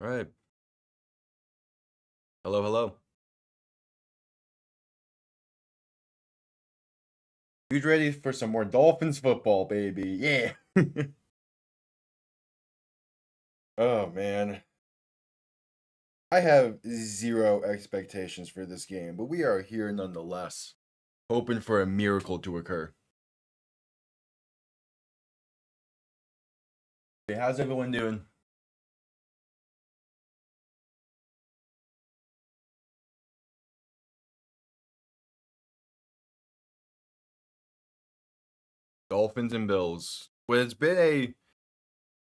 All right. Hello, hello. Who's ready for some more Dolphins football, baby? Yeah. Oh, man. I have zero expectations for this game, but we are here nonetheless, hoping for a miracle to occur. Hey, how's everyone doing? Dolphins and Bills. Well, it's been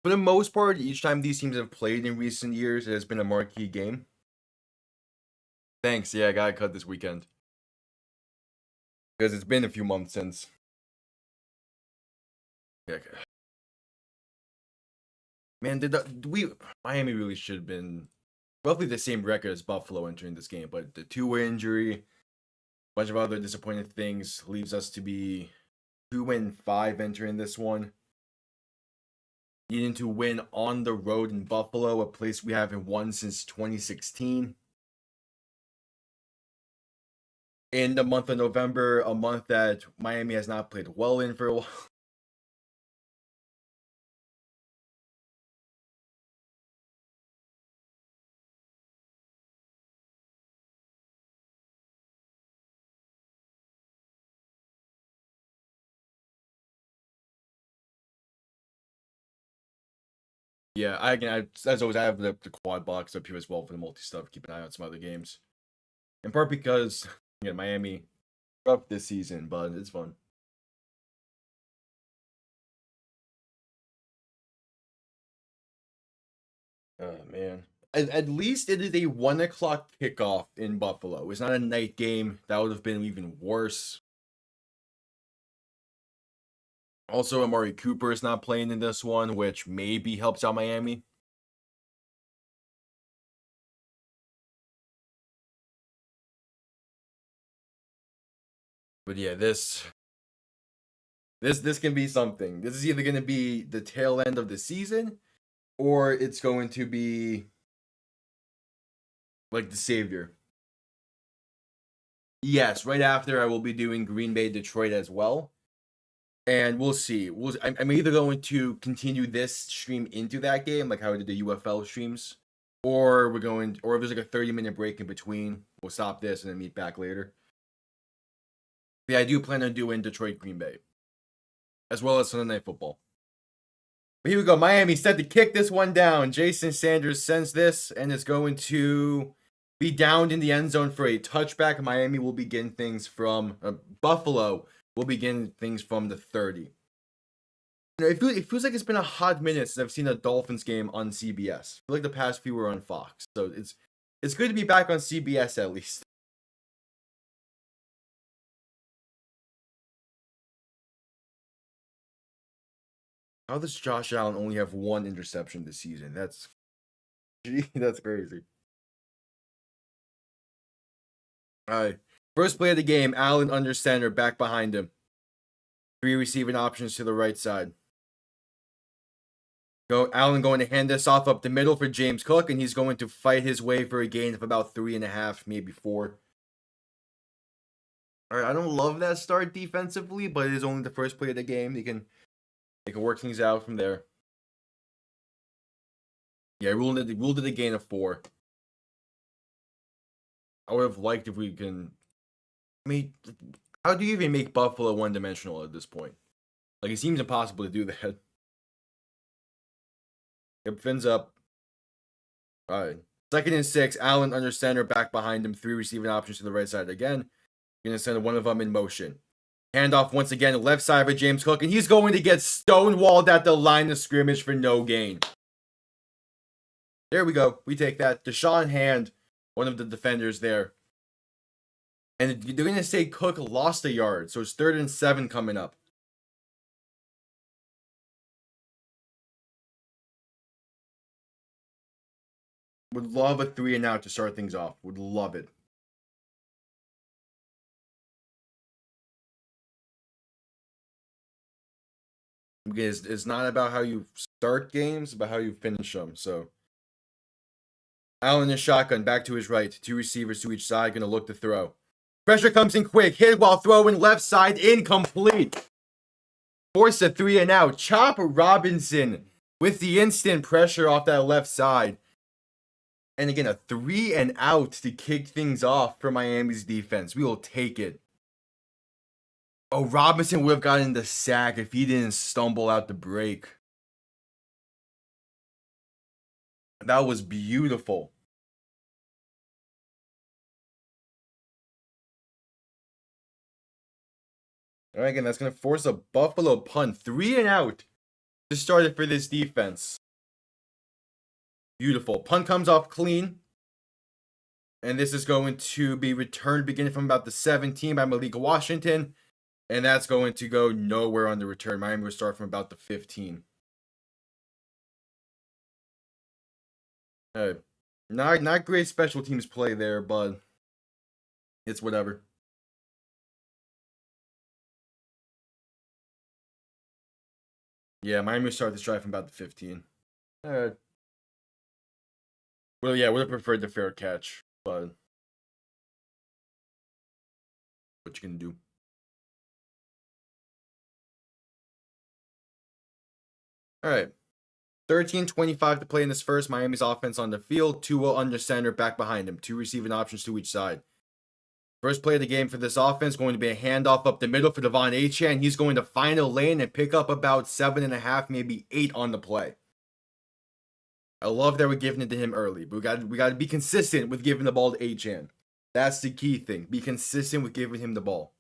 for the most part, each time these teams have played in recent years, it has been a marquee game. Thanks. Yeah, I got cut this weekend. Because it's been a few months since. Yeah, okay. Man, Miami really should have been roughly the same record as Buffalo entering this game, but the Tua injury, a bunch of other disappointing things leaves us to be 2-5 entering this one. Needing to win on the road in Buffalo, a place we haven't won since 2016. In the month of November, a month that Miami has not played well in for a while. Yeah, as always, I have the quad box up here as well for the multi stuff. Keep an eye on some other games. In part because, Miami rough this season, but it's fun. Oh man. At least it is a 1 o'clock kickoff in Buffalo. It's not a night game. That would have been even worse. Also, Amari Cooper is not playing in this one, which maybe helps out Miami. But yeah, this can be something. This is either going to be the tail end of the season, or it's going to be like the savior. Yes, right after I will be doing Green Bay Detroit as well. And we'll see. I'm either going to continue this stream into that game, like how I did the UFL streams, or if there's like a 30-minute break in between, we'll stop this and then meet back later. Yeah, I do plan on doing Detroit Green Bay, as well as Sunday Night Football. But here we go. Miami set to kick this one down. Jason Sanders sends this and is going to be downed in the end zone for a touchback. Miami will begin things from Buffalo will begin things from the 30. It feels like it's been a hot minute since I've seen a Dolphins game on CBS. I feel like the past few were on Fox. So it's good to be back on CBS at least. How does Josh Allen only have one interception this season? That's crazy. All right. First play of the game, Allen under center, back behind him. 3 receiving options to the right side. Allen going to hand this off up the middle for James Cook, and he's going to fight his way for a gain of about 3.5, maybe 4. All right, I don't love that start defensively, but it is only the first play of the game. They can work things out from there. Yeah, ruled it a gain of 4. I would have liked if we can. I mean, how do you even make Buffalo one-dimensional at this point? Like, it seems impossible to do that. Yep, fins up. All right. 2nd and 6. Allen under center, back behind him. 3 receiving options to the right side again. Gonna send one of them in motion. Handoff once again, left side for James Cook, and he's going to get stonewalled at the line of scrimmage for no gain. There we go. We take that. Deshaun Hand, one of the defenders there. And they're going to say Cook lost a yard, so it's 3rd and 7 coming up. Would love a 3 and out to start things off. Would love it. Because it's not about how you start games, but how you finish them. So Allen in shotgun, back to his right. 2 receivers to each side, gonna look to throw. Pressure comes in quick, hit while throwing, left side, incomplete. Force a 3 and out. Chop Robinson with the instant pressure off that left side. And again, a 3 and out to kick things off for Miami's defense. We will take it. Oh, Robinson would have gotten the sack if he didn't stumble out the break. That was beautiful. All right, again, that's going to force a Buffalo punt. 3 and out to start it for this defense. Beautiful. Punt comes off clean. And this is going to be returned beginning from about the 17 by Malik Washington. And that's going to go nowhere on the return. Miami will start from about the 15. Not great special teams play there, but it's whatever. Yeah, Miami will start this drive from about the 15. Well, yeah, would have preferred the fair catch, but what you can do. All right. 13:25 to play in this first. Miami's offense on the field. Tua under center, back behind him. 2 receiving options to each side. First play of the game for this offense going to be a handoff up the middle for Devon Achane. He's going to find a lane and pick up about 7.5, maybe 8 on the play. I love that we're giving it to him early, but we got to be consistent with giving the ball to Achane. That's the key thing. Be consistent with giving him the ball.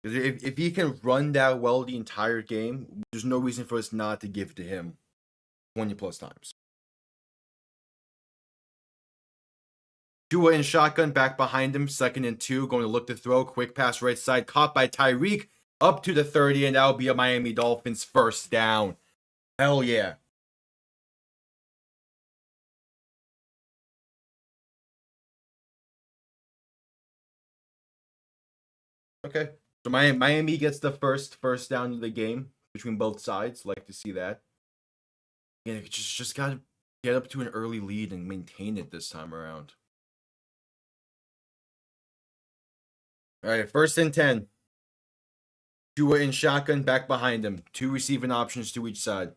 If he can run that well the entire game, there's no reason for us not to give it to him 20 plus times. Tua in shotgun, back behind him, 2nd and 2, going to look to throw, quick pass right side, caught by Tyreek, up to the 30, and that'll be a Miami Dolphins first down. Hell yeah. Okay. So Miami gets the first down of the game between both sides. Like to see that. Yeah, just gotta get up to an early lead and maintain it this time around. All right, 1st and 10. Tua in shotgun, back behind him. 2 receiving options to each side.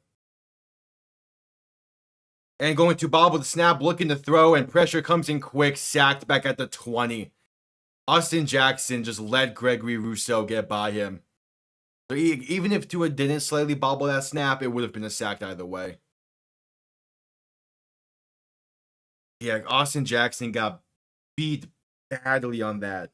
And going to bobble the snap, looking to throw, and pressure comes in quick, sacked back at the 20. Austin Jackson just let Gregory Rousseau get by him. So even if Tua didn't slightly bobble that snap, it would have been a sack either way. Yeah, Austin Jackson got beat badly on that.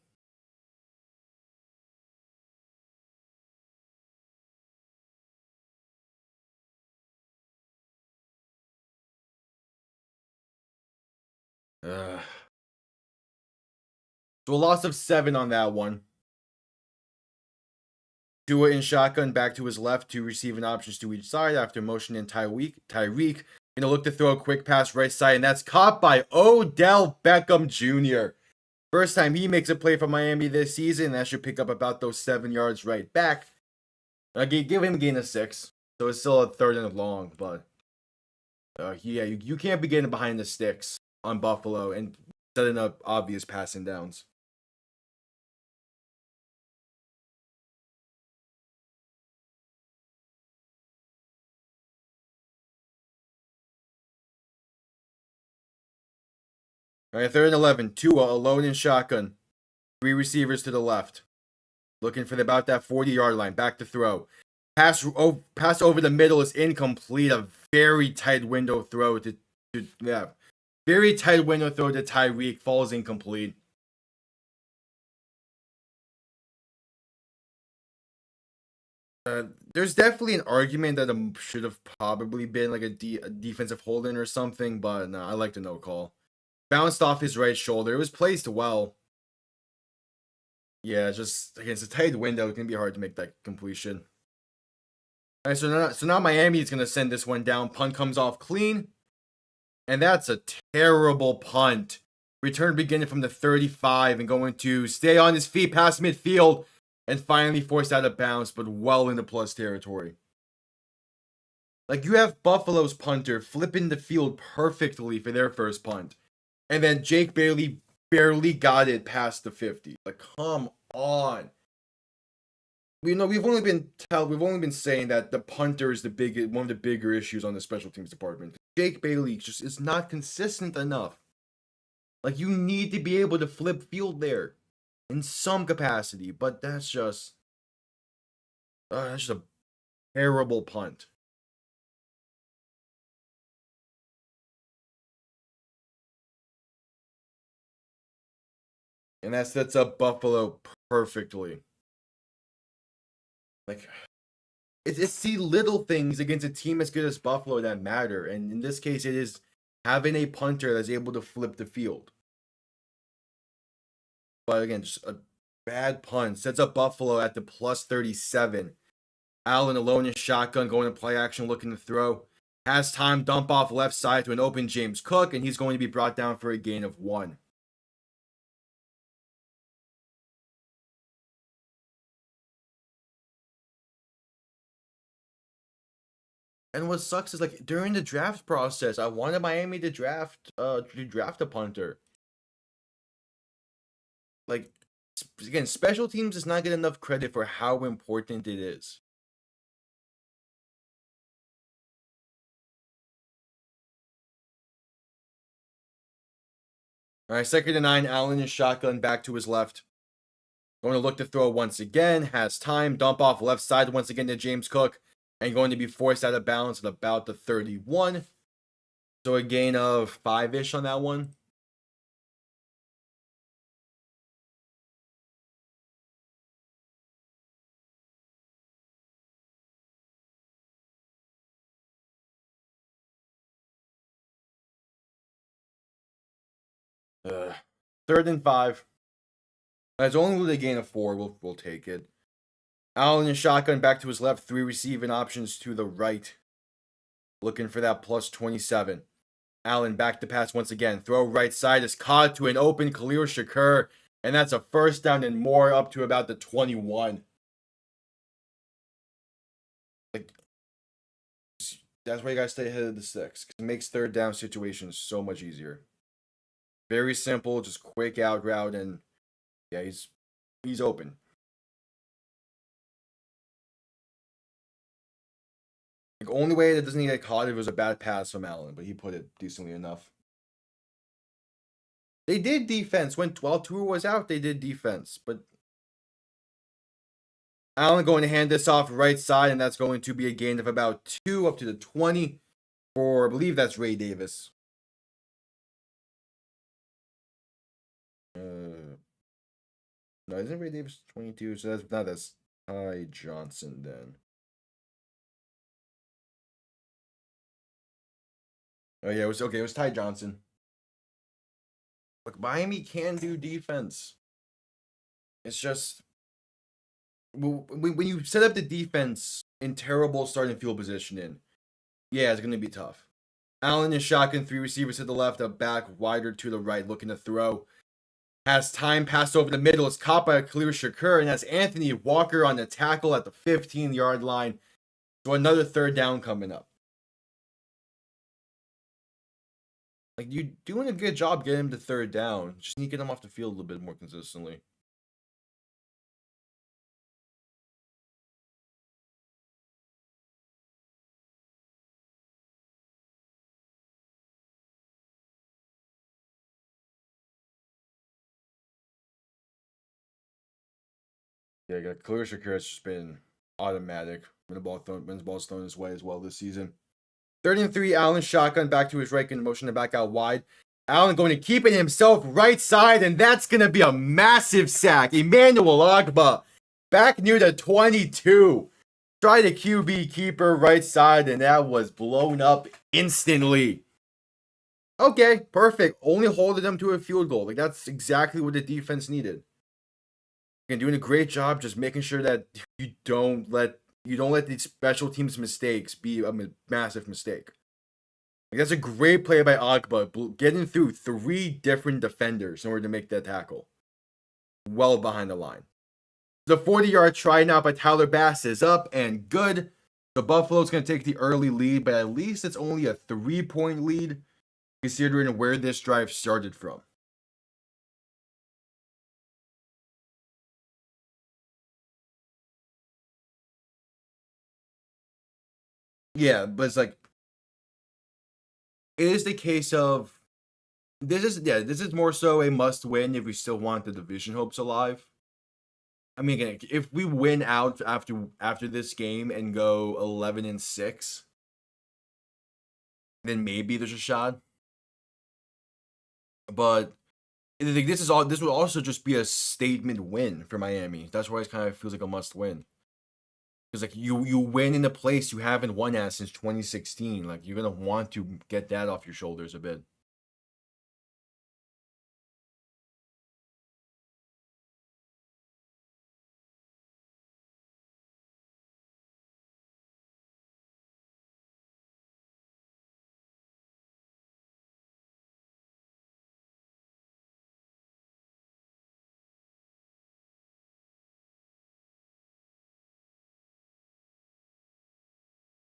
So a loss of 7 on that one. Tua in shotgun, back to his left, 2 receiving options to each side after motioning Tyreek. Gonna look to throw a quick pass right side, and that's caught by Odell Beckham Jr. First time he makes a play for Miami this season. That should pick up about those 7 yards right back. Give him a gain of 6. So it's still a 3rd and long, but yeah, you can't be getting behind the sticks on Buffalo and setting up obvious passing downs. All right, 3rd and 11. Tua alone in shotgun. 3 receivers to the left. Looking for about that 40-yard line. Back to throw. Pass over the middle is incomplete. A very tight window throw to very tight window throw to Tyreek. Falls incomplete. There's definitely an argument that it should have probably been like a defensive holding or something, but no, I like the no call. Bounced off his right shoulder. It was placed well. Yeah, just against a tight window, it's gonna be hard to make that completion. All right, so now Miami is gonna send this one down. Punt comes off clean, and that's a terrible punt. Return beginning from the 35 and going to stay on his feet past midfield and finally forced out of bounds, but well into plus territory. Like, you have Buffalo's punter flipping the field perfectly for their first punt. And then Jake Bailey barely got it past the 50. Like, come on. We've only been saying that the punter is one of the bigger issues on the special teams department. Jake Bailey just is not consistent enough. Like, you need to be able to flip field there in some capacity, but that's just a terrible punt. And that sets up Buffalo perfectly. Like, it's the little things against a team as good as Buffalo that matter. And in this case, it is having a punter that's able to flip the field. But again, just a bad punt. Sets up Buffalo at the plus 37. Allen alone in shotgun, going to play action, looking to throw. Has time, dump off left side to an open James Cook, and he's going to be brought down for a gain of 1. And what sucks is, like, during the draft process, I wanted Miami to draft a punter. Like, again, special teams does not get enough credit for how important it is. All right, 2nd and 9, Allen in shotgun, back to his left. Going to look to throw once again, has time, dump off left side once again to James Cook, and going to be forced out of bounds at about the 31. So a gain of 5-ish on that one. Uh, 3rd and 5. It's only with a gain of 4. We'll take it. Allen in shotgun, back to his left. 3 receiving options to the right. Looking for that plus 27. Allen back to pass once again. Throw right side is caught to an open Khalil Shakur. And that's a 1st down and more up to about the 21. Like, that's why you gotta stay ahead of the sticks. It makes 3rd down situations so much easier. Very simple, just quick out route, and yeah, he's open. The only way that doesn't get caught if it was a bad pass from Allen, but he put it decently enough. They did defense when Tour was out. They did defense, but Allen going to hand this off right side, and that's going to be a gain of about 2 up to the 20 for, I believe that's Ray Davis. No, isn't Ray Davis 22? So that's Ty Johnson then. Oh yeah, it was Ty Johnson. Look, Miami can do defense. It's just when you set up the defense in terrible starting field positioning, yeah, it's gonna be tough. Allen is shotgun, 3 receivers to the left, a back wider to the right, looking to throw. Has time, passed over the middle. It's caught by Khalil Shakur, and that's Anthony Walker on the tackle at the 15-yard line. So another 3rd down coming up. Like, you're doing a good job getting him to 3rd down. Just need to get him off the field a little bit more consistently. Yeah, Khalil Shakur has just been automatic when the ball's thrown his way as well this season. 3rd and 3, Allen shotgun back to his right, getting motion to back out wide. Allen going to keep it himself right side, and that's going to be a massive sack. Emmanuel Ogbah back near the 22. Try to QB keeper right side, and that was blown up instantly. Okay, perfect. Only holding them to a field goal. Like, that's exactly what the defense needed. Again, doing a great job just making sure that you don't let these special teams mistakes be a massive mistake. Like, that's a great play by Agba, getting through 3 different defenders in order to make that tackle. Well behind the line. The 40-yard try now by Tyler Bass is up and good. The Buffalo's going to take the early lead, but at least it's only a 3-point lead, considering where this drive started from. Yeah, but it's like, it is the case of, this is more so a must win if we still want the division hopes alive. I mean, again, if we win out after this game and go 11-6, then maybe there's a shot. But this would also just be a statement win for Miami. That's why it kind of feels like a must win. Because like you win in a place you haven't won at since 2016. Like, you're gonna want to get that off your shoulders a bit.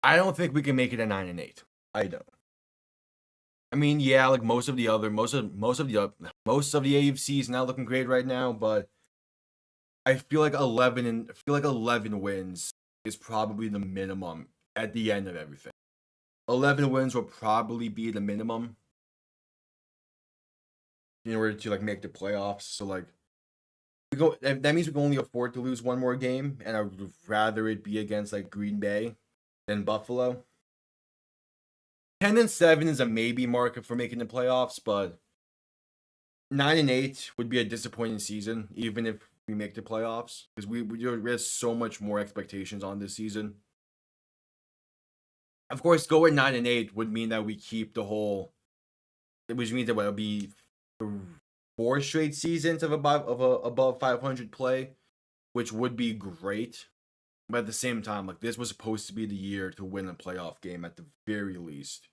I don't think we can make it a 9-8. I don't. I mean, yeah, like most of the AFC is not looking great right now, but I feel like 11 wins is probably the minimum at the end of everything. 11 wins will probably be the minimum in order to like make the playoffs. So like, that means we can only afford to lose one more game, and I would rather it be against like Green Bay than Buffalo. 10-7 is a maybe market for making the playoffs, but 9-8 would be a disappointing season, even if we make the playoffs, because we have so much more expectations on this season. Of course, going 9-8 would mean that we keep the whole, which means that it would be 4 straight seasons of above 500 play, which would be great. But at the same time, like, this was supposed to be the year to win a playoff game at the very least.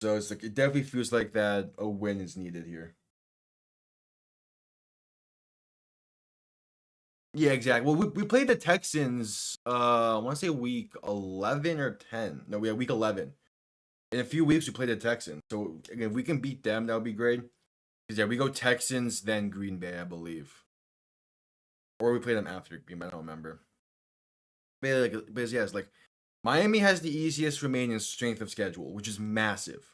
So it's like, it definitely feels like that a win is needed here. Yeah, exactly. Well, we played the Texans, I want to say week 11 or 10. No, we had week 11. In a few weeks, we play the Texans. So, again, if we can beat them, that would be great. Because, yeah, we go Texans, then Green Bay, I believe. Or we play them after Green Bay, I don't remember. But yeah, it's like, Miami has the easiest remaining strength of schedule, which is massive.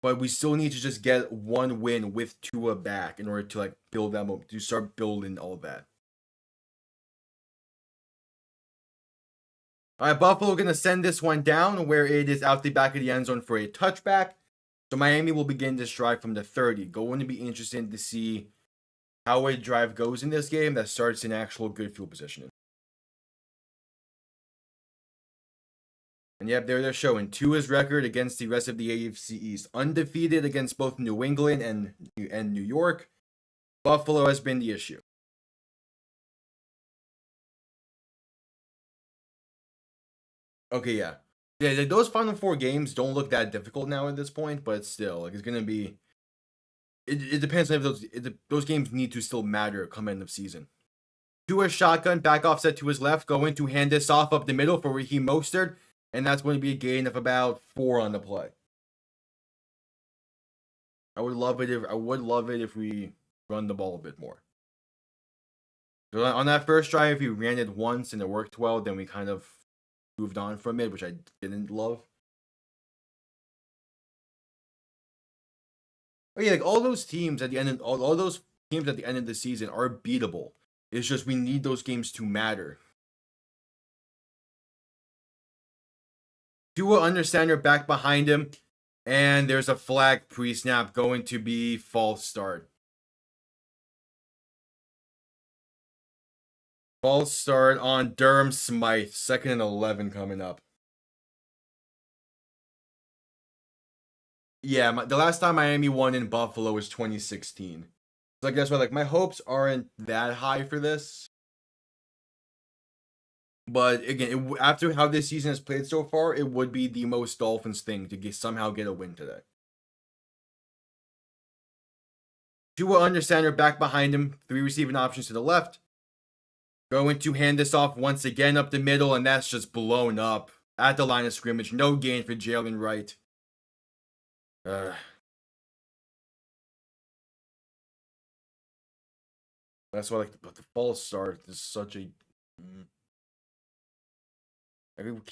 But we still need to just get one win with Tua back in order to, like, build them up, to start building all of that. All right, Buffalo going to send this one down where it is out the back of the end zone for a touchback. So Miami will begin this drive from the 30. Going to be interesting to see how a drive goes in this game that starts in actual good field positioning. And yep, there they're showing Tua's record against the rest of the AFC East. Undefeated against both New England and New York. Buffalo has been the issue. Okay, yeah. Yeah, like, those final 4 games don't look that difficult now at this point, but still, like, it's gonna be. It depends on if those games need to still matter come end of season. Tua shotgun, back offset to his left, going to hand this off up the middle for Raheem Mostert, and that's going to be a gain of about 4 on the play. I would love it if we run the ball a bit more. So on that first drive, if we ran it once and it worked well, then we kind of moved on from it, which I didn't love. Oh yeah, like all those teams at the end of all those teams at the end of the season are beatable. It's just we need those games to matter. Tua under center, back behind him, and there's a flag pre-snap going to be false start. False start on Durham Smythe, 2nd and 11 coming up. Yeah, the last time Miami won in Buffalo was 2016. So I guess what, like, my hopes aren't that high for this. But again, after how this season has played so far, it would be the most Dolphins thing to somehow get a win today. Tua under center, back behind him, 3 receiving options to the left. Going to hand this off once again up the middle, and that's just blown up at the line of scrimmage. No gain for Jalen Wright. That's why the false start is such a. Again,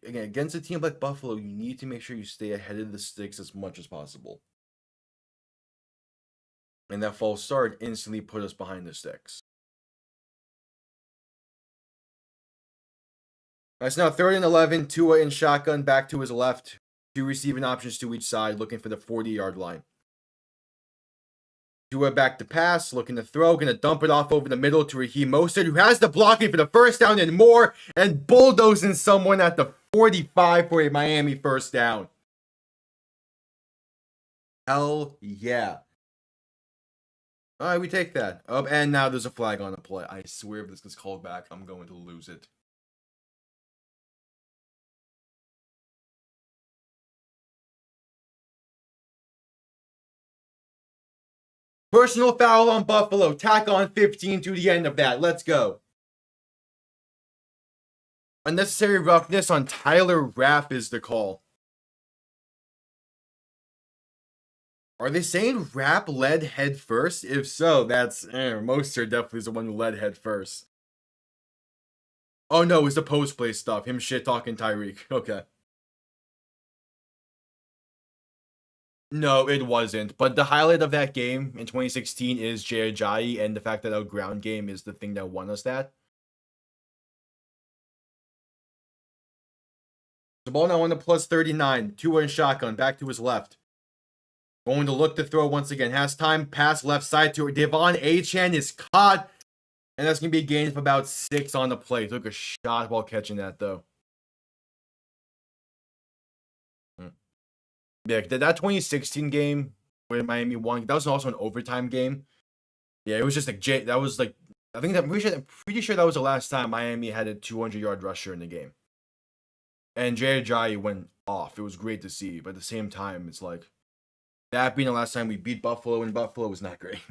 against a team like Buffalo, you need to make sure you stay ahead of the sticks as much as possible. And that false start instantly put us behind the sticks. That's now 3rd and 11. Tua in shotgun, back to his left. 2 receiving options to each side, looking for the 40-yard line. Tua back to pass, looking to throw, going to dump it off over the middle to Raheem Mostert, who has the blocking for the first down and more, and bulldozing someone at the 45 for a Miami first down. Hell yeah. All right, we take that. And now there's a flag on the play. I swear if this gets called back, I'm going to lose it. Personal foul on Buffalo. Tack on 15 to the end of that. Let's go. Unnecessary roughness on Tyler Rapp is the call. Are they saying Rapp led head first? If so, that's Mostert definitely is the one who led head first. Oh no, it's the post play stuff. Him shit talking Tyreek. Okay. No, it wasn't. But the highlight of that game in 2016 is Jay Ajayi, and the fact that our ground game is the thing that won us that. The ball now on the plus 39. Tua in shotgun, back to his left. Going to look to throw once again. Has time, pass left side to Devon Achane is caught. And that's going to be a gain of about 6 on the play. Took a shot while catching that, though. Yeah, that 2016 game where Miami won, that was also an overtime game. Yeah, it was just like that was like I'm pretty sure that was the last time Miami had a 200-yard rusher in the game. And Jay Ajayi went off. It was great to see, but at the same time, it's like that being the last time we beat Buffalo, and Buffalo was not great.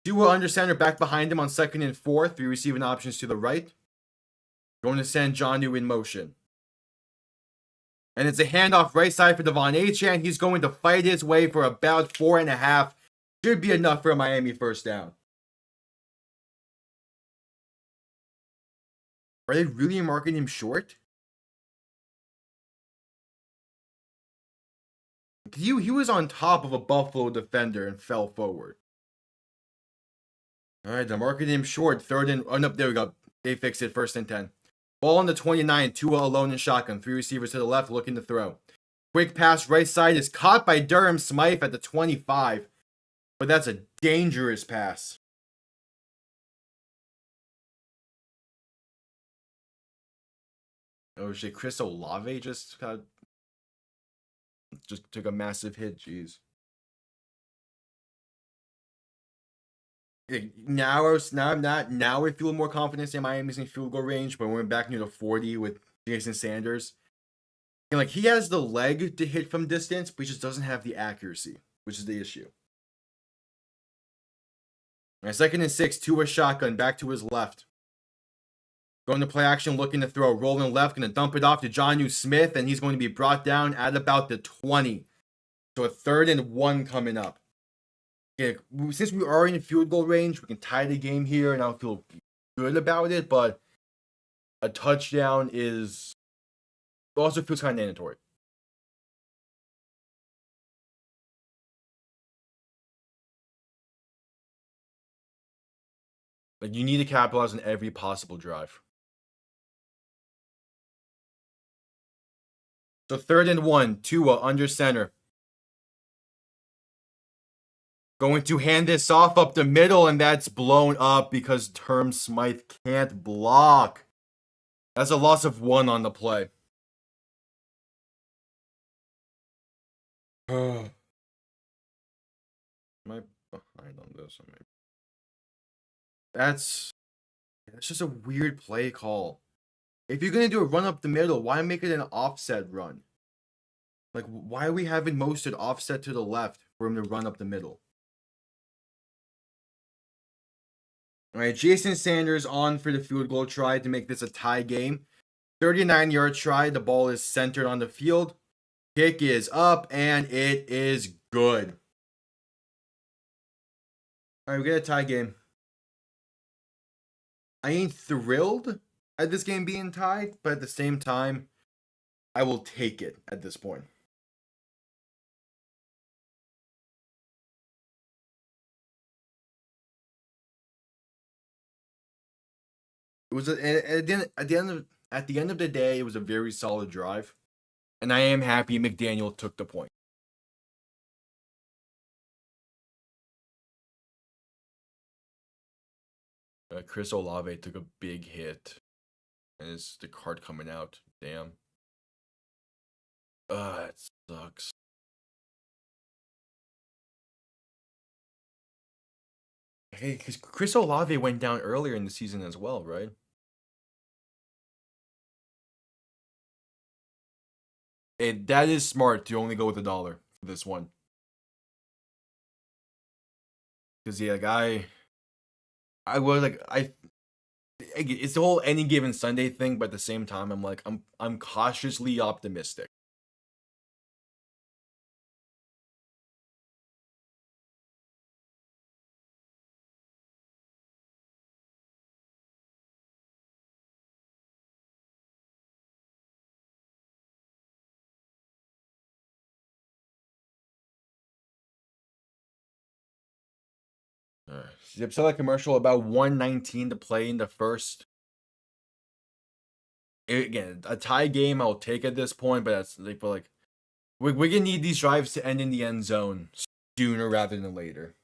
Tua under center, back behind him on 2nd and 4. 3 receiving options to the right. Going to send Jonnu in motion. And it's a handoff right side for Devon Achane. He's going to fight his way for about 4.5. Should be enough for a Miami first down. Are they really marking him short? He was on top of a Buffalo defender and fell forward. All right, they're marking him short. 3rd and... Oh, no, there we go. They fixed it. 1st and 10. Ball on the 29. Tua alone in shotgun. 3 receivers to the left looking to throw. Quick pass right side is caught by Durham Smythe at the 25. But that's a dangerous pass. Oh shit, Chris Olave just took a massive hit. Jeez. Now we feel more confidence in Miami's in field goal range, but we're back near the 40 with Jason Sanders. And like he has the leg to hit from distance, but he just doesn't have the accuracy, which is the issue. All right, 2nd and 6, Tua shotgun, back to his left. Going to play action, looking to throw, rolling left, going to dump it off to Jonnu Smith, and he's going to be brought down at about the 20. So a 3rd and 1 coming up. Yeah, since we are in field goal range, we can tie the game here, and I'll feel good about it, but a touchdown also feels kind of mandatory. Like, you need to capitalize on every possible drive. So 3rd and 1, Tua under center. Going to hand this off up the middle, and that's blown up because Durham Smythe can't block. That's a loss of 1 on the play. Am I behind on this? That's It's just a weird play call. If you're gonna do a run up the middle, why make it an offset run? Like, why are we having Mostert offset to the left for him to run up the middle? All right, Jason Sanders on for the field goal try to make this a tie game. 39-yard try. The ball is centered on the field. Kick is up, and it is good. All right, we get a tie game. I ain't thrilled at this game being tied, but at the same time, I will take it at this point. It was at the end of the day, it was a very solid drive, and I am happy McDaniel took the point. Chris Olave took a big hit, and it's the card coming out. Damn. It sucks. Hey, because Chris Olave went down earlier in the season as well, right? That is smart to only go with $1 for this one. Because yeah, I was like it's the whole any given Sunday thing, but at the same time, I'm cautiously optimistic. Zipsella commercial about 119 to play in the first. Again, a tie game I'll take at this point, but that's like we're gonna need these drives to end in the end zone sooner rather than later.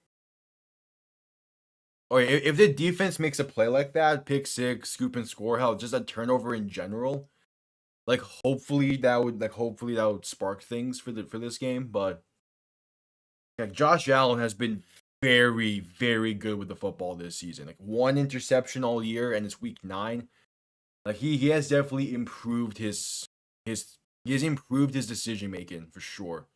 Or if the defense makes a play like that, pick six, scoop and score, hell, just a turnover in general, hopefully that would spark things for this game. But yeah, Josh Allen has been very, very good with the football this season. Like one interception all year, and it's week 9. Like he has definitely improved he has improved his decision making for sure.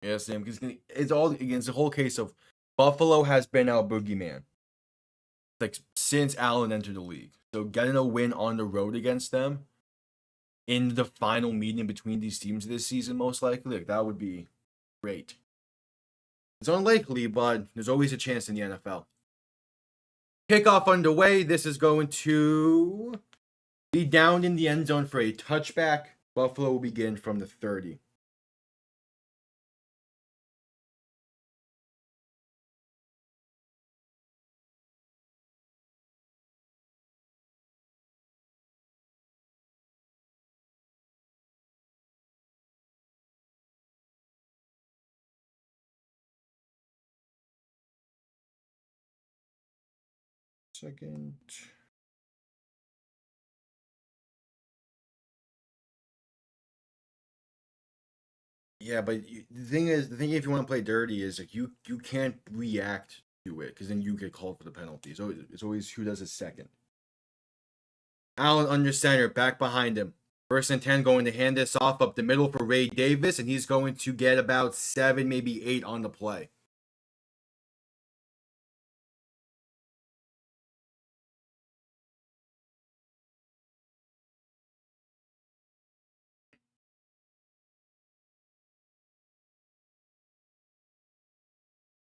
Yeah, Sam, because it's all against the whole case of Buffalo has been our boogeyman like since Allen entered the league. So getting a win on the road against them in the final meeting between these teams this season, most likely, that would be great. It's unlikely, but there's always a chance in the NFL. Kickoff underway. This is going to be down in the end zone for a touchback. Buffalo will begin from the 30. Second. Yeah, but the thing if you want to play dirty is like you can't react to it because then you get called for the penalty. So it's always who does it second. Allen under center, back behind him. 1st and 10, going to hand this off up the middle for Ray Davis, and he's going to get about 7, maybe 8 on the play.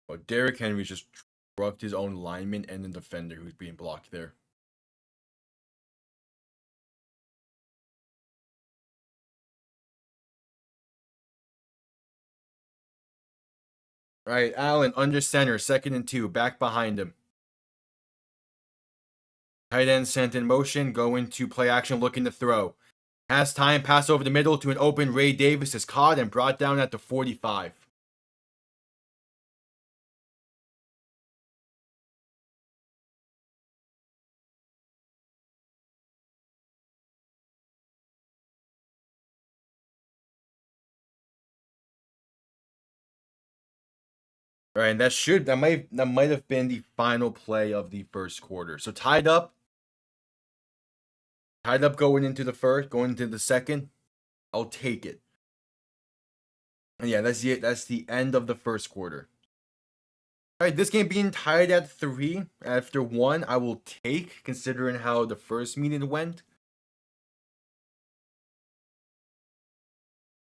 Oh, Derrick Henry just trucked his own lineman and the defender who's being blocked there. All right, Allen under center, 2nd and 2, back behind him. Tight end sent in motion, going to play action, looking to throw. Has time, pass over the middle to an open Ray Davis is caught and brought down at the 45. All right, and that might have been the final play of the first quarter. So tied up going into the first, going into the second. I'll take it. And yeah, that's the end of the first quarter. All right, this game being tied at 3 after 1, I will take, considering how the first meeting went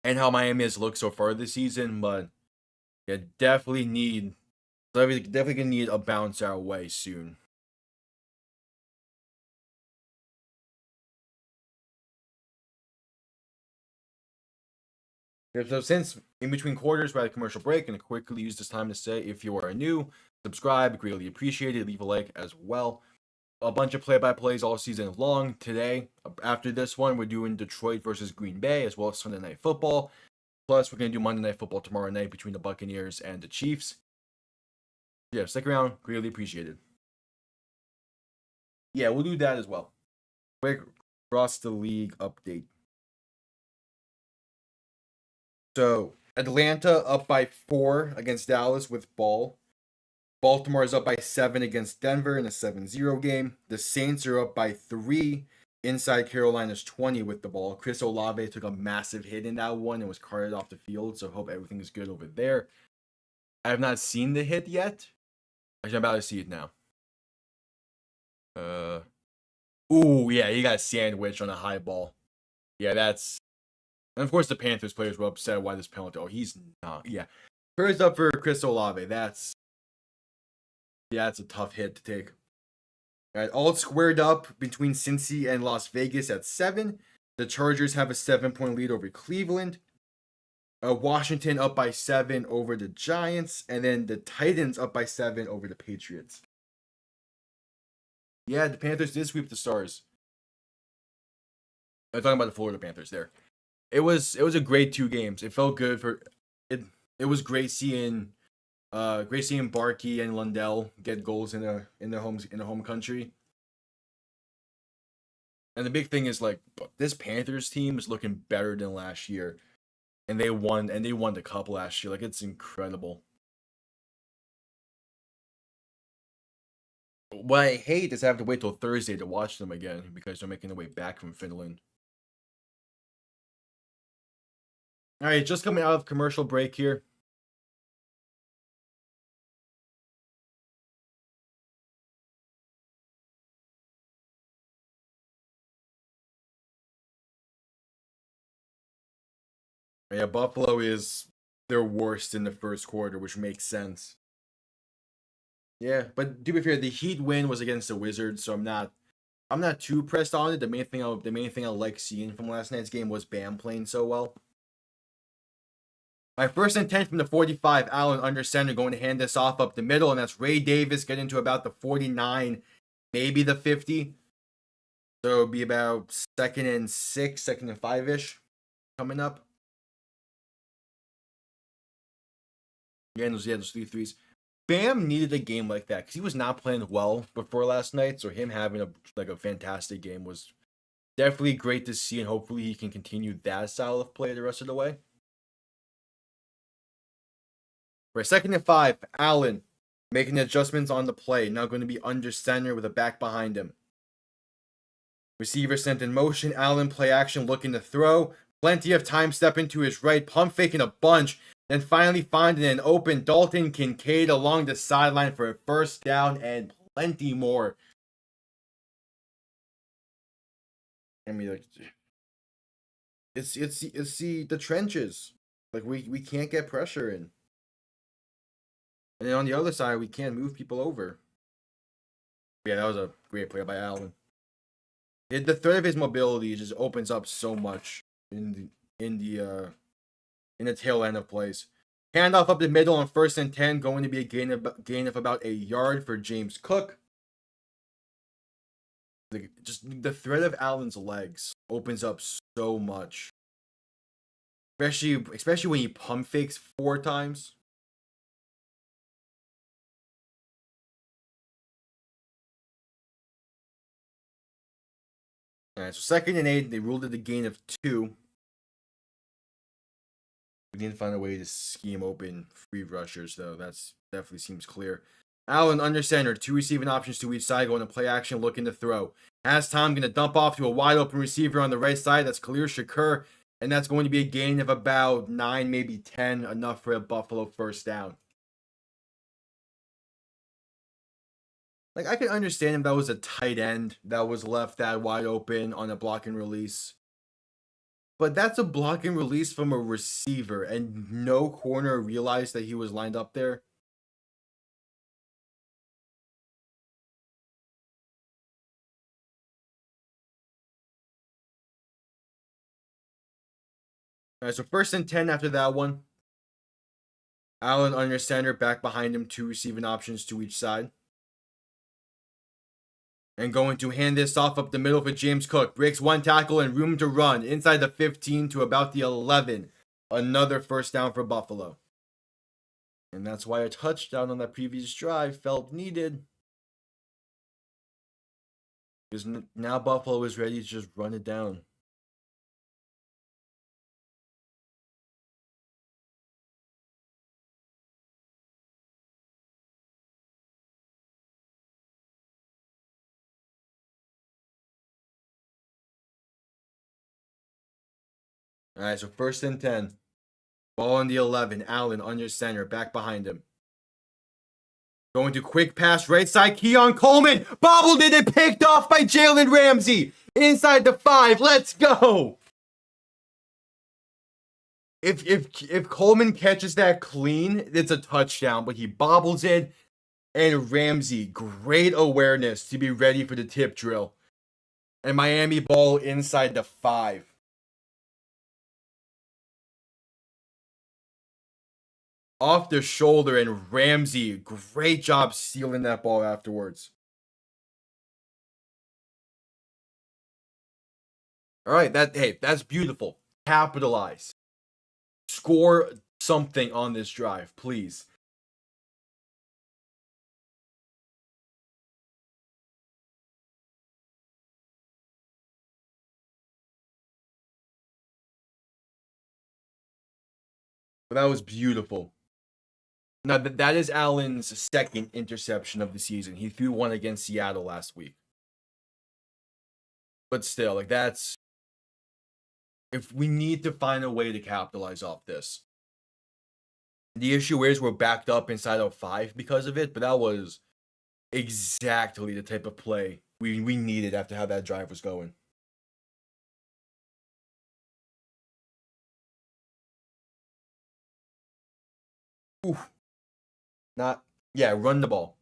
and how Miami has looked so far this season. But yeah, definitely gonna need a bounce our way soon. Yeah, so since in between quarters, we had a commercial break, and quickly use this time to say, if you are new, subscribe, greatly appreciated. Leave a like as well. A bunch of play-by-plays all season long. Today, after this one, we're doing Detroit versus Green Bay, as well as Sunday Night Football. Plus, we're going to do Monday Night Football tomorrow night between the Buccaneers and the Chiefs. Yeah, stick around. Greatly appreciated. Yeah, we'll do that as well. Quick across the league update. So, Atlanta up by 4 against Dallas with ball. Baltimore is up by 7 against Denver in a 7-0 game. The Saints are up by 3 inside Carolina's 20 with the ball. Chris Olave took a massive hit in that one and was carted off the field, so hope everything is good over there. I have not seen the hit yet. Actually, I'm about to see it now. Ooh, yeah, he got sandwiched on a high ball. Yeah, that's... And of course, the Panthers players were upset why this penalty. Oh, he's not. Yeah. Prayers up for Chris Olave. That's a tough hit to take. All right, all squared up between Cincy and Las Vegas at 7. The Chargers have a 7-point lead over Cleveland. Washington up by 7 over the Giants. And then the Titans up by 7 over the Patriots. Yeah, the Panthers did sweep the Stars. I'm talking about the Florida Panthers there. It was a great 2 games. It felt good for it. It was great seeing Barkey and Lundell get goals in the home country. And the big thing is, like, this Panthers team is looking better than last year. And they won the cup last year. Like, it's incredible. What I hate is I have to wait till Thursday to watch them again because they're making their way back from Finland. All right, just coming out of commercial break here. Yeah, Buffalo is their worst in the first quarter, which makes sense. Yeah, but to be fair, the Heat win was against the Wizards, so I'm not too pressed on it. The main thing I like seeing from last night's game was Bam playing so well. My first and 10 from the 45, Allen under center, going to hand this off up the middle, and that's Ray Davis getting to about the 49, maybe the 50. So it'll be about 2nd and 6, 2nd and 5-ish coming up. Yeah, those 3 threes. Bam needed a game like that because he was not playing well before last night. So him having a fantastic game was definitely great to see, and hopefully he can continue that style of play the rest of the way. For 2nd and 5, Allen making adjustments on the play. Now going to be under center with a back behind him. Receiver sent in motion. Allen play action looking to throw. Plenty of time stepping to his right. Pump faking a bunch. Then finally finding an open Dalton Kincaid along the sideline for a first down and plenty more. I mean, like, it's the trenches. Like, we can't get pressure in. And then on the other side, we can't move people over. Yeah, that was a great play by Allen. The threat of his mobility just opens up so much in the tail end of plays. Handoff up the middle on 1st and 10, going to be a gain of about a yard for James Cook. Just the threat of Allen's legs opens up so much, especially when he pump fakes 4 times. All right, so 2nd and 8, they ruled it a gain of 2. We need to find a way to scheme open free rushers, though. That's definitely seems clear. Allen under center, 2 receiving options to each side, going to play action, looking to throw. Has time, going to dump off to a wide open receiver on the right side. That's Khalil Shakur, and that's going to be a gain of about 9, maybe 10, enough for a Buffalo first down. Like, I could understand if that was a tight end that was left that wide open on a block and release. But that's a block and release from a receiver, and no corner realized that he was lined up there. All right, so 1st and 10 after that one. Allen under center, back behind him, 2 receiving options to each side. And going to hand this off up the middle for James Cook. Breaks 1 tackle and room to run inside the 15 to about the 11. Another first down for Buffalo. And that's why a touchdown on that previous drive felt needed. Because now Buffalo is ready to just run it down. All right, so 1st and 10. Ball on the 11. Allen under center, back behind him. Going to quick pass right side. Keon Coleman bobbled it and picked off by Jalen Ramsey. Inside the 5. Let's go. If Coleman catches that clean, it's a touchdown, but he bobbles it. And Ramsey, great awareness to be ready for the tip drill. And Miami ball inside the 5. Off the shoulder, and Ramsey, great job stealing that ball afterwards. All right, that's beautiful. Capitalize. Score something on this drive, please. But that was beautiful. Now, that is Allen's 2nd interception of the season. He threw one against Seattle last week. But still, like, that's... If we need to find a way to capitalize off this. The issue is we're backed up inside of 5 because of it, but that was exactly the type of play we needed after how that drive was going. Oof. Run the ball.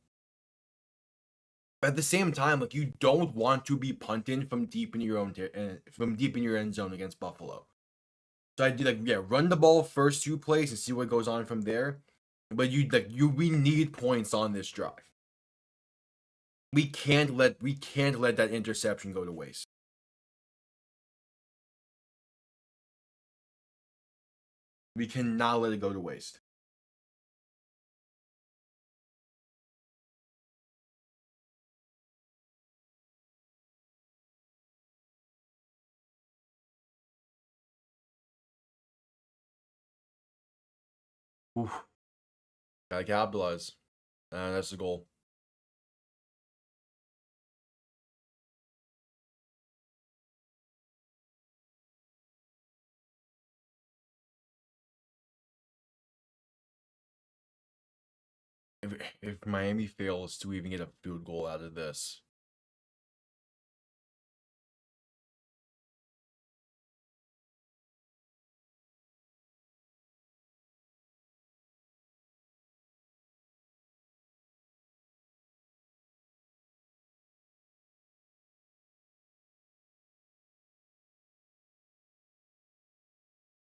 But at the same time, like, you don't want to be punting from deep in your own end zone against Buffalo. So I do run the ball first 2 plays and see what goes on from there. But we need points on this drive. We can't let that interception go to waste. We cannot let it go to waste. Oof. Gotta capitalize. That's the goal. If Miami fails to even get a field goal out of this.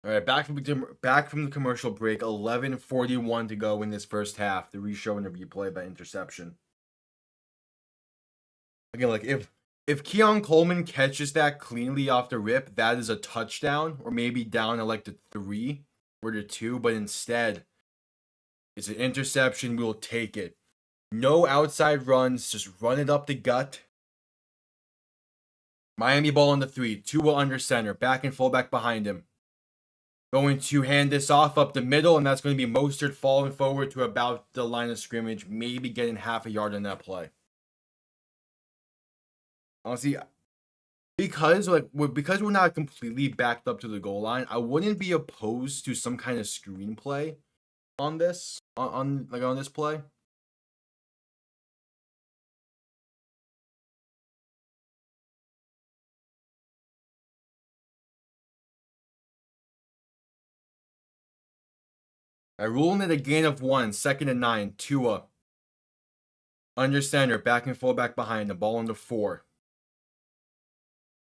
All right, back from the commercial break. 11:41 to go in this first half. The reshow and the replay by interception. Again, like if Keon Coleman catches that cleanly off the rip, that is a touchdown, or maybe down to like the 3 or the 2. But instead, it's an interception. We'll take it. No outside runs. Just run it up the gut. Miami ball on the 3. Tua under center. Back and fullback behind him. Going to hand this off up the middle, and that's going to be Mostert falling forward to about the line of scrimmage, maybe getting half a yard on that play. Honestly, because we're not completely backed up to the goal line, I wouldn't be opposed to some kind of screenplay on this on this play. I ruling it a gain of 1, 2nd and 9, Tua. Under center, back and fullback behind the ball on the 4.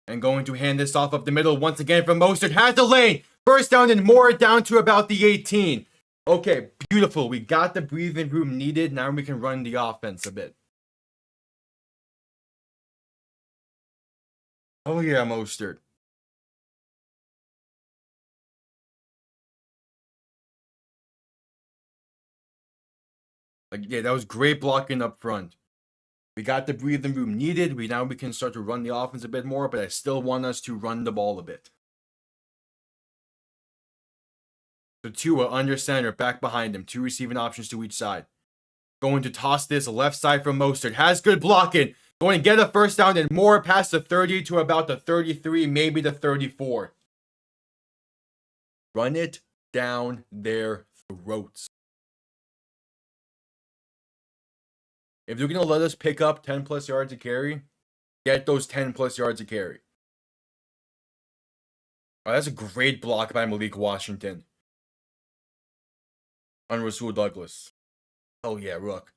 And going to hand this off up the middle once again from Mostert. Has the lane. First down and more, down to about the 18. Okay, beautiful. We got the breathing room needed. Now we can run the offense a bit. Oh yeah, Mostert. Yeah, that was great blocking up front. We got the breathing room needed. Now we can start to run the offense a bit more, but I still want us to run the ball a bit. So Tua under center, back behind him. 2 receiving options to each side. Going to toss this left side from Mostert. Has good blocking. Going to get a first down and more past the 30 to about the 33, maybe the 34. Run it down their throats. If they're going to let us pick up 10 plus yards a carry, get those 10 plus yards a carry. Oh, that's a great block by Malik Washington on Rasul Douglas. Oh yeah, Rook.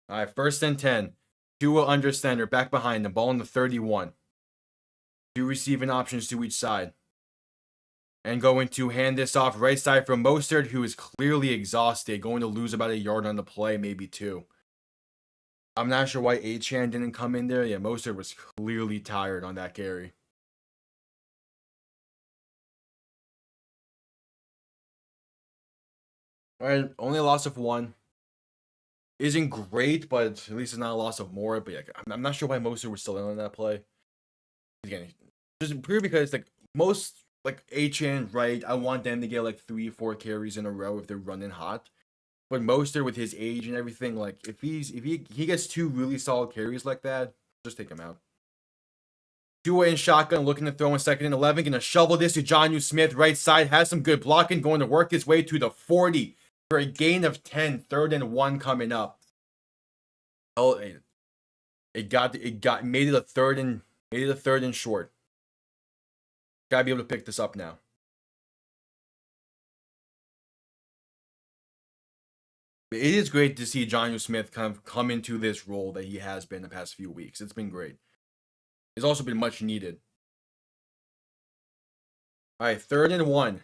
All right, 1st and 10. Tua under center, back behind the ball on the 31. 2 receiving options to each side. And going to hand this off right side from Mostert, who is clearly exhausted. Going to lose about a yard on the play, maybe 2. I'm not sure why Achane didn't come in there. Yeah, Mostert was clearly tired on that carry. All right, only a loss of 1. Isn't great, but at least it's not a loss of more. But yeah, I'm not sure why Mostert was still in on that play. Again, just pure because most Achane, right? I want them to get 3-4 carries in a row if they're running hot. But Mostert with his age and everything, if he gets 2 really solid carries like that, just take him out. Tua in shotgun, looking to throw in 2nd and 11. Gonna shovel this to Jonnu Smith, right side. Has some good blocking, going to work his way to the 40 for a gain of 10. 3rd and 1 coming up. Oh, made it a 3rd and short. Gotta be able to pick this up now. It is great to see Jonnu Smith kind of come into this role that he has been the past few weeks. It's been great. It's also been much needed. All right, 3rd and 1.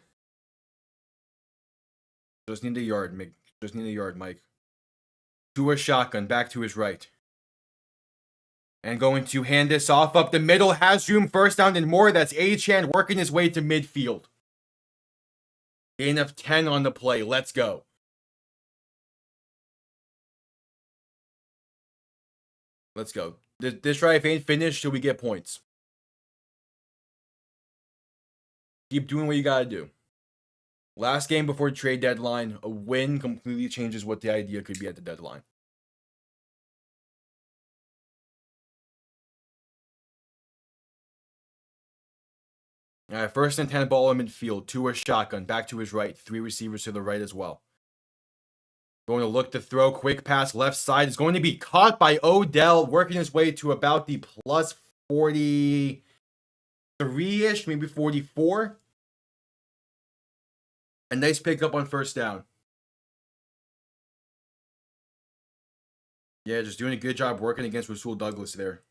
Just need a yard, Mike. Tua shotgun, back to his right. And going to hand this off up the middle. Has room, 1st down and more. That's Achane working his way to midfield. Gain of 10 on the play. Let's go. Let's go. This drive ain't finished till we get points. Keep doing what you gotta do. Last game before trade deadline. A win completely changes what the idea could be at the deadline. All right, 1st and 10, ball in midfield. Tua shotgun, back to his right. 3 receivers to the right as well. Going to look to throw. Quick pass left side. Is going to be caught by Odell, working his way to about the plus 43-ish, maybe 44. A nice pickup on 1st down. Yeah, just doing a good job working against Rasul Douglas there.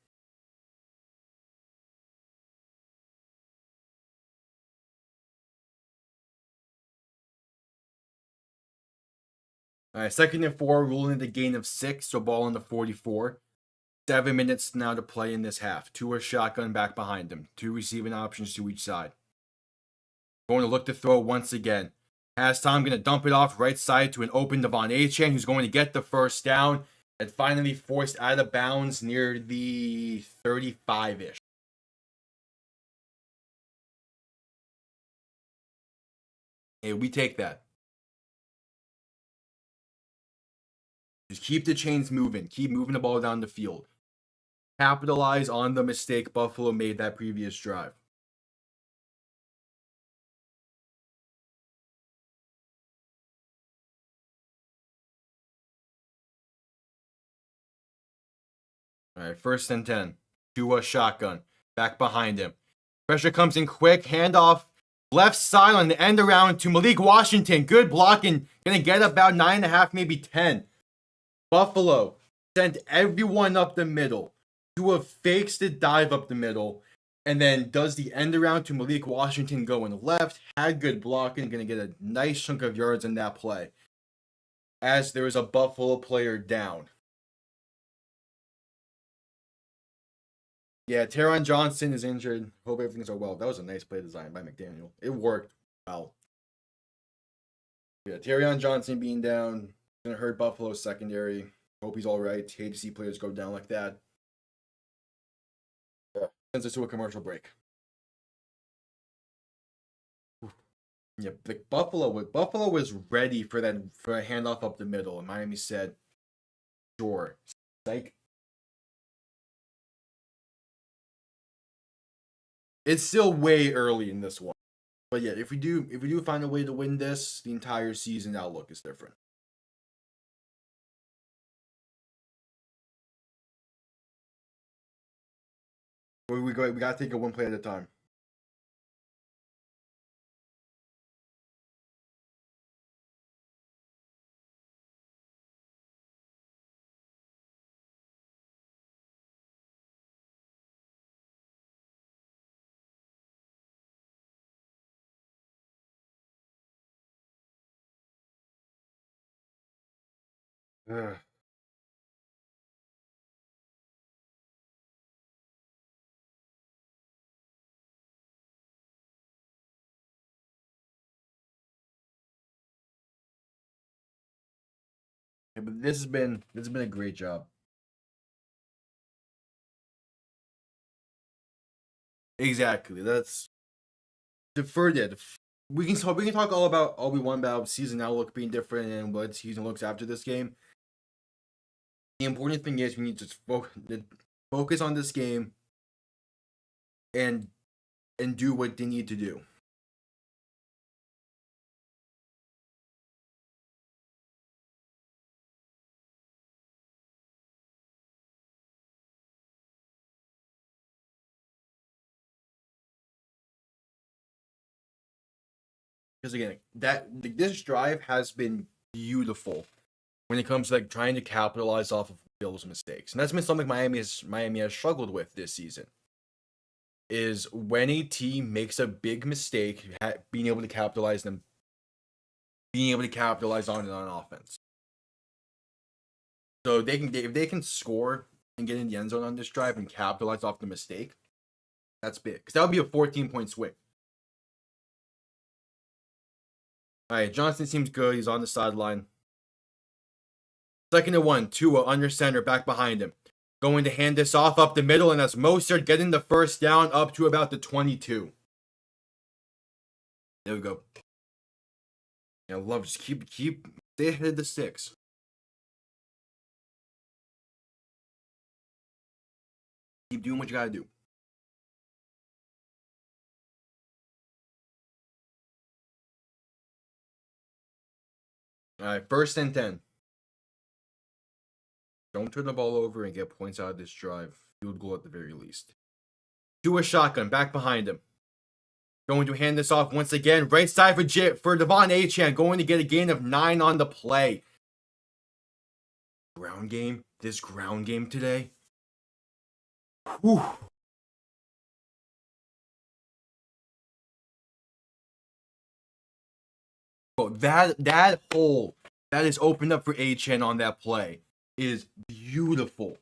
All right, 2nd and 4, ruling the gain of 6, so ball on the 44. 7 minutes now to play in this half. Tua shotgun, back behind him. 2 receiving options to each side. Going to look to throw once again. Has time, going to dump it off right side to an open Devon Achane, who's going to get the 1st down and finally forced out of bounds near the 35-ish. Hey, we take that. Just keep the chains moving. Keep moving the ball down the field. Capitalize on the mistake Buffalo made that previous drive. All right, 1st and 10. Tua shotgun. Back behind him. Pressure comes in quick. Handoff. Left side on the end around to Malik Washington. Good blocking. Gonna get about 9.5, maybe 10. Buffalo sent everyone up the middle. Tua fakes the dive up the middle. And then does the end around to Malik Washington going left. Had good blocking. Gonna get a nice chunk of yards in that play. As there is a Buffalo player down. Yeah, Taron Johnson is injured. Hope everything's all well. That was a nice play design by McDaniel. It worked well. Yeah, Taron Johnson being down. Gonna hurt Buffalo's secondary. Hope he's all right. Hate to see players go down like that. Yeah, sends us to a commercial break. Yeah, like Buffalo was ready for a handoff up the middle, and Miami said, "Sure." Like, it's still way early in this one, but yeah, if we do find a way to win this, the entire season outlook is different. We gotta take it one play at a time. Ugh. Yeah, but this has been a great job. Exactly. That's deferred it. We can talk all we want about season outlook being different and what season looks after this game. The important thing is we need to focus on this game and do what they need to do. Because again, this drive has been beautiful when it comes to like trying to capitalize off of Bill's mistakes, and that's been something Miami has struggled with this season. Is when a team makes a big mistake, being able to capitalize on it on offense. So if they can score and get in the end zone on this drive and capitalize off the mistake, that's big. Because that would be a 14-point swing. All right, Johnson seems good. He's on the sideline. 2nd and 1, Tua under center, back behind him. Going to hand this off up the middle, and that's Mostert getting the 1st down up to about the 22. There we go. Yeah, love just keep stay ahead of the sticks. Keep doing what you gotta do. All right, 1st and 10. Don't turn the ball over and get points out of this drive. Field goal at the very least. Do a shotgun back behind him. Going to hand this off once again. Right side for Devon Achane. Going to get a gain of 9 on the play. Ground game. This ground game today. Whew. Oh, that hole that is opened up for Achane on that play is beautiful.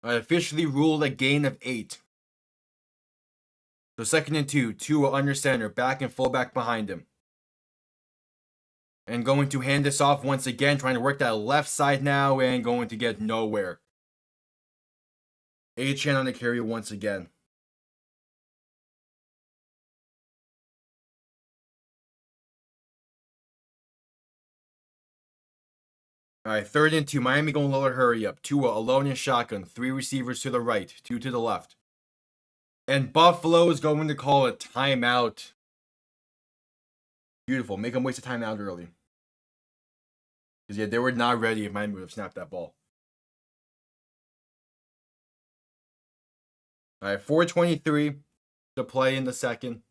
I officially ruled a gain of 8. So 2nd and 2. Tua under center. Back and fullback behind him. And going to hand this off once again. Trying to work that left side now. And going to get nowhere. Achane on the carry once again. All right, 3rd and 2. Miami going lower, hurry up. Tua alone in shotgun. 3 receivers to the right, 2 to the left. And Buffalo is going to call a timeout. Beautiful. Make them waste a timeout early. Because, yeah, they were not ready if Miami would have snapped that ball. All right, 4:23 to play in the second.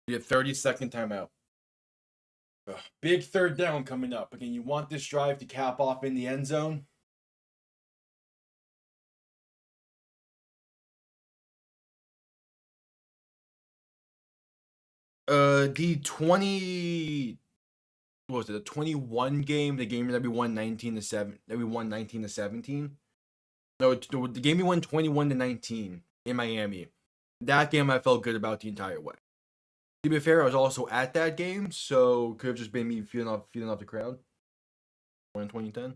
You get 30-second timeout. Ugh. Big 3rd down coming up. Again, you want this drive to cap off in the end zone. The 20, what was it? The 21 game, the game that we won 19-7, that we won 19-17. No, the game we won 21-19 in Miami. That game I felt good about the entire way. To be fair, I was also at that game, so could have just been me feeling off the crowd. In 2010.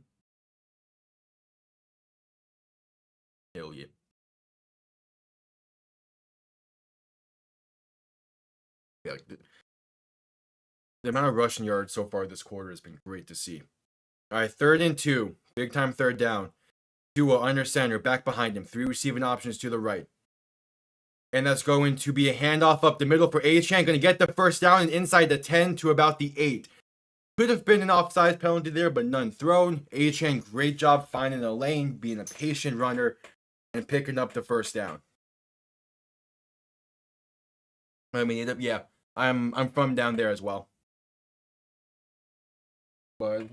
Hell yeah. Yeah, like the amount of rushing yards so far this quarter has been great to see. All right, 3rd and 2. Big time 3rd down. Tua under center, back behind him. 3 receiving options to the right. And that's going to be a handoff up the middle for Achane. Going to get the 1st down and inside the 10 to about the 8. Could have been an offside penalty there, but none thrown. Achane, great job finding a lane, being a patient runner, and picking up the 1st down. I mean, yeah, I'm from down there as well. But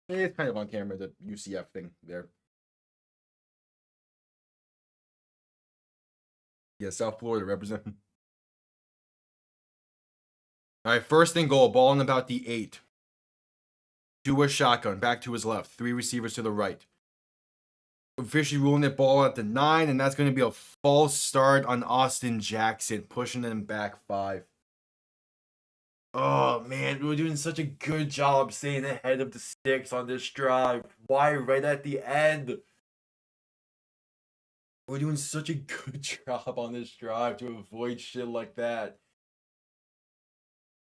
it's kind of on camera, the UCF thing there. Yeah, South Florida representing. All right, 1st and goal, ball in about the 8. Tua shotgun, back to his left. 3 receivers to the right. Officially ruling it ball at the 9, and that's going to be a false start on Austin Jackson, pushing them back 5. Oh, man, we were doing such a good job staying ahead of the sticks on this drive. Why right at the end? We're doing such a good job on this drive to avoid shit like that.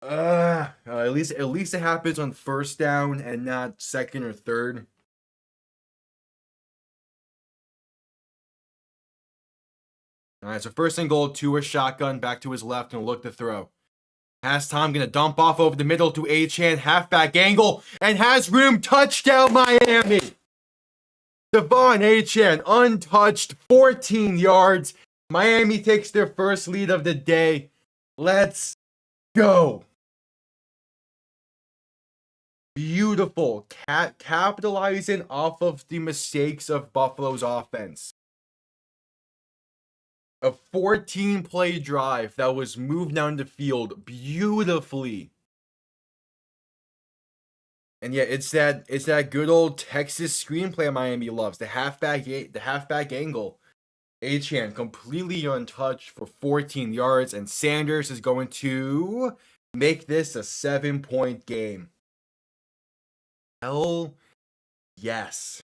At least it happens on 1st down and not 2nd or 3rd. All right, so 1st and goal, Tua shotgun, back to his left and look to throw. Has Tom gonna dump off over the middle to Achane, halfback angle, and has room. Touchdown Miami. Devon Achane, untouched, 14 yards. Miami takes their 1st lead of the day. Let's go. Beautiful. Capitalizing off of the mistakes of Buffalo's offense. A 14-play drive that was moved down the field beautifully. And yeah, it's that good old Texas screenplay Miami loves. The halfback angle. Achane completely untouched for 14 yards, and Sanders is going to make this a 7-point game. Hell yes.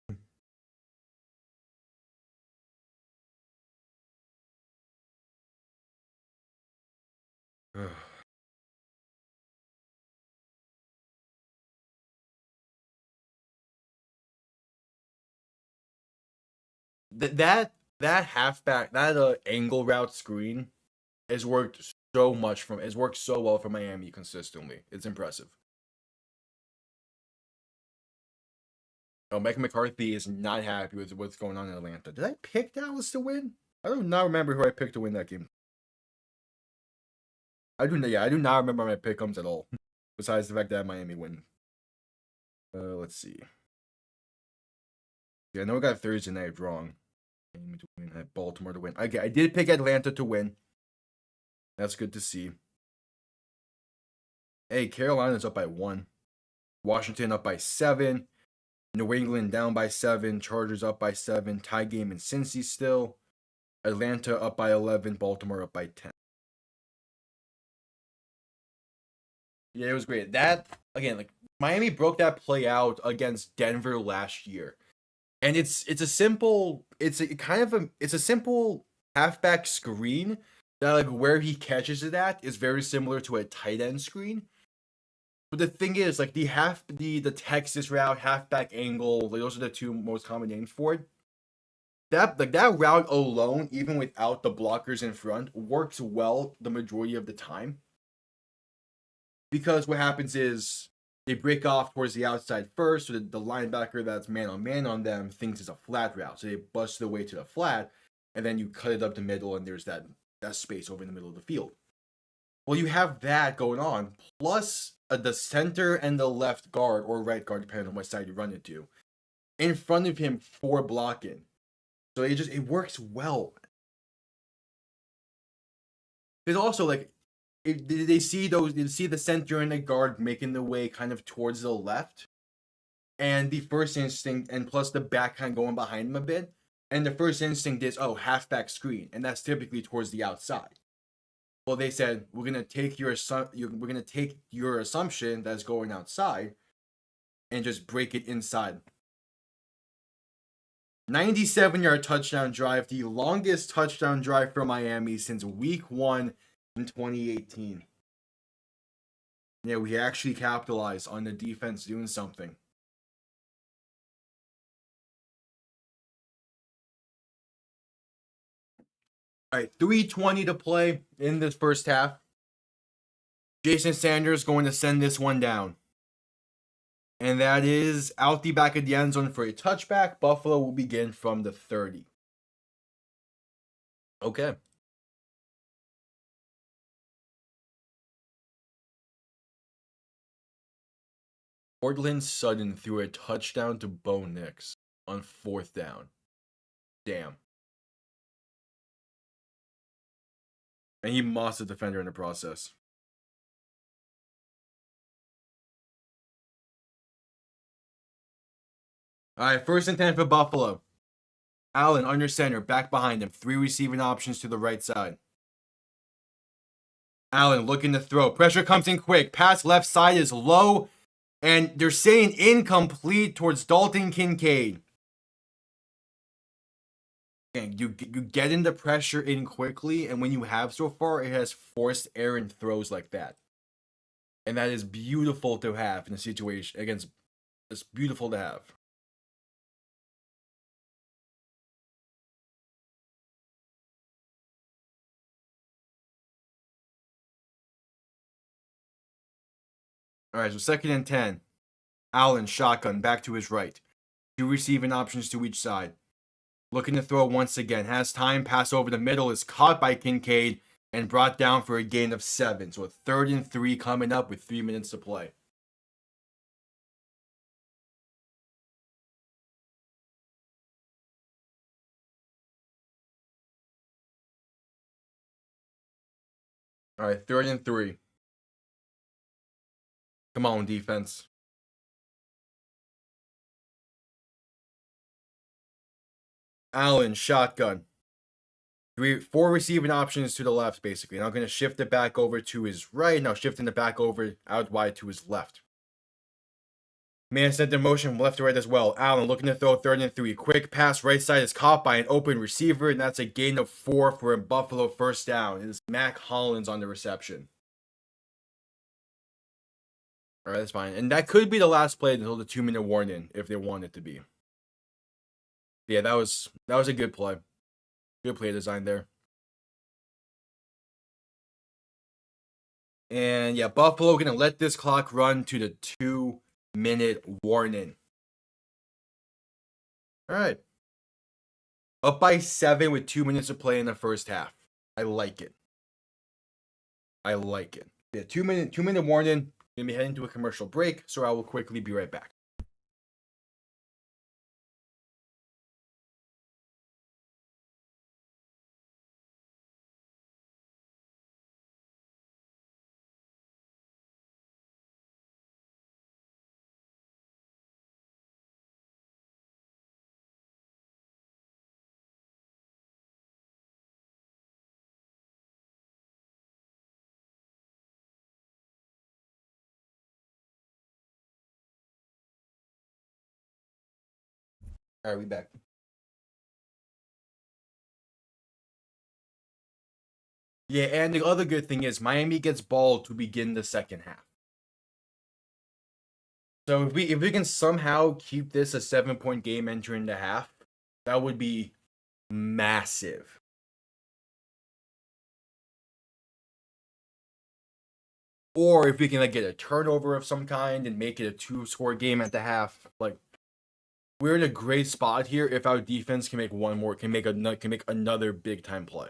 that halfback, that angle route screen has worked so well for Miami consistently. It's impressive. Oh, Mike McCarthy is not happy with what's going on in Atlanta. Did I pick Dallas to win? I do not remember who I picked to win that game. I do not remember my pick'ems at all. Besides the fact that Miami win. Let's see. Yeah, I know I got Thursday night wrong. Miami to win. I had Baltimore to win. Okay, I did pick Atlanta to win. That's good to see. Hey, Carolina's up by 1. Washington up by 7. New England down by 7. Chargers up by 7. Tie game in Cincy still. Atlanta up by 11. Baltimore up by 10. Yeah, it was great. That, again, like, Miami broke that play out against Denver last year. And it's a simple halfback screen that, like, where he catches it at is very similar to a tight end screen. But the thing is, like the Texas route, halfback angle, like those are the two most common names for it. That route alone, even without the blockers in front, works well the majority of the time. Because what happens is they break off towards the outside first, so the linebacker that's man on them thinks it's a flat route. So they bust their way to the flat, and then you cut it up the middle, and there's that space over in the middle of the field. Well, you have that going on, plus the center and the left guard or right guard, depending on what side you run it to, in front of him for blocking. So it works well. There's also like they see the center and the guard making the way kind of towards the left, and the first instinct, and plus the back kind of going behind him a bit, and the first instinct is halfback screen, and that's typically towards the outside. Well, they said we're gonna take your assumption that's going outside, and just break it inside. 97-yard touchdown drive, the longest touchdown drive for Miami since week 1 in 2018. Yeah, we actually capitalized on the defense doing something. All right, 3:20 to play in this first half. Jason Sanders going to send this one down. And that is out the back of the end zone for a touchback. Buffalo will begin from the 30. Okay. Portland Sutton threw a touchdown to Bo Nix on 4th down. Damn. And he mossed the defender in the process. All right, 1st and 10 for Buffalo. Allen under center, back behind him. 3 receiving options to the right side. Allen looking to throw. Pressure comes in quick. Pass left side is low. And they're saying incomplete towards Dalton Kincaid. And you get in the pressure in quickly, and when you have so far, it has forced errant throws like that. And that is beautiful to have in a situation against. It's beautiful to have. All right, so 2nd and 10. Allen shotgun back to his right. 2 receiving options to each side. Looking to throw once again. Has time. Pass over the middle is caught by Kincaid and brought down for a gain of 7. So a 3rd and 3 coming up with 3 minutes to play. All right, 3rd and 3. Come on, defense. Allen, shotgun. 4 receiving options to the left, basically. Now I'm going to shift it back over to his right. Now shifting it back over out wide to his left. Man sent in motion from left to right as well. Allen looking to throw 3rd and 3. Quick pass right side is caught by an open receiver, and that's a gain of 4 for a Buffalo 1st down. It is Mac Hollins on the reception. All right, that's fine. And that could be the last play until the 2-minute warning if they want it to be. Yeah, that was a good play. Good play design there. And yeah, Buffalo going to let this clock run to the 2-minute warning. All right. Up by 7 with 2 minutes to play in the first half. I like it. Yeah, 2-minute warning. Going to be heading to a commercial break, so I will quickly be right back. All right, we back. Yeah, and the other good thing is Miami gets ball to begin the second half. So if we can somehow keep this a 7-point game entering the half, that would be massive. Or if we can like get a turnover of some kind and make it a 2-score game at the half, like we're in a great spot here if our defense can make another big time play.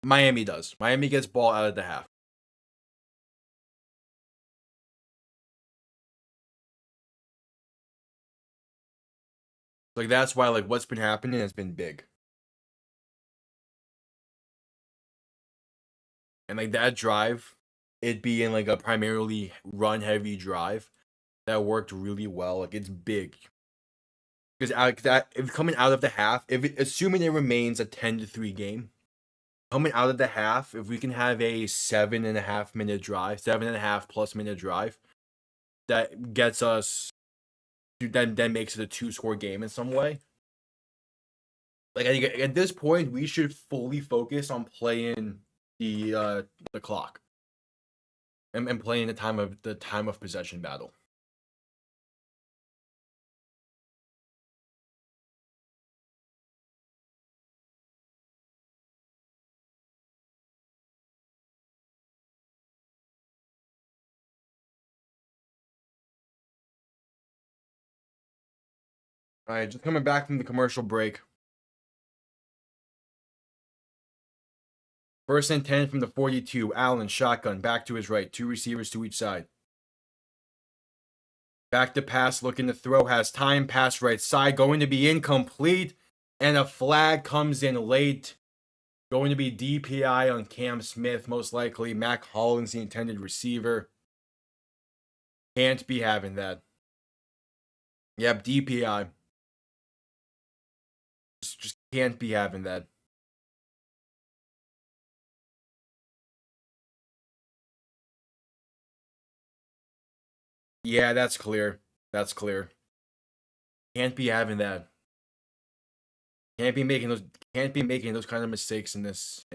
Miami does. Miami gets ball out of the half. Like that's why like what's been happening has been big. And like that drive, it being like a primarily run heavy drive, that worked really well. Like it's big. Because if coming out of the half, assuming it remains a 10-3 game, coming out of the half, if we can have a 7.5-minute drive, 7.5+ minute drive, that gets us, then makes it a 2-score game in some way. Like I think at this point, we should fully focus on playing the clock and playing the time of possession battle. All right, just coming back from the commercial break. 1st and 10 from the 42. Allen, shotgun, back to his right. 2 receivers to each side. Back to pass, looking to throw, has time, pass right side, going to be incomplete, and a flag comes in late. Going to be DPI on Cam Smith, most likely. Mac Hollins, the intended receiver. Can't be having that. Yep, DPI. Just can't be having that. Yeah, that's clear. That's clear. Can't be having that. Can't be making those kind of mistakes in this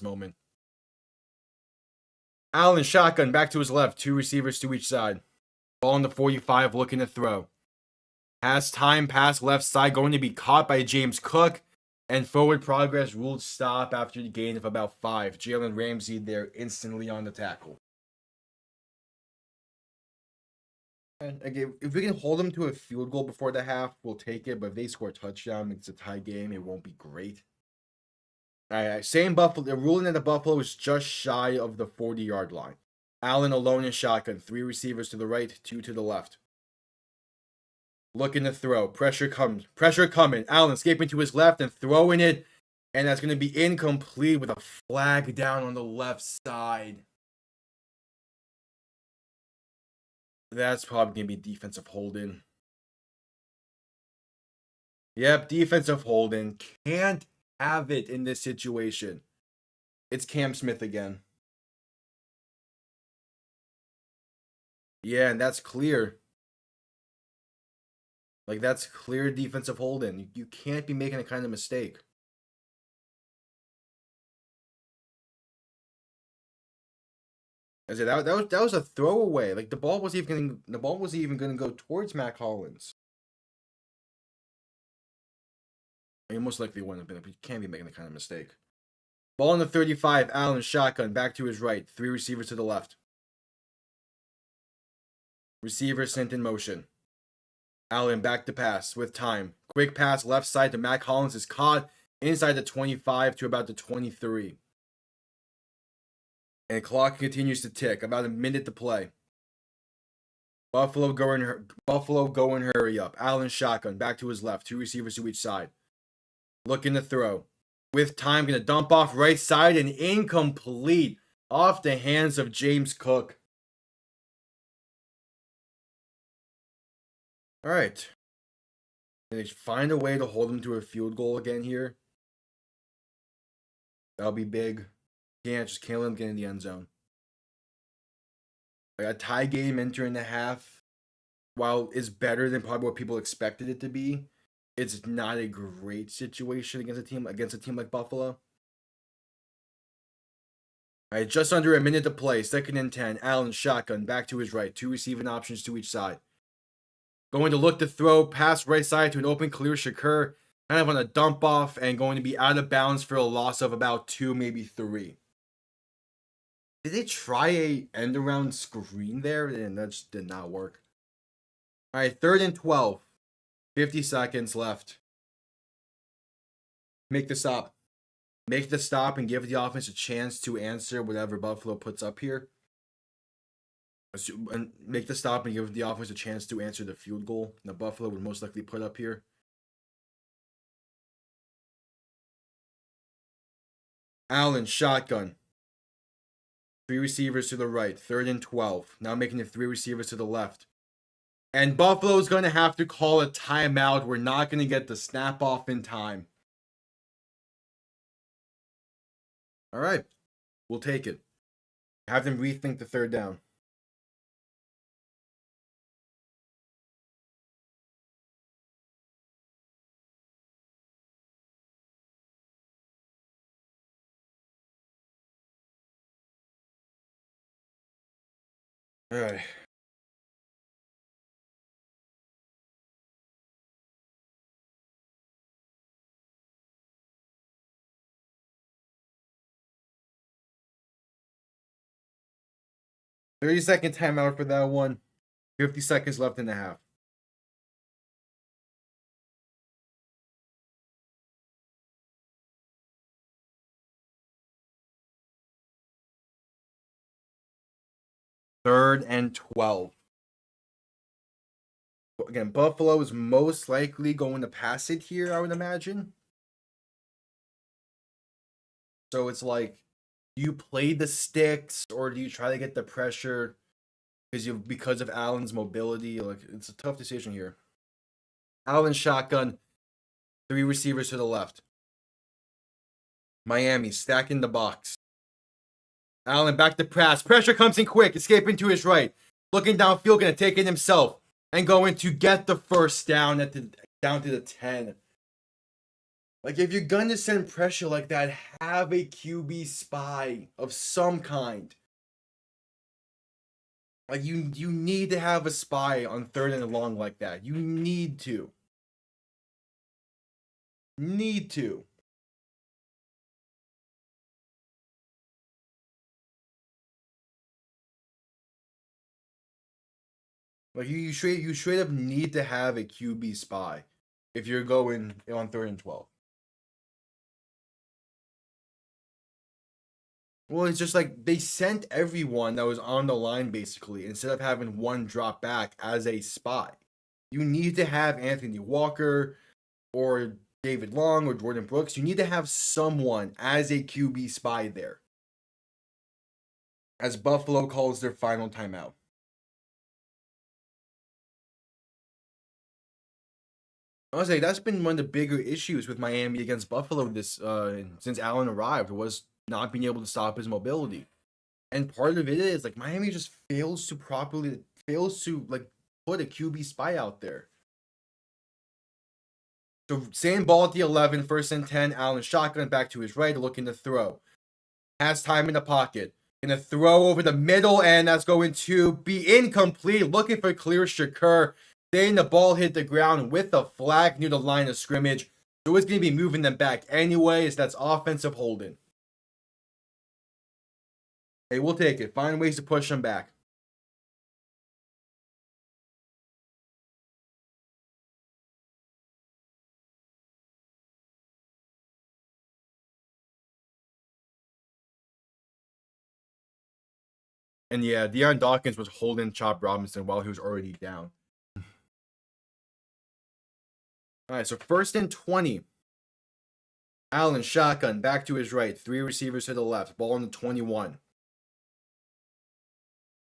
moment. Allen shotgun back to his left, 2 receivers to each side. Ball on the 45, looking to throw. Has time, pass left side, going to be caught by James Cook, and forward progress ruled stop after the gain of about 5. Jalen Ramsey there instantly on the tackle. And again, if we can hold them to a field goal before the half, we'll take it. But if they score a touchdown, it's a tie game. It won't be great. All right, same Buffalo. The ruling that the Buffalo is just shy of the 40-yard line. Allen alone in shotgun. 3 receivers to the right, 2 to the left. Looking to throw. Pressure comes. Pressure coming. Allen escaping to his left and throwing it. And that's going to be incomplete with a flag down on the left side. That's probably going to be defensive holding. Yep, defensive holding. Can't have it in this situation. It's Cam Smith again. Yeah, and that's clear. Like, that's clear defensive holding. You can't be making a kind of mistake. I said that was a throwaway. Like the ball wasn't even going to go towards Mac Hollins. I mean, most likely wouldn't have been. But you can't be making that kind of mistake. Ball on the 35. Allen shotgun back to his right. 3 receivers to the left. Receiver sent in motion. Allen back to pass with time. Quick pass left side to Mac Hollins is caught inside the 25 to about the 23. And the clock continues to tick. About a minute to play. Buffalo going hurry up. Allen shotgun back to his left. 2 receivers to each side. Looking to throw. With time, going to dump off right side and incomplete off the hands of James Cook. All right. Can they find a way to hold him to a field goal again here? That'll be big. Just can't let him get in the end zone. Like a tie game entering the half, while is better than probably what people expected it to be, it's not a great situation against a team like Buffalo. All right, just under a minute to play. 2nd and 10. Allen shotgun back to his right. 2 receiving options to each side. Going to look to throw pass right side to an open Khalil Shakur. Kind of on a dump off and going to be out of bounds for a loss of about 2, maybe 3. Did they try a end around screen there? And that just did not work. All right, 3rd and 12. 50 seconds left. Make the stop. Make the stop and give the offense a chance to answer whatever Buffalo puts up here. And make the stop and give the offense a chance to answer the field goal that Buffalo would most likely put up here. Allen, shotgun. 3 receivers to the right. 3rd and 12. Now making it 3 receivers to the left. And Buffalo's going to have to call a timeout. We're not going to get the snap off in time. All right, we'll take it. Have them rethink the 3rd down. All right. "30-second timeout for that one. 50 seconds left in the half. Third and 12. Again, Buffalo is most likely going to pass it here, I would imagine. So it's like, do you play the sticks or do you try to get the pressure because of Allen's mobility? Like, it's a tough decision here. Allen shotgun, 3 receivers to the left. Miami stacking the box. Allen back to pass. Pressure comes in quick, escaping to his right. Looking downfield, gonna take it himself. And going to get the first down down to the 10. Like, if you're gonna send pressure like that, have a QB spy of some kind. Like, you need to have a spy on 3rd and long like that. You need to. Need to. Like, you straight up need to have a QB spy if you're going on 3rd and 12. Well, it's just like they sent everyone that was on the line basically instead of having one drop back as a spy. You need to have Anthony Walker or David Long or Jordan Brooks. You need to have someone as a QB spy there. As Buffalo calls their final timeout. Honestly, that's been one of the bigger issues with Miami against Buffalo this since Allen arrived, was not being able to stop his mobility. And part of it is like Miami just fails to like put a QB spy out there. So same ball at the 11, 1st and 10, Allen shotgun back to his right, looking to throw. Has time in the pocket. Gonna throw over the middle, and that's going to be incomplete. Looking for Khalil Shakur. Saying the ball hit the ground with a flag near the line of scrimmage. So it's going to be moving them back anyways. That's offensive holding. Hey, we'll take it. Find ways to push them back. And yeah, Deion Dawkins was holding Chop Robinson while he was already down. All right, so 1st and 20. Allen shotgun back to his right. 3 receivers to the left. Ball on the 21.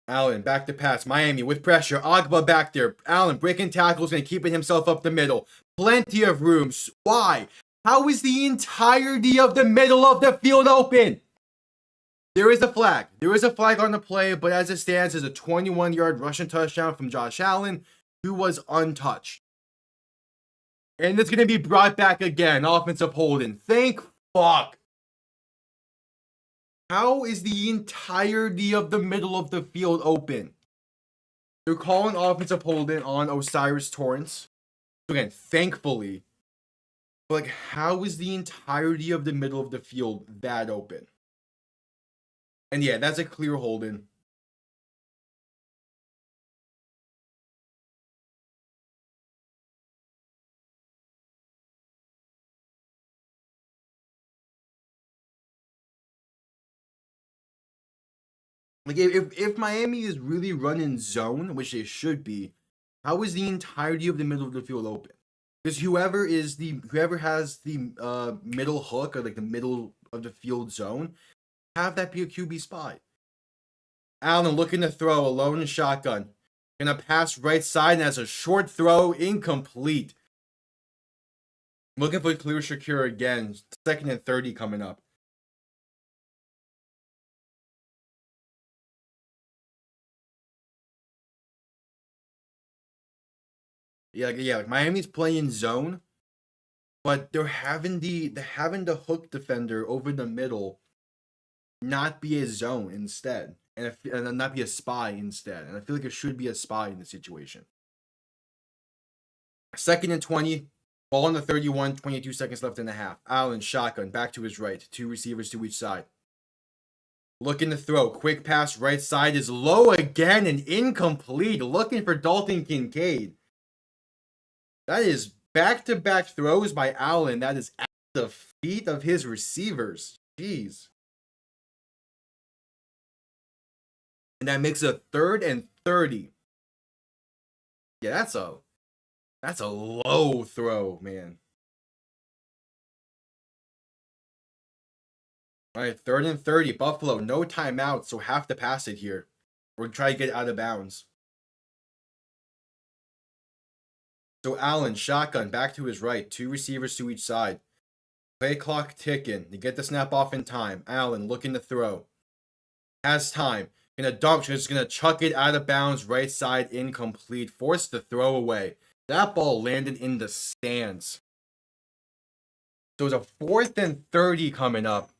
Allen back to pass. Miami with pressure. Agba back there. Allen breaking tackles and keeping himself up the middle. Plenty of room. Why? How is the entirety of the middle of the field open? There is a flag. There is a flag on the play, but as it stands, is a 21-yard rushing touchdown from Josh Allen, who was untouched. And it's going to be brought back again. Offensive holding. Thank fuck. How is the entirety of the middle of the field open? They're calling offensive holding on Osiris Torrance. Again, thankfully. But like, how is the entirety of the middle of the field that open? And yeah, that's a clear holding. Like if Miami is really running zone, which they should be, how is the entirety of the middle of the field open? Because whoever has the middle hook or like the middle of the field zone, have that be a QB spy. Allen looking to throw alone in shotgun. Gonna pass right side and has a short throw, incomplete. Looking for clear Shakir again. 2nd and 30 coming up. Like Miami's playing zone, but they're having the hook defender over the middle not be a zone instead, and not be a spy instead. And I feel like it should be a spy in the situation. 2nd and 20, ball on the 31, 22 seconds left in the half. Allen shotgun back to his right, 2 receivers to each side. Looking to throw, quick pass right side is low again and incomplete. Looking for Dalton Kincaid. That is back-to-back throws by Allen. That is at the feet of his receivers. Jeez. And that makes a 3rd and 30. Yeah, that's a low throw, man. All right, 3rd and 30. Buffalo, no timeout, so have to pass it here. We're trying to get out of bounds. So Allen, shotgun, back to his right. 2 receivers to each side. Play clock ticking. To get the snap off in time. Allen looking to throw. Has time. Gonna dunk. Just gonna chuck it out of bounds. Right side, incomplete. Forced to throw away. That ball landed in the stands. So it's a 4th and 30 coming up.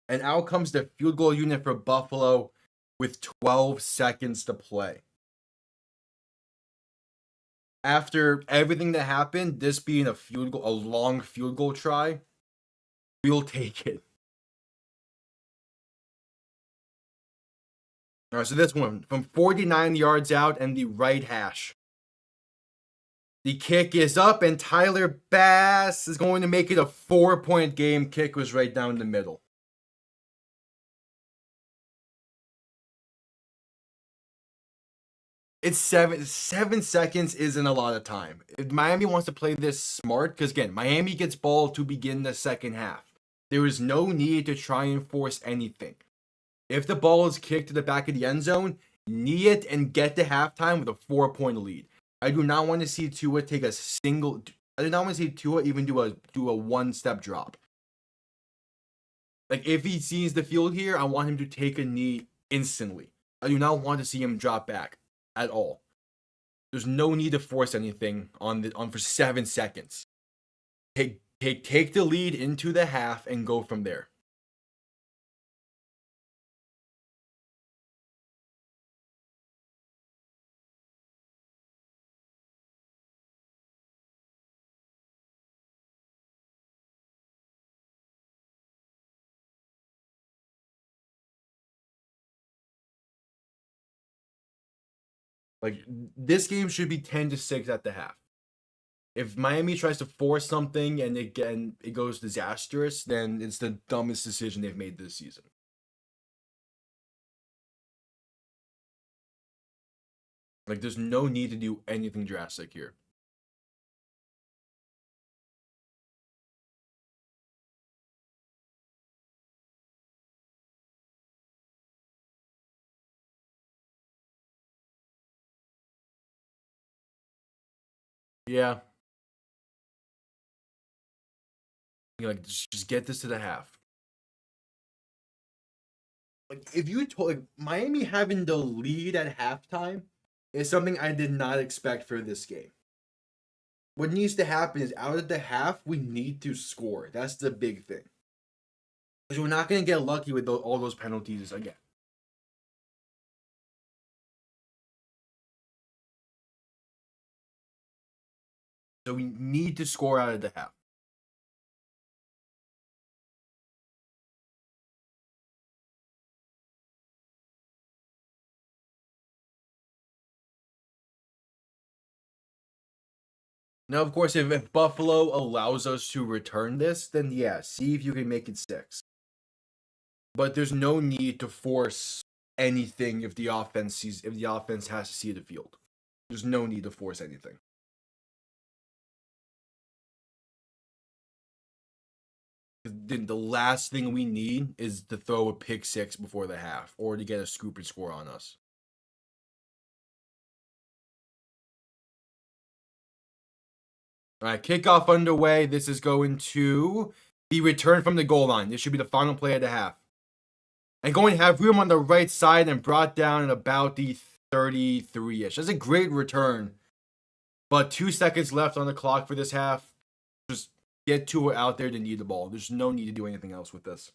And out comes the field goal unit for Buffalo with 12 seconds to play. After everything that happened, this being a long field goal try, we'll take it. All right, so this one from 49 yards out and the right hash. The kick is up, and Tyler Bass is going to make it a 4-point game. Kick was right down the middle. It's 7 seconds isn't a lot of time. If Miami wants to play this smart, because again, Miami gets ball to begin the second half. There is no need to try and force anything. If the ball is kicked to the back of the end zone, knee it and get to halftime with a 4-point lead. I do not want to see Tua take a single. I do not want to see Tua even do a one-step drop. Like if he sees the field here, I want him to take a knee instantly. I do not want to see him drop back at all. There's no need to force anything on for 7 seconds. Take the lead into the half and go from there. Like this game should be 10-6 at the half. If Miami tries to force something and it goes disastrous, then it's the dumbest decision they've made this season. Like there's no need to do anything drastic here. Yeah. Like just get this to the half. Like if you told like, Miami having the lead at halftime is something I did not expect for this game. what needs to happen is out of the half, we need to score. That's the big thing. Because we're not going to get lucky with all those penalties again. So we need to score out of the half. Now, of course, if Buffalo allows us to return this, then yeah, see if you can make it 6. But there's no need to force anything if the offense has to see the field. There's no need to force anything. The last thing we need is to throw a pick 6 before the half or to get a scoop and score on us. All right, kickoff underway. This is going to be returned from the goal line. This should be the final play of the half. And going to have room on the right side and brought down at about the 33-ish. That's a great return. But 2 seconds left on the clock for this half. Just get Tua out there to need the ball. There's no need to do anything else with this.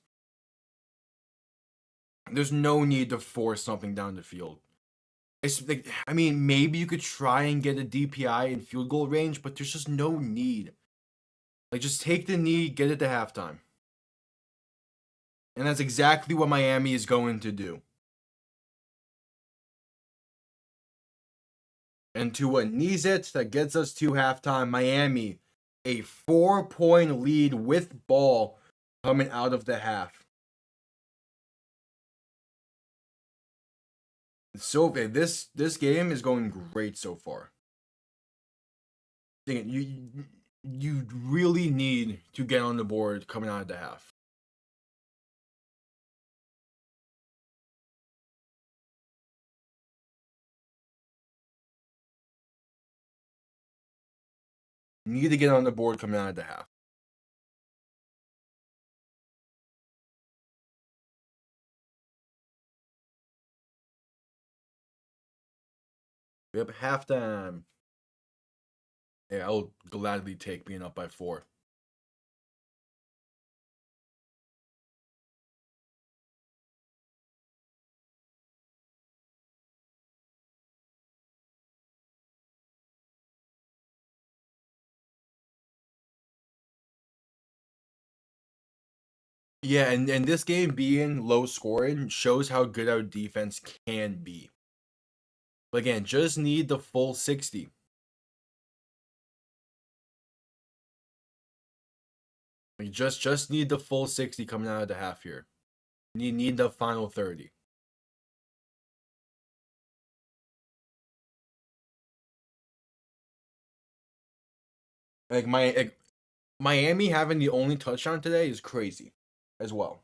There's no need to force something down the field. It's like, I mean, maybe you could try and get a DPI in field goal range, but there's just no need. Like, just take the knee, get it to halftime. And that's exactly what Miami is going to do. And Tua knees it. That gets us to halftime. Miami, a 4-point lead with ball coming out of the half. So this game is going great so far. You really need to get on the board coming out of the half. You need to get on the board coming out of the half. We have halftime. Yeah, I'll gladly take being up by 4. Yeah, and this game being low scoring shows how good our defense can be. But again, just need the full 60. We just need the full 60 coming out of the half here. Need the final 30. Like Miami having the only touchdown today is crazy as well.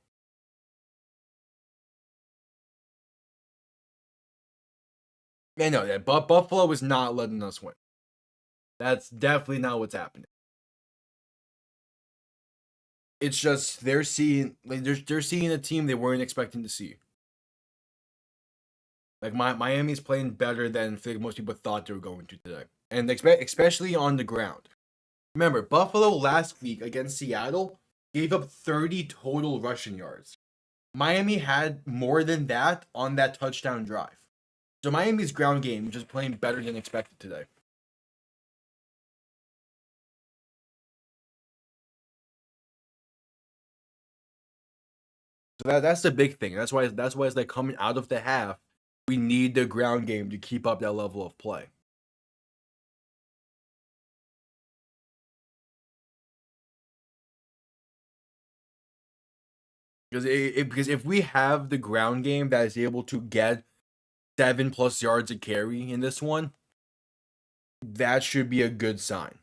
I know that, but Buffalo is not letting us win. That's definitely not what's happening. It's just they're seeing a team they weren't expecting to see. Like Miami's playing better than I think most people thought they were going to today, and especially on the ground. Remember, Buffalo last week against Seattle gave up 30 total rushing yards. Miami had more than that on that touchdown drive. So Miami's ground game is just playing better than expected today. So that's the big thing. That's why it's like coming out of the half, we need the ground game to keep up that level of play. Because if we have the ground game that is able to get 7+ yards a carry in this one, that should be a good sign.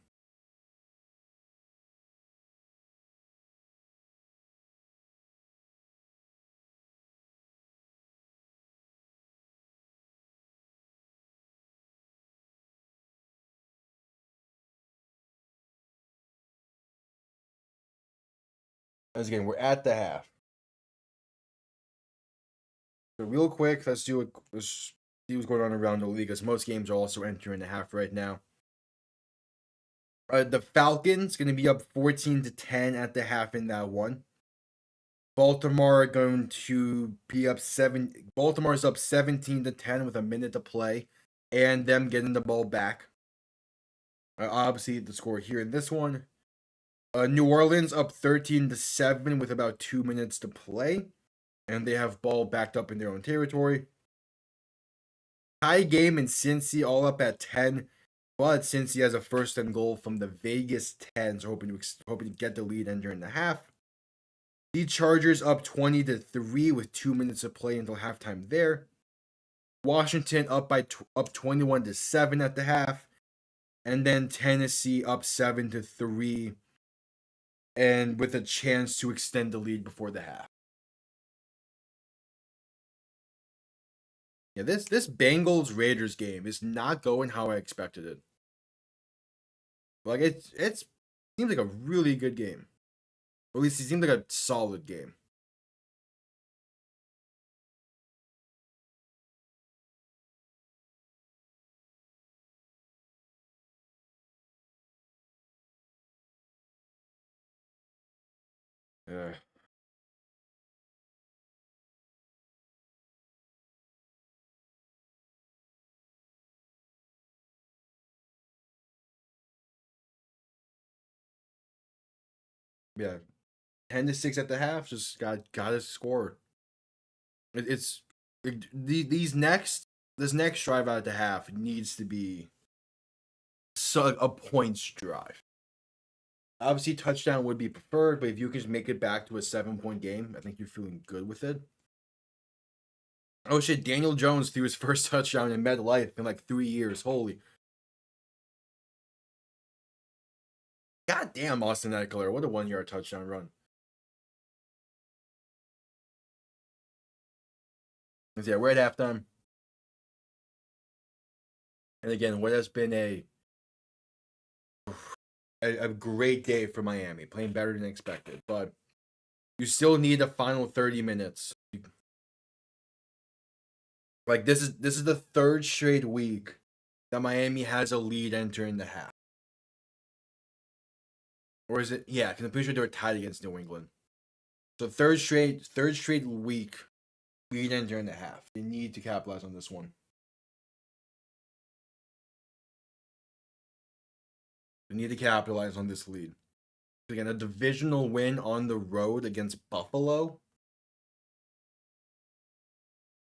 As again, we're at the half. So real quick, let's see what's going on around the league. As most games are also entering the half right now. The Falcons going to be up 14-10 at the half in that one. Baltimore are going to be up 7. Baltimore's up 17-10 with a minute to play, and them getting the ball back. Obviously, the score here in this one. New Orleans up 13-7 with about 2 minutes to play, and they have ball backed up in their own territory. Tie game in Cincy all up at 10, but Cincy has a first and goal from the Vegas 10s, hoping to get the lead entering the half. The Chargers up 20-3 with 2 minutes to play until halftime there. Washington up 21-7 at the half, and then Tennessee up 7-3, and with a chance to extend the lead before the half. Yeah, this Bengals Raiders game is not going how I expected it. Like it seems like a really good game. Or at least it seemed like a solid game. Yeah. Yeah. 10-6 at the half. Just gotta score. It's this next drive out at the half needs to be a points drive. Obviously, touchdown would be preferred, but if you can just make it back to a 7-point game, I think you're feeling good with it. Oh shit! Daniel Jones threw his first touchdown in MetLife in like 3 years. Holy. God damn, Austin Eckler. What a 1-yard touchdown run. Yeah, we're at halftime. And again, what has been a great day for Miami, playing better than expected. But you still need a final 30 minutes. Like this is the third straight week that Miami has a lead entering the half. Or is it? Yeah, because I'm pretty sure they were tied against New England. So third straight week lead entering the half. They need to capitalize on this one. They need to capitalize on this lead. Again, a divisional win on the road against Buffalo.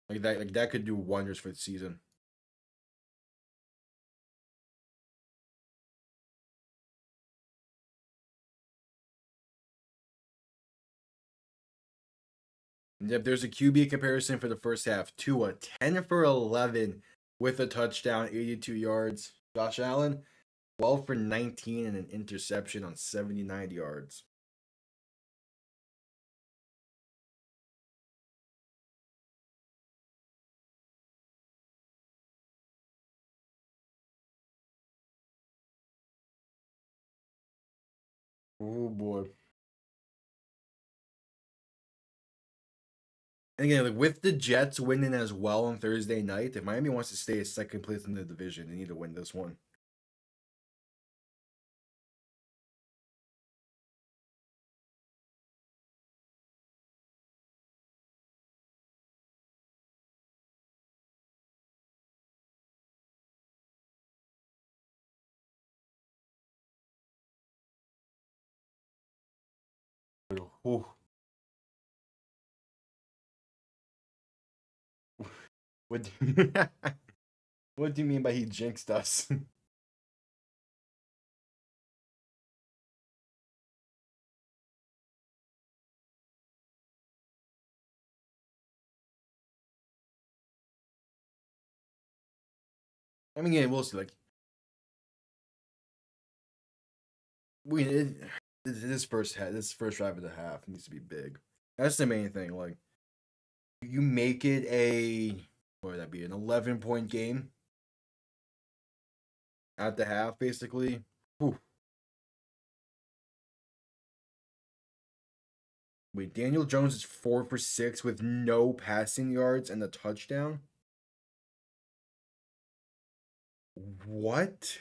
Like that could do wonders for the season. And if there's a QB comparison for the first half, Tua 10 for 11 with a touchdown, 82 yards. Josh Allen 12 for 19 and an interception on 79 yards. Oh boy. And again, like with the Jets winning as well on Thursday night, if Miami wants to stay at second place in the division, they need to win this one. Ooh. What do, what do you mean by he jinxed us? I mean, yeah, we'll see. Like, this first drive of the half needs to be big. That's the main thing. Like, you make it what would that be? An 11-point game at the half, basically. Whew. Wait, Daniel Jones is 4 for 6 with no passing yards and a touchdown. What?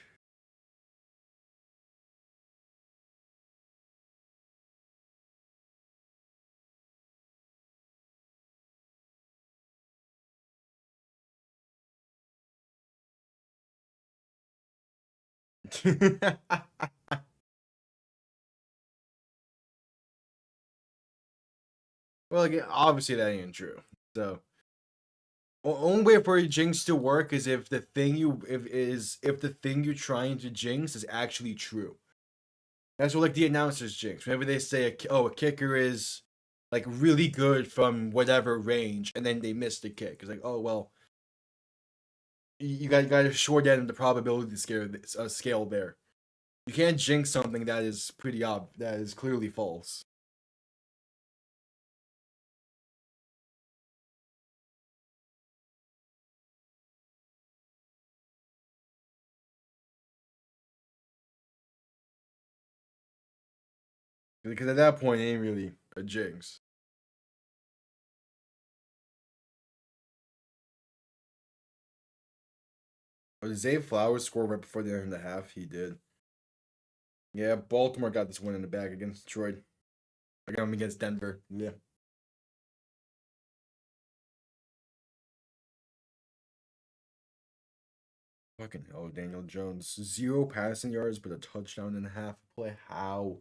Well, again, obviously that ain't true. So, only way for a jinx to work is if the thing if the thing you're trying to jinx is actually true. That's what like the announcers jinx. Whenever they say a kicker is like really good from whatever range, and then they miss the kick. It's like, oh well, you got to shorten the probability scale there. You can't jinx something that is that is clearly false. Because at that point, it ain't really a jinx. Oh, did Zay Flowers score right before the end of the half? He did. Yeah, Baltimore got this one in the bag against Detroit. I got him against Denver. Yeah. Fucking hell, Daniel Jones. 0 passing yards, but a touchdown and a half play. How?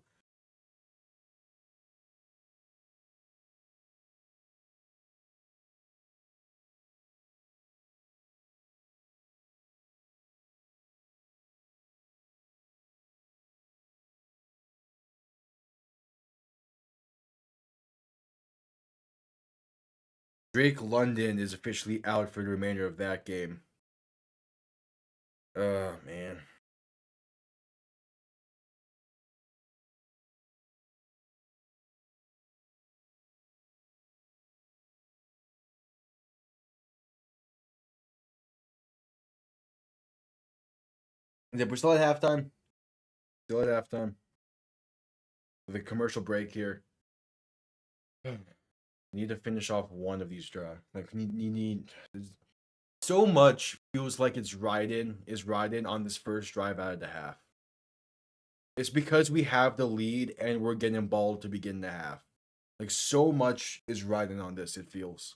Drake London is officially out for the remainder of that game. Oh, man. Yeah, we're still at halftime. Still at halftime. With a commercial break here. Need to finish off one of these drives. Like, you need so much feels like it's riding on this first drive out of the half. It's because we have the lead and we're getting balled to begin the half. Like so much is riding on this, it feels.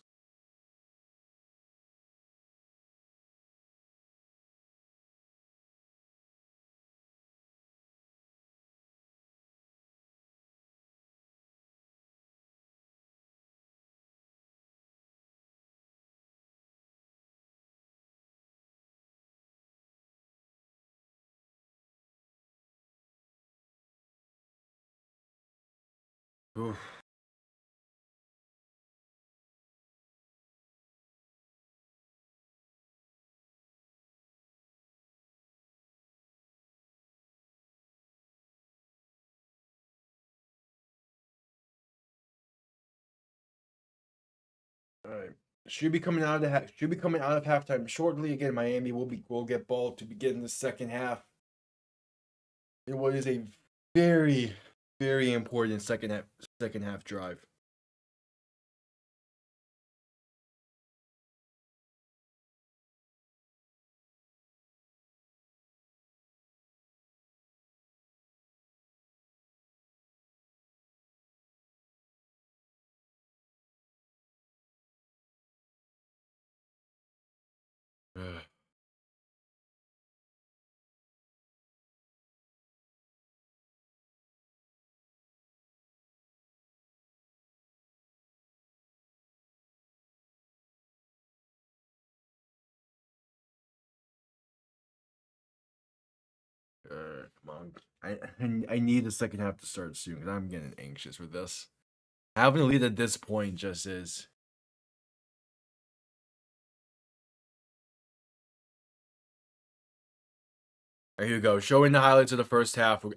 Oof. All right. Should be coming out of halftime shortly. Again, Miami will get balled to begin the second half. It was a very, very important second half drive. Ugh. Come on. I need the second half to start soon because I'm getting anxious with this. Having a lead at this point just is. There you go. Showing the highlights of the first half. We're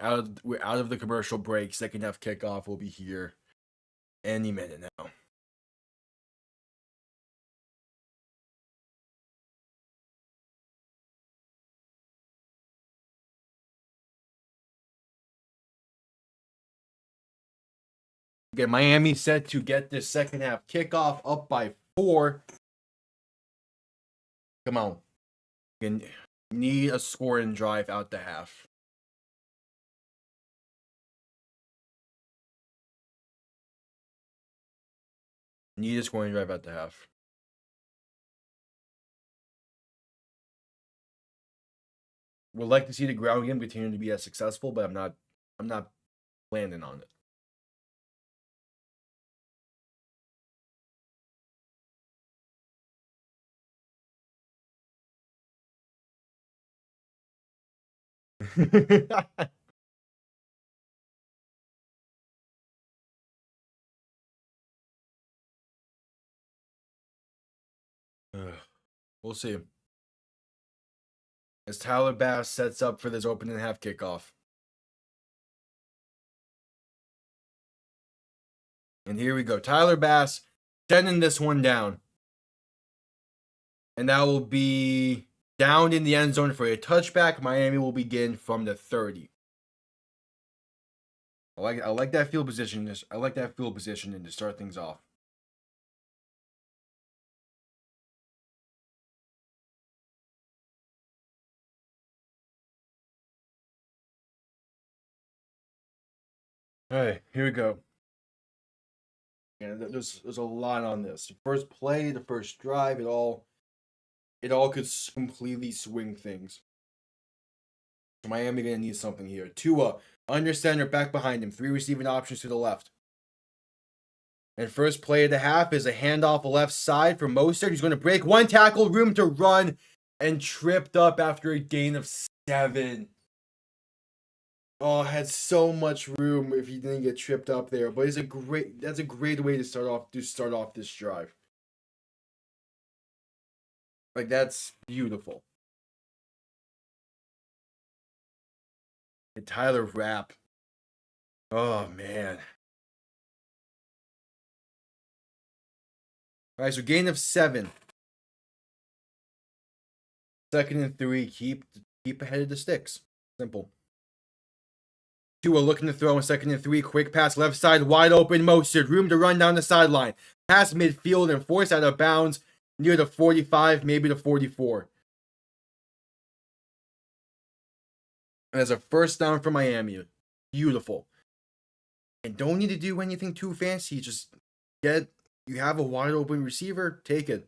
out of the commercial break. Second half kickoff will be here any minute now. Okay, Miami set to get this second half kickoff up by 4. Come on. You need a scoring drive out the half. Need a scoring drive out the half. Would like to see the ground game continue to be as successful, but I'm not planning on it. We'll see. As Tyler Bass sets up for this opening half kickoff. And here we go. Tyler Bass sending this one down. And that will be down in the end zone for a touchback. Miami will begin from the 30. I like that field position. I like that field position to start things off. All right, here we go. And there's a lot on this. The first play, the first drive, it all could completely swing things. So Miami gonna need something here. Tua under center, back behind him. 3 receiving options to the left. And first play of the half is a handoff left side for Mostert. He's going to break 1 tackle, room to run, and tripped up after a gain of 7. Oh, had so much room if he didn't get tripped up there. But that's a great way to start off this drive. Like, that's beautiful. And Tyler Rapp. Oh man. Alright, so gain of 7. 2nd and 3. Keep ahead of the sticks. Simple. Tua looking to throw in 2nd and 3. Quick pass left side, wide open. Mostert, room to run down the sideline. Pass midfield and force out of bounds near the 45, maybe the 44. And as a first down for Miami. Beautiful. And don't need to do anything too fancy. Just you have a wide open receiver, take it.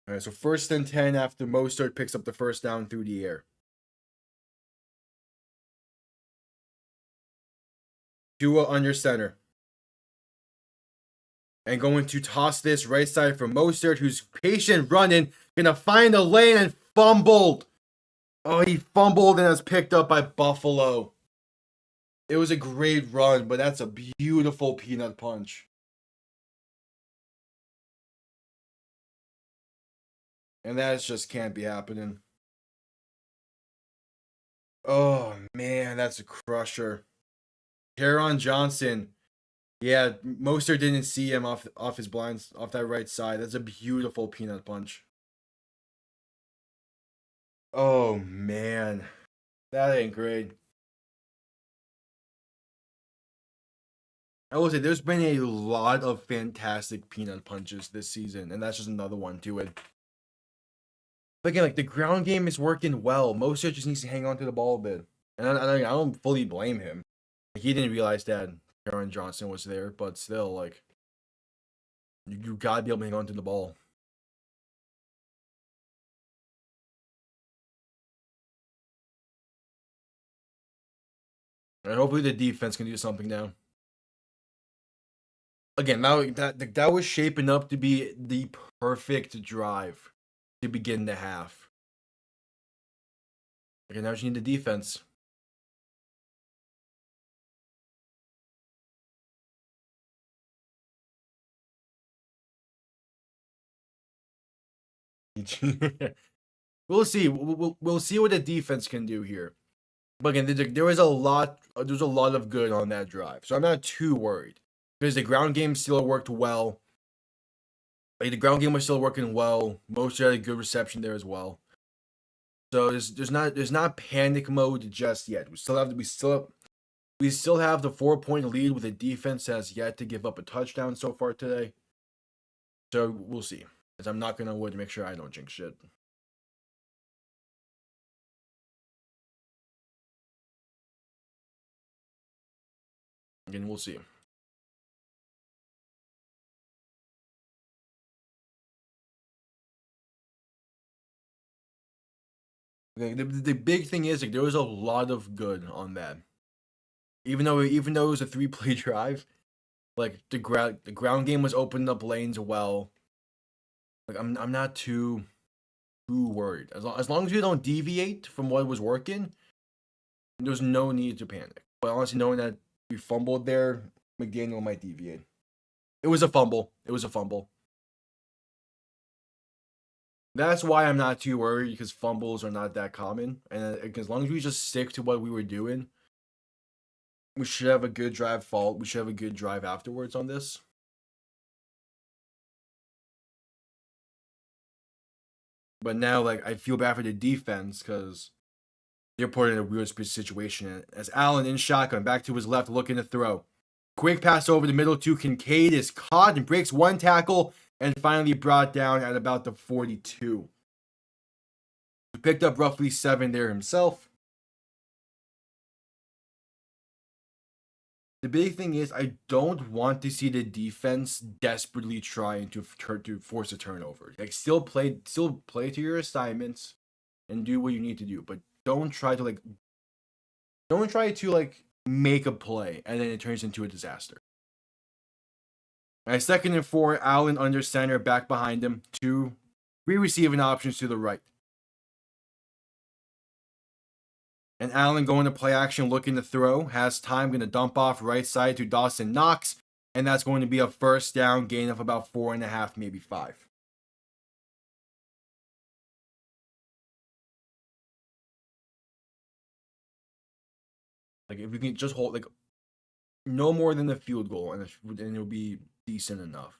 All right, so 1st and 10 after Mostert picks up the first down through the air. Tua under center. And going to toss this right side for Mostert, who's patient running, gonna find a lane and fumbled. Oh, he fumbled and was picked up by Buffalo. It was a great run, but that's a beautiful peanut punch. And that just can't be happening. Oh, man, that's a crusher. Taron Johnson. Yeah, Mostert didn't see him off his blinds, off that right side. That's a beautiful peanut punch. Oh, man. That ain't great. I will say there's been a lot of fantastic peanut punches this season, and that's just another one to it. But again, like the ground game is working well. Mostert just needs to hang on to the ball a bit, and I don't fully blame him. He didn't realize that Aaron Johnson was there, but still, like you gotta be able to hang on to the ball. And hopefully the defense can do something now. Again, that was shaping up to be the perfect drive to begin the half. Again, now you need the defense. We'll see. We'll see what the defense can do here. But again, there was a lot. There's a lot of good on that drive, so I'm not too worried because the ground game still worked well. Like the ground game was still working well. Most had a good reception there as well. So there's not panic mode just yet. We still have the 4-point lead with a defense that has yet to give up a touchdown so far today. So we'll see. As I'm not gonna wait to make sure I don't jinx shit. Again, we'll see. The big thing is like there was a lot of good on that. Even though it was a 3-play drive, like the ground game was opening up lanes well. Like I'm not too worried. As long as you don't deviate from what was working, there's no need to panic. But honestly, knowing that we fumbled there, McDaniel might deviate. It was a fumble. It was a fumble. That's why I'm not too worried because fumbles are not that common. And as long as we just stick to what we were doing, we should have a good drive fault. We should have a good drive afterwards on this. But now, like, I feel bad for the defense because they're put in a weird situation. As Allen in shotgun, back to his left, looking to throw. Quick pass over the middle to Kincaid is caught and breaks one tackle and finally brought down at about the 42. He picked up roughly 7 there himself. The big thing is I don't want to see the defense desperately trying to force a turnover. Like still play to your assignments and do what you need to do, but don't try to make a play and then it turns into a disaster. All right, 2nd and 4, Allen under center, back behind him. 2 receiving options to the right. And Allen going to play action, looking to throw. Has time, going to dump off right side to Dawson Knox. And that's going to be a first down gain of about 4.5, maybe 5. Like, if we can just hold, like, no more than the field goal, and it'll be decent enough.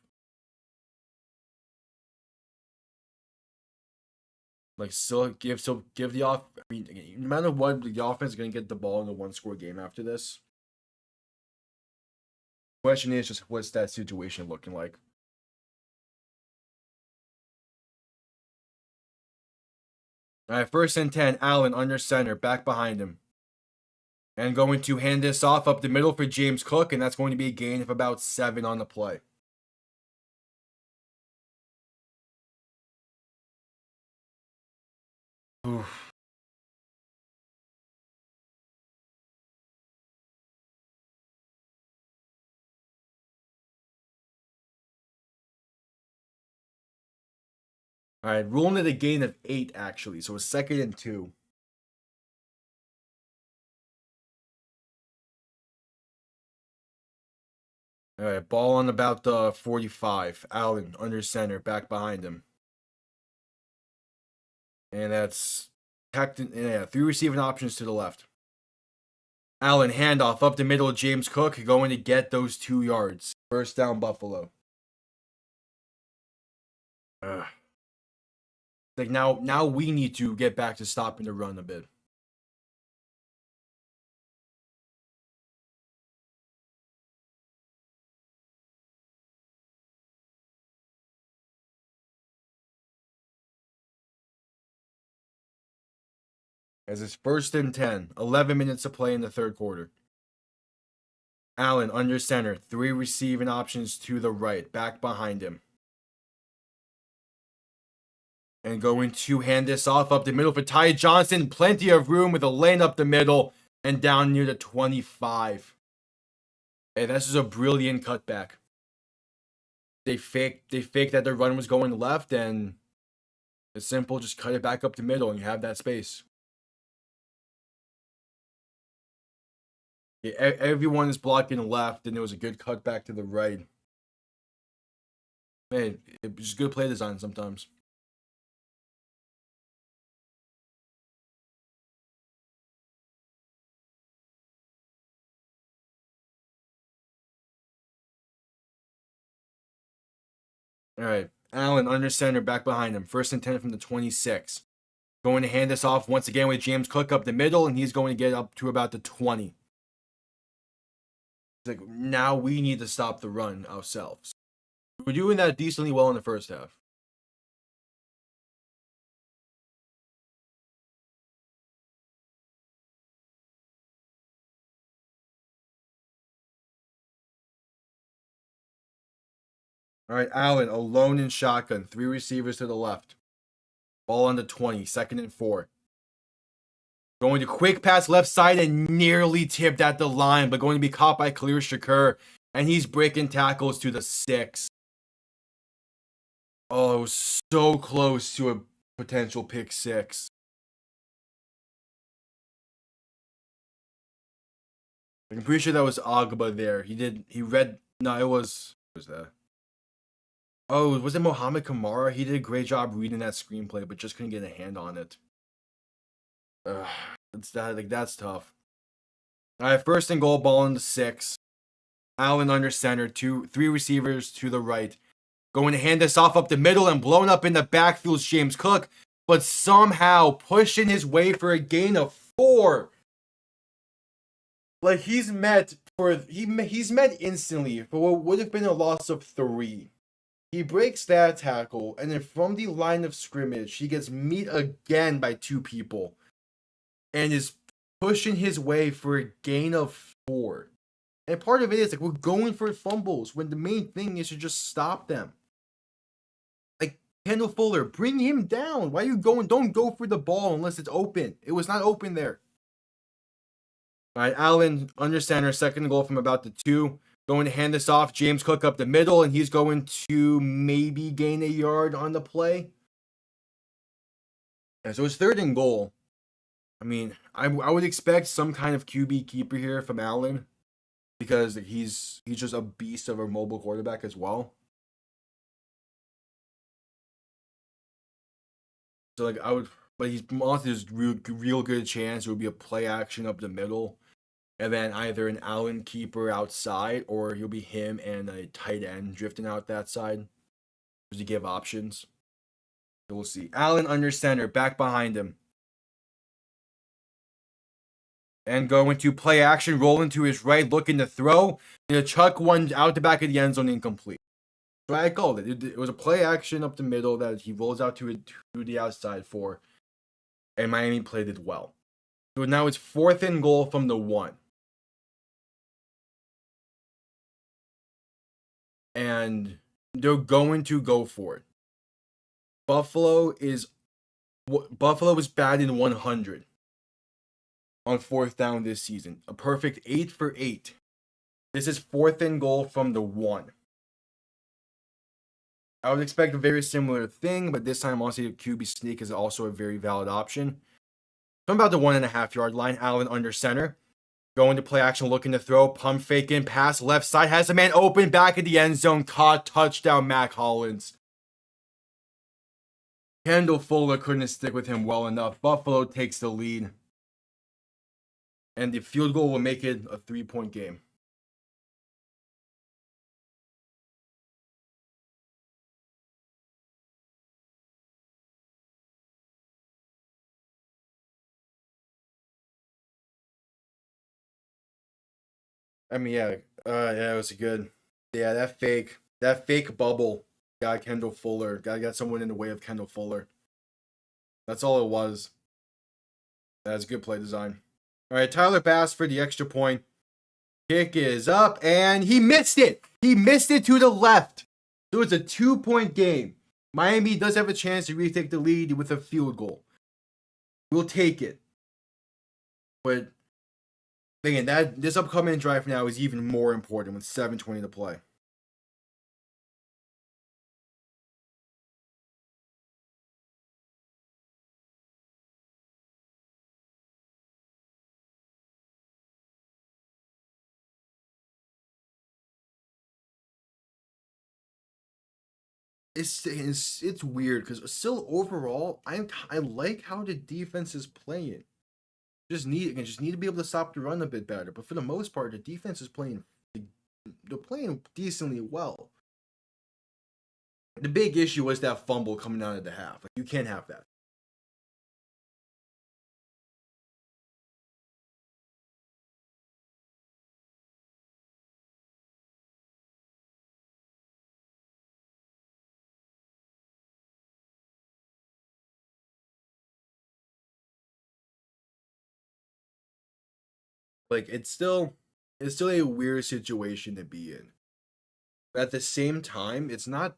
Like, still give the off. I mean, no matter what, the offense is going to get the ball in a 1-score game after this. Question is just what's that situation looking like? All right, 1st and 10, Allen under center, back behind him. And going to hand this off up the middle for James Cook, and that's going to be a gain of about 7 on the play. Oof. All right, ruling it a gain of 8 actually, so a 2nd and 2. All right, ball on about the 45. Allen under center, back behind him. And that's 3 receiving options to the left. Allen handoff up the middle of James Cook, going to get those 2 yards. First down, Buffalo. Like now we need to get back to stopping the run a bit. As it's 1st and 10, 11 minutes to play in the 3rd quarter. Allen under center, 3 receiving options to the right, back behind him. And going to hand this off up the middle for Ty Johnson. Plenty of room with a lane up the middle and down near the 25. Hey, this is a brilliant cutback. They faked that their run was going left, and it's simple, just cut it back up the middle and you have that space. Yeah, everyone is blocking left, and there was a good cutback to the right. Man, it's just good play design sometimes. All right, Allen under center, back behind him. 1st and 10 from the 26. Going to hand this off once again with James Cook up the middle, and he's going to get up to about the 20. It's like, now we need to stop the run ourselves. We're doing that decently well in the 1st half. All right, Allen alone in shotgun. 3 receivers to the left. Ball on the 20. 2nd and 4. Going to quick pass left side and nearly tipped at the line, but going to be caught by Khalil Shakur. And he's breaking tackles to the 6. Oh, it was so close to a potential pick 6. I'm pretty sure that was Agba there. No, it was. What was that? Oh, was it Mohamed Kamara? He did a great job reading that screenplay, but just couldn't get a hand on it. That's tough. All right, first and goal, ball in the 6. Allen under center, 3 receivers to the right. Going to hand this off up the middle and blown up in the backfield, James Cook, but somehow pushing his way for a gain of 4. Like he's met instantly for what would have been a loss of 3. He breaks that tackle, and then from the line of scrimmage, he gets meet again by 2 people, and is pushing his way for a gain of 4. And part of it is like we're going for fumbles when the main thing is to just stop them. Like Kendall Fuller, bring him down. Why are you going? Don't go for the ball unless it's open. It was not open there. All right, Allen under center, second goal from about the 2. Going to hand this off. James Cook up the middle, and he's going to maybe gain a yard on the play. And so it's third and goal. I mean, I would expect some kind of QB keeper here from Allen because he's just a beast of a mobile quarterback as well. So but he's honestly there's real good chance it would be a play action up the middle. And then either an Allen keeper outside, or he'll be him and a tight end drifting out that side to give options. So we'll see. Allen under center, back behind him. And going to play action, rolling to his right, looking to throw. And a chuck one out the back of the end zone, incomplete. So I called it. It was a play action up the middle that he rolls out to the outside for. And Miami played it well. So now it's 4th and goal from the 1. And they're going to go for it. Buffalo is batting 100 on 4th down this season. A perfect 8 for 8. This is 4th and goal from the 1. I would expect a very similar thing, but this time honestly the QB sneak is also a very valid option. From about the 1.5 yard line, Allen under center. Going to play action, looking to throw, pump fake in, pass left side, has a man open, back of the end zone, caught, touchdown, Mac Hollins. Kendall Fuller couldn't stick with him well enough. Buffalo takes the lead. And the field goal will make it a 3-point game. I mean, yeah, it was good. Yeah, that fake bubble got Kendall Fuller. Got someone in the way of Kendall Fuller. That's all it was. That's good play design. All right, Tyler Bass for the extra point. Kick is up, and he missed it. He missed it to the left. So it's a 2-point game. Miami does have a chance to retake the lead with a field goal. We'll take it. But again, this upcoming drive now is even more important with 7:20 to play. It's weird because still overall, I like how the defense is playing. Just need to be able to stop the run a bit better. But for the most part, the defense is they're playing decently well. The big issue was that fumble coming out of the half. Like, you can't have that. Like it's still a weird situation to be in. But at the same time, it's not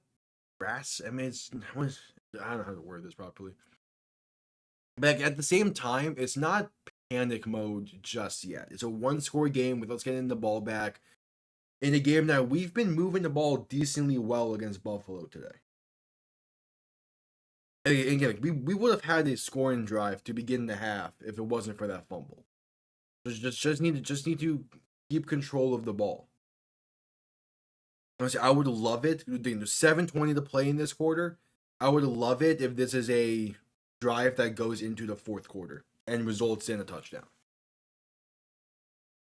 brass. I mean, I don't know how to word this properly. But like, at the same time, it's not panic mode just yet. It's a one-score game with us getting the ball back in a game that we've been moving the ball decently well against Buffalo today. And again, we would have had a scoring drive to begin the half if it wasn't for that fumble. Just need to keep control of the ball. Honestly, I would love it. There's 7:20 to play in this quarter. I would love it if this is a drive that goes into the fourth quarter and results in a touchdown.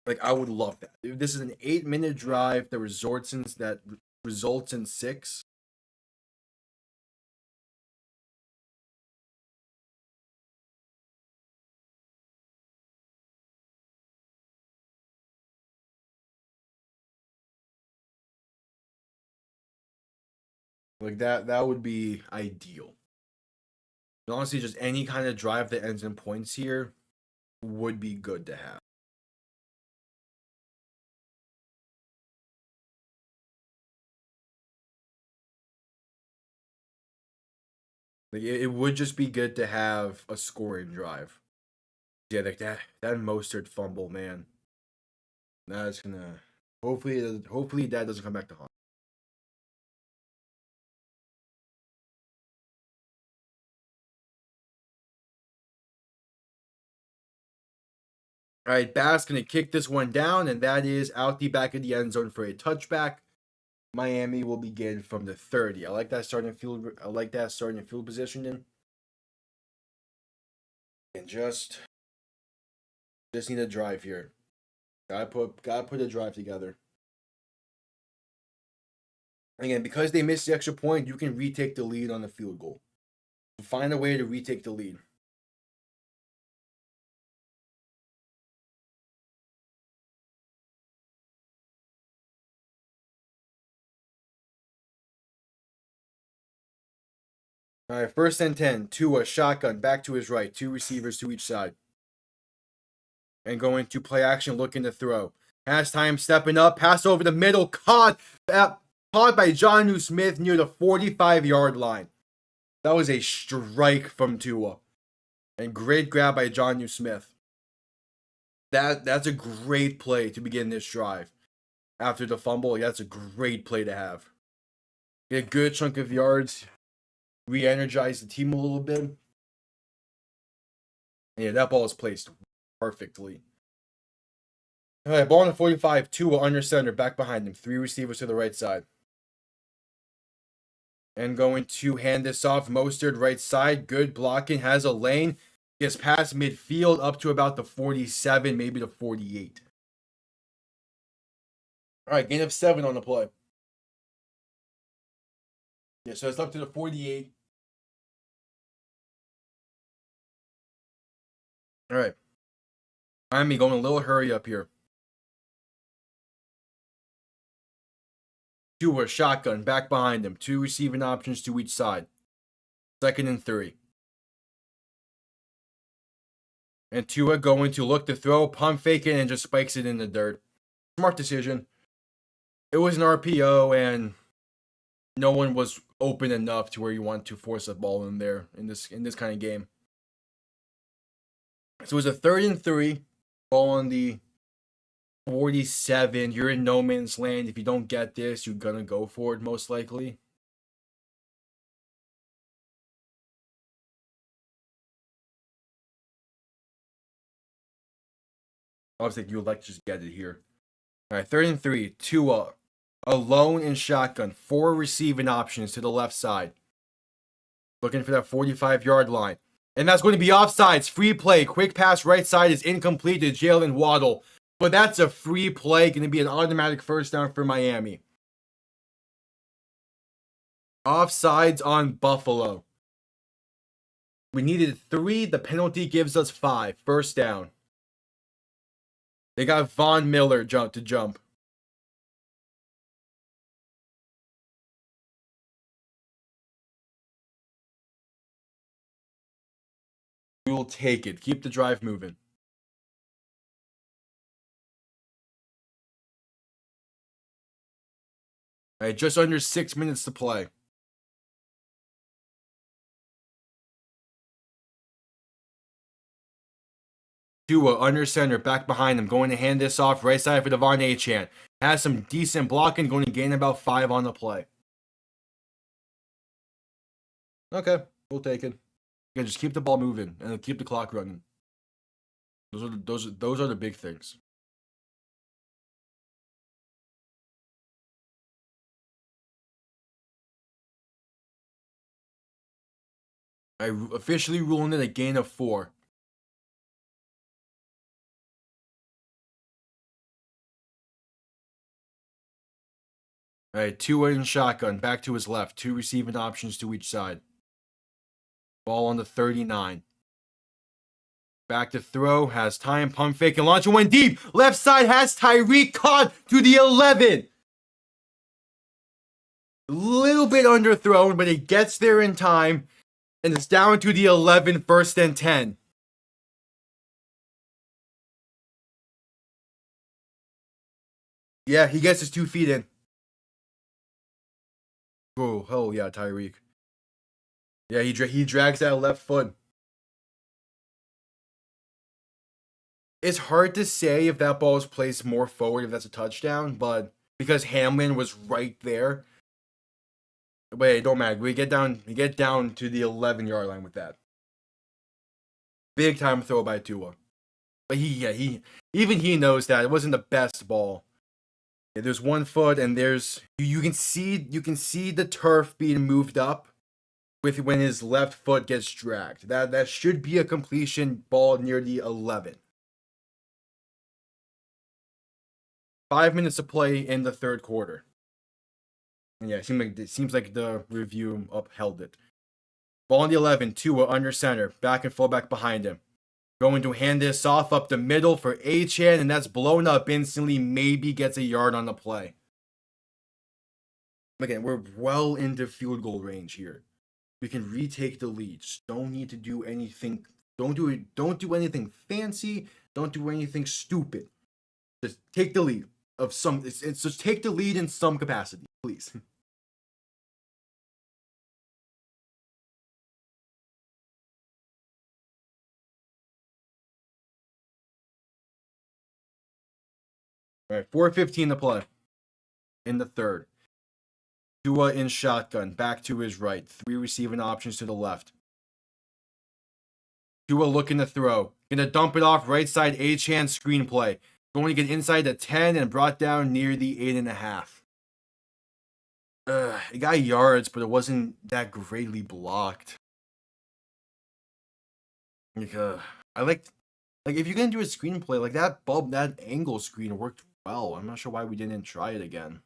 Like, I would love that. If this is an 8-minute drive that results in 6. Like that would be ideal. And honestly, just any kind of drive that ends in points here would be good to have. Like it would just be good to have a scoring drive. Yeah, like that Mostert fumble, man. That's gonna hopefully that doesn't come back to haunt. All right, Bass gonna kick this one down, and that is out the back of the end zone for a touchback. Miami will begin from the 30. I like that starting field positioning. And just need a drive here. Gotta put a drive together. Again, because they missed the extra point, you can retake the lead on the field goal. Find a way to retake the lead. All right, 1st and 10. Tua, shotgun, back to his right. 2 receivers to each side. And going to play action, looking to throw. Has time, stepping up, pass over the middle, caught by Jonnu Smith near the 45-yard line. That was a strike from Tua. And great grab by Jonnu Smith. That's a great play to begin this drive. After the fumble, that's a great play to have. Get a good chunk of yards. Re-energize the team a little bit. Yeah, that ball is placed perfectly. All right, ball on the 45. Tua under center, back behind him. 3 receivers to the right side. And going to hand this off. Mostert right side. Good blocking. Has a lane. Gets past midfield up to about the 47, maybe the 48. All right, gain of 7 on the play. Yeah, so it's up to the 48. All right. Miami going a little hurry up here. Tua, shotgun, back behind him. 2 receiving options to each side. 2nd and 3. And Tua going to look to throw, pump fake it, and just spikes it in the dirt. Smart decision. It was an RPO, and no one was open enough to where you want to force a ball in there in this kind of game. So it was a 3rd and 3. Ball on the 47. You're in no man's land. If you don't get this, you're gonna go for it most likely. Obviously, you would like to just get it here. All right, 3rd and 3. Tua alone in shotgun. 4 receiving options to the left side. Looking for that 45-yard line. And that's going to be offsides. Free play. Quick pass right side is incomplete to Jalen Waddle. But that's a free play. Going to be an automatic 1st down for Miami. Offsides on Buffalo. We needed 3. The penalty gives us 5. 1st down. They got Von Miller to jump. We will take it. Keep the drive moving. All right, just under 6 minutes to play. Tua under center, back behind him, going to hand this off right side for Devon Achane. Has some decent blocking, going to gain about 5 on the play. Okay, we'll take it. Yeah, just keep the ball moving and keep the clock running. Those are the big things. I officially ruling it a gain of 4. All right, Tua in shotgun, back to his left. 2 receiving options to each side. Ball on the 39. Back to throw, has time, pump fake, and launch and went deep. Left side has Tyreek caught to the 11. Little bit underthrown, but it gets there in time, and it's down to the 11, 1st and 10. Yeah, he gets his 2 feet in. Oh, hell yeah, Tyreek. Yeah, he drags that left foot. It's hard to say if that ball is placed more forward if that's a touchdown, but because Hamlin was right there. But it don't matter. We get down to the 11-yard line with that. Big time throw by Tua. But he knows that it wasn't the best ball. Yeah, there's 1 foot, and you can see the turf being moved up with when his left foot gets dragged. That should be a completion ball near the 11. 5 minutes to play in the 3rd quarter. And yeah, it seems like the review upheld it. Ball on the 11, Tua under center, back and fullback behind him. Going to hand this off up the middle for Achane, and that's blown up instantly. Maybe gets a yard on the play. Again, we're well into field goal range here. We can retake the lead. Just don't need to do anything. Don't do anything fancy. Don't do anything stupid. Just take the lead of some. It's just take the lead in some capacity, please. All right, 4:15 to play in the 3rd. Tua in shotgun, back to his right. 3 receiving options to the left. Tua looking to throw. Gonna dump it off right side, Achane screenplay. Going to get inside the 10 and brought down near the 8.5. It got yards, but it wasn't that greatly blocked. I like if you're gonna do a screenplay, like that angle screen worked well. I'm not sure why we didn't try it again.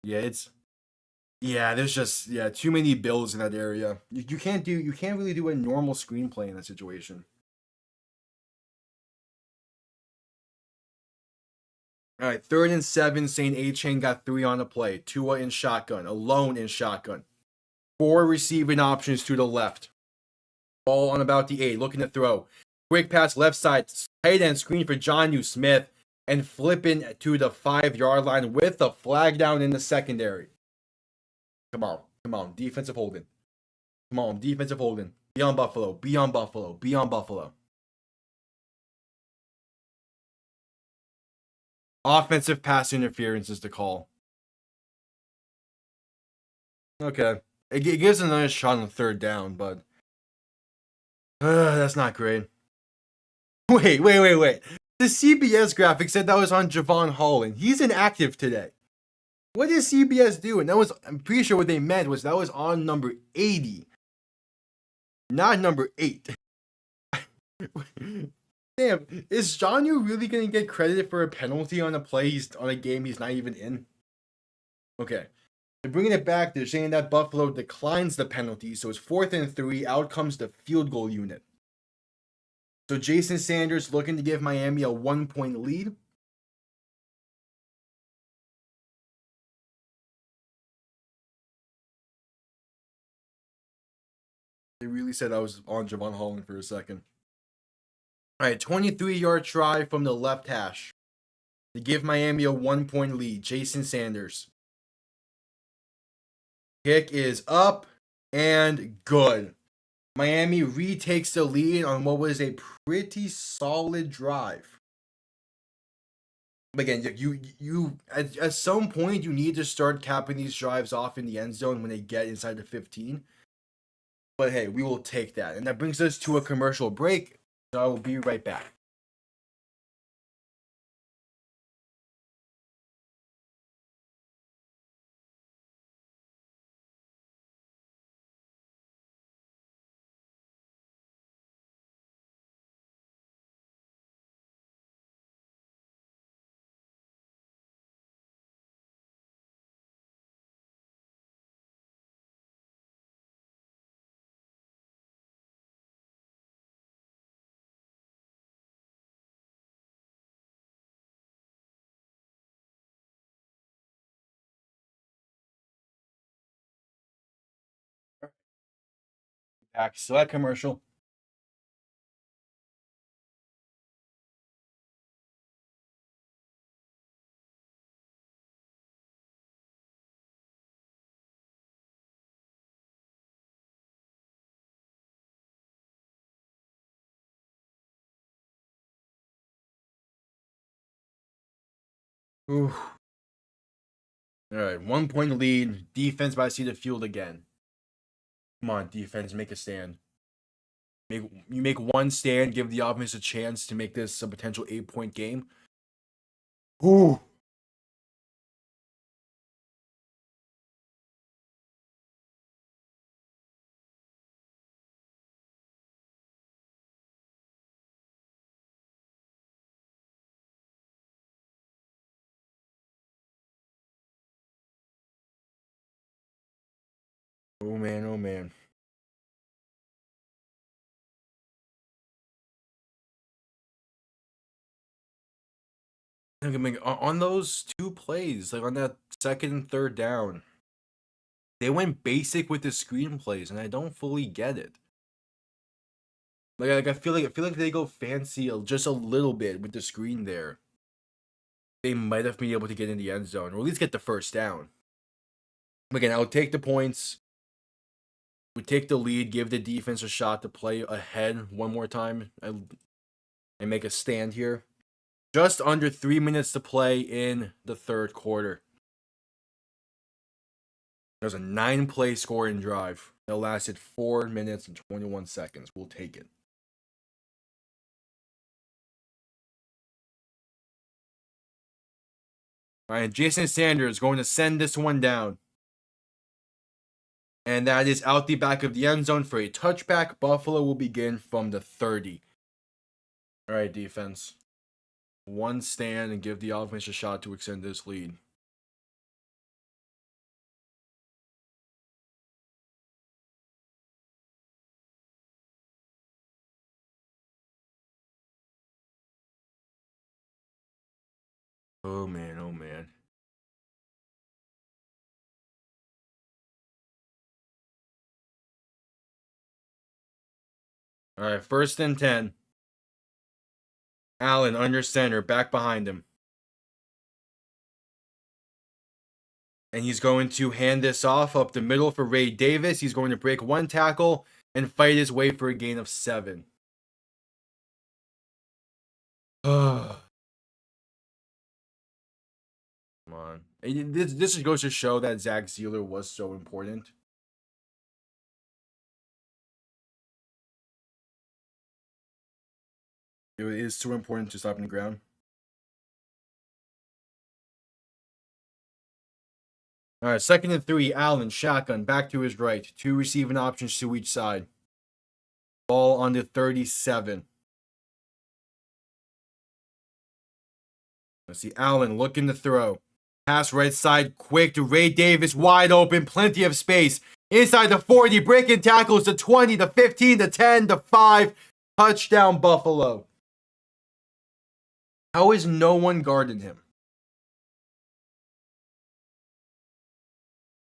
Yeah, there's just too many builds in that area. You can't really do a normal screenplay in that situation. All right, 3rd and 7. St. Achane got 3 on the play. Tua in shotgun, alone in shotgun. 4 receiving options to the left. Ball on about the 8, looking to throw. Quick pass left side, tight end screen for Jonnu Smith, and flipping to the 5-yard line with a flag down in the secondary. Come on, defensive holding. Come on, defensive holding. Be on Buffalo, be on Buffalo, be on Buffalo. Offensive pass interference is the call. Okay. It gives a nice shot on the 3rd down, but that's not great. Wait. The CBS graphic said that was on Javon Holland. He's inactive today. What is CBS doing? I'm pretty sure what they meant was that was on number 80, not number 8. Damn, is Jonnu really gonna get credited for a penalty on a play on a game he's not even in? Okay. They're bringing it back. They're saying that Buffalo declines the penalty, so it's 4th and 3. Out comes the field goal unit. So Jason Sanders looking to give Miami a 1-point lead. They really said I was on Javon Holland for a second. All right, 23-yard try from the left hash to give Miami a 1-point lead. Jason Sanders. Kick is up and good. Miami retakes the lead on what was a pretty solid drive. But again, you at some point you need to start capping these drives off in the end zone when they get inside the 15. But hey, we will take that. And that brings us to a commercial break. So I will be right back. Back. Select commercial. Ooh. All right, 1 point lead. Defense by seat of field again. Come on, defense, make a stand. You make one stand, give the offense a chance to make this a potential 8-point game. Ooh. Oh man, oh man. I mean, on those two plays, like on that second and third down, they went basic with the screenplays, and I don't fully get it. Like I feel like they go fancy just a little bit with the screen there. They might have been able to get in the end zone, or at least get the first down. Again, I would take the points. We take the lead, give the defense a shot to play ahead one more time, and make a stand here. Just under 3 minutes to play in the third quarter. There's a 9-play scoring drive that lasted 4 minutes and 21 seconds. We'll take it. All right, Jason Sanders going to send this one down. And that is out the back of the end zone for a touchback. Buffalo will begin from the 30. All right, defense. One stand and give the offense a shot to extend this lead. Oh man, oh man. All right, 1st and 10. Allen under center, back behind him. And he's going to hand this off up the middle for Ray Davis. He's going to break one tackle and fight his way for a gain of 7. Come on. This just goes to show that Zach Zealer was so important. It is so important to stop in the ground. All right, 2nd and 3. Allen, shotgun, back to his right. 2 receiving options to each side. Ball on the 37. Let's see, Allen looking to throw. Pass right side, quick to Ray Davis, wide open, plenty of space. Inside the 40, breaking tackles to 20, to 15, to 10, to 5. Touchdown, Buffalo. How is no one guarding him?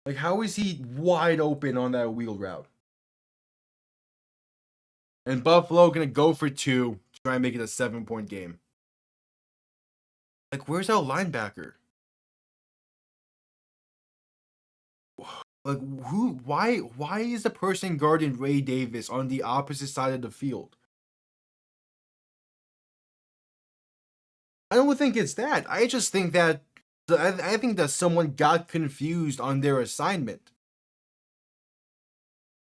Like, how is he wide open on that wheel route? And Buffalo gonna go for 2 to try and make it a 7-point game. Like, where's our linebacker? Like who? Why is the person guarding Ray Davis on the opposite side of the field? I don't think it's that. I just think that I think that someone got confused on their assignment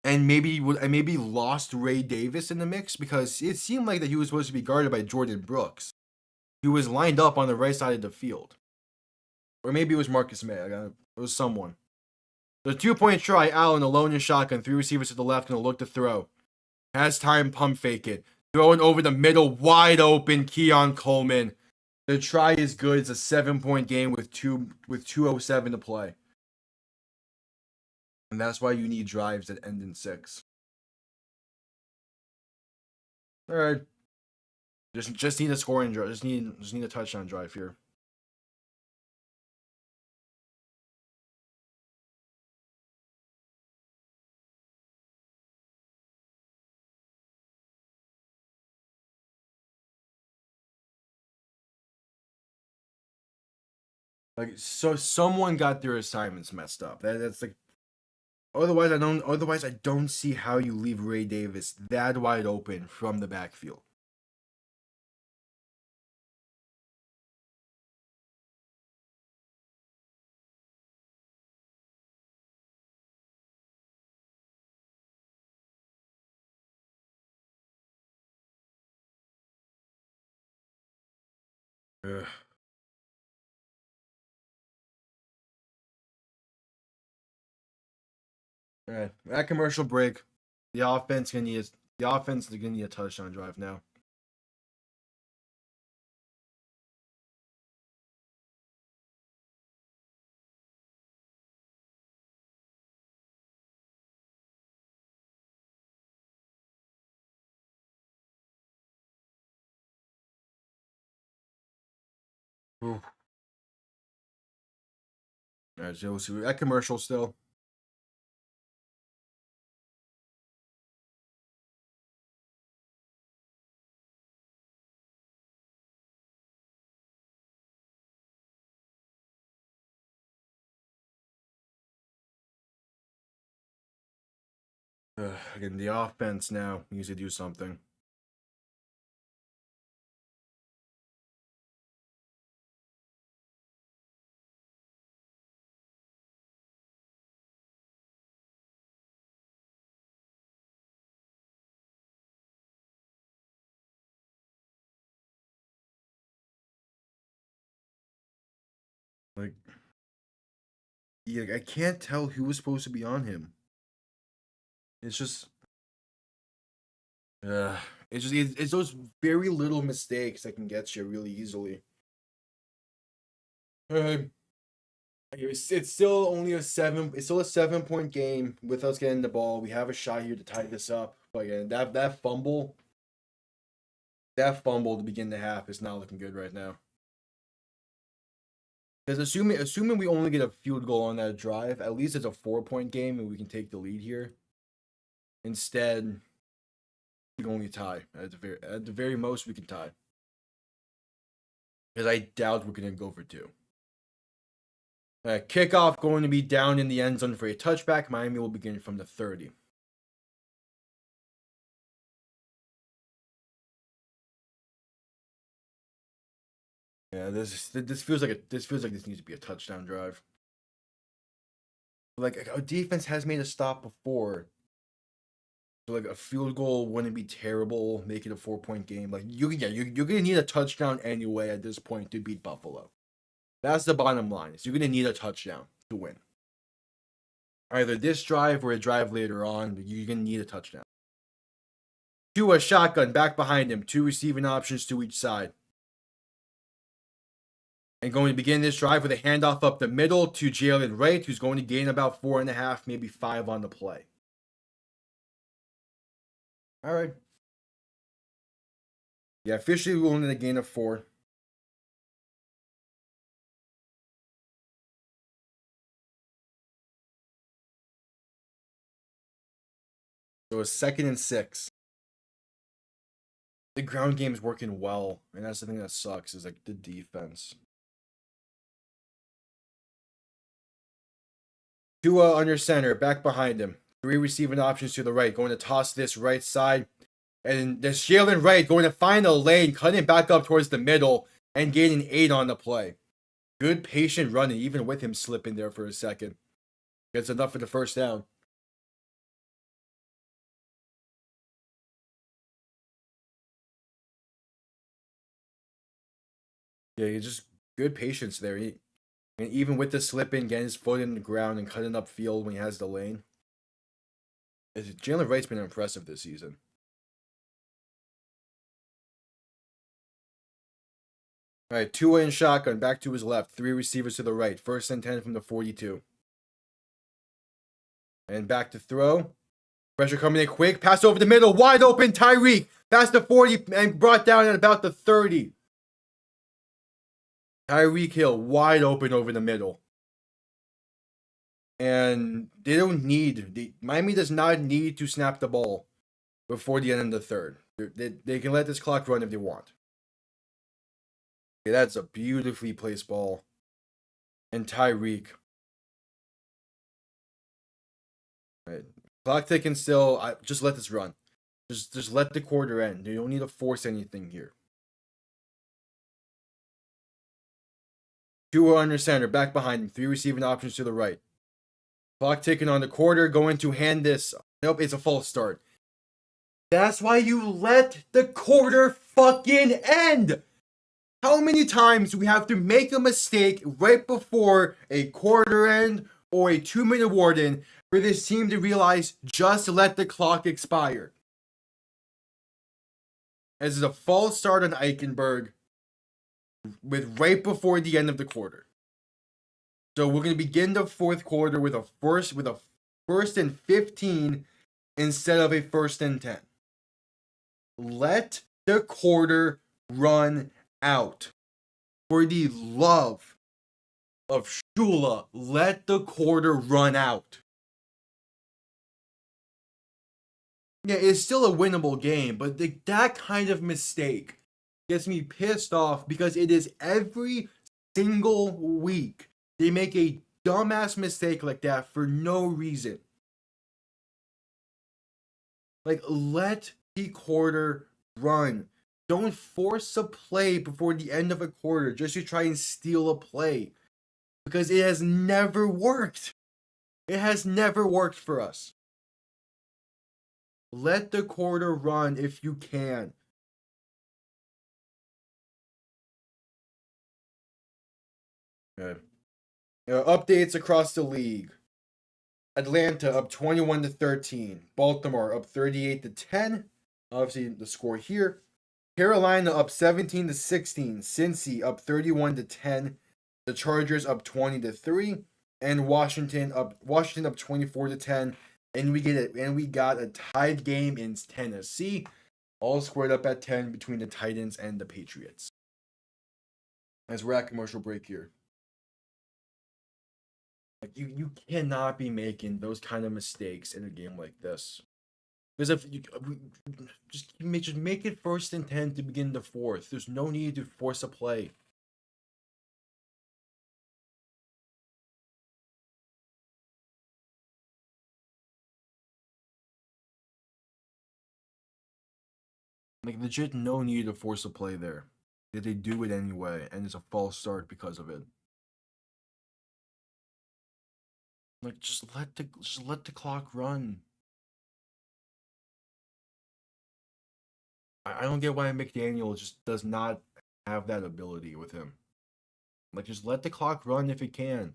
and maybe lost Ray Davis in the mix because it seemed like that he was supposed to be guarded by Jordan Brooks, who was lined up on the right side of the field, or maybe it was Marcus May. It was someone. The 2-point try, Allen alone in shotgun, 3 receivers to the left, gonna look to throw. Has time, pump fake it, throwing over the middle, wide open. Keon Coleman. The try is good. It's a 7-point game with 2:07 to play. And that's why you need drives that end in 6. All right. Just need a scoring drive. Just need a touchdown drive here. Like so someone got their assignments messed up. That's like otherwise I don't see how you leave Ray Davis that wide open from the backfield. Ugh. All right, at commercial break, the offense is gonna need a touchdown drive now. Ooh. All right, so we'll see. At commercial still. Again, the offense now needs to do something. Like, yeah, I can't tell who was supposed to be on him. It's just, uh, it's those very little mistakes that can get you really easily. It's still only a 7. It's still a 7-point game with us getting the ball. We have a shot here to tie this up. But again, that fumble to begin the half is not looking good right now. Because assuming we only get a field goal on that drive, at least it's a 4-point game and we can take the lead here. Instead, we can only tie. At the very most, we can tie. Because I doubt we're gonna go for 2. Kickoff going to be down in the end zone for a touchback. Miami will begin from the 30. Yeah, this feels like this needs to be a touchdown drive. Like our defense has made a stop before, so like a field goal wouldn't be terrible. Make it a 4-point game. Like you're gonna need a touchdown anyway at this point to beat Buffalo. That's the bottom line. Is you're gonna need a touchdown to win. Either this drive or a drive later on, you're gonna need a touchdown. Tua shotgun back behind him. 2 receiving options to each side. And going to begin this drive with a handoff up the middle to Jalen Wright, who's going to gain about 4.5, maybe 5 on the play. All right. Yeah, officially we only a gain of 4. So it's 2nd and 6. The ground game is working well, and that's the thing that sucks is like the defense. Tua under center, back behind him. 3 receiving options to the right. Going to toss this right side. And there's Jalen Wright going to find a lane, cutting back up towards the middle, and gaining 8 on the play. Good patient running, even with him slipping there for a second. Gets enough for the first down. Yeah, just good patience there. And even with the slipping, getting his foot in the ground and cutting up field when he has the lane. Jalen Wright's been impressive this season. All right, Tua in shotgun, back to his left. 3 receivers to the right. 1st and 10 from the 42. And back to throw. Pressure coming in quick. Pass over the middle. Wide open Tyreek. Past the 40 and brought down at about the 30. Tyreek Hill wide open over the middle. And they don't need... Miami does not need to snap the ball before the end of the third. They can let this clock run if they want. Okay, that's a beautifully placed ball. And Tyreek. Right. Clock ticking still. Just let this run. Just let the quarter end. You don't need to force anything here. Tua under center, back behind him. 3 receiving options to the right. Clock ticking on the quarter. Going to hand this. Nope, it's a false start. That's why you let the quarter fucking end. How many times do we have to make a mistake right before a quarter end or a 2-minute warden for this team to realize just let the clock expire? As is a false start on Eichenberg with right before the end of the quarter. So we're going to begin the fourth quarter with a first and 15 instead of a 1st and 10. Let the quarter run out. For the love of Shula, let the quarter run out. Yeah, it's still a winnable game, but that kind of mistake gets me pissed off because it is every single week they make a dumbass mistake like that for no reason. Like, let the quarter run. Don't force a play before the end of a quarter just to try and steal a play. Because it has never worked. It has never worked for us. Let the quarter run if you can. Okay. Updates across the league. Atlanta up 21-13. Baltimore up 38-10. Obviously the score here. Carolina up 17-16. Cincy up 31-10. The Chargers up 20-3. And Washington up 24-10. And we got a tied game in Tennessee. All squared up at 10 between the Titans and the Patriots. As we're at commercial break here. Like you cannot be making those kind of mistakes in a game like this. Because if you just make it 1st and 10 to begin the fourth. There's no need to force a play. Like legit no need to force a play there. They do it anyway, and it's a false start because of it. Like just let the clock run. I don't get why McDaniel just does not have that ability with him. Like just let the clock run if it can.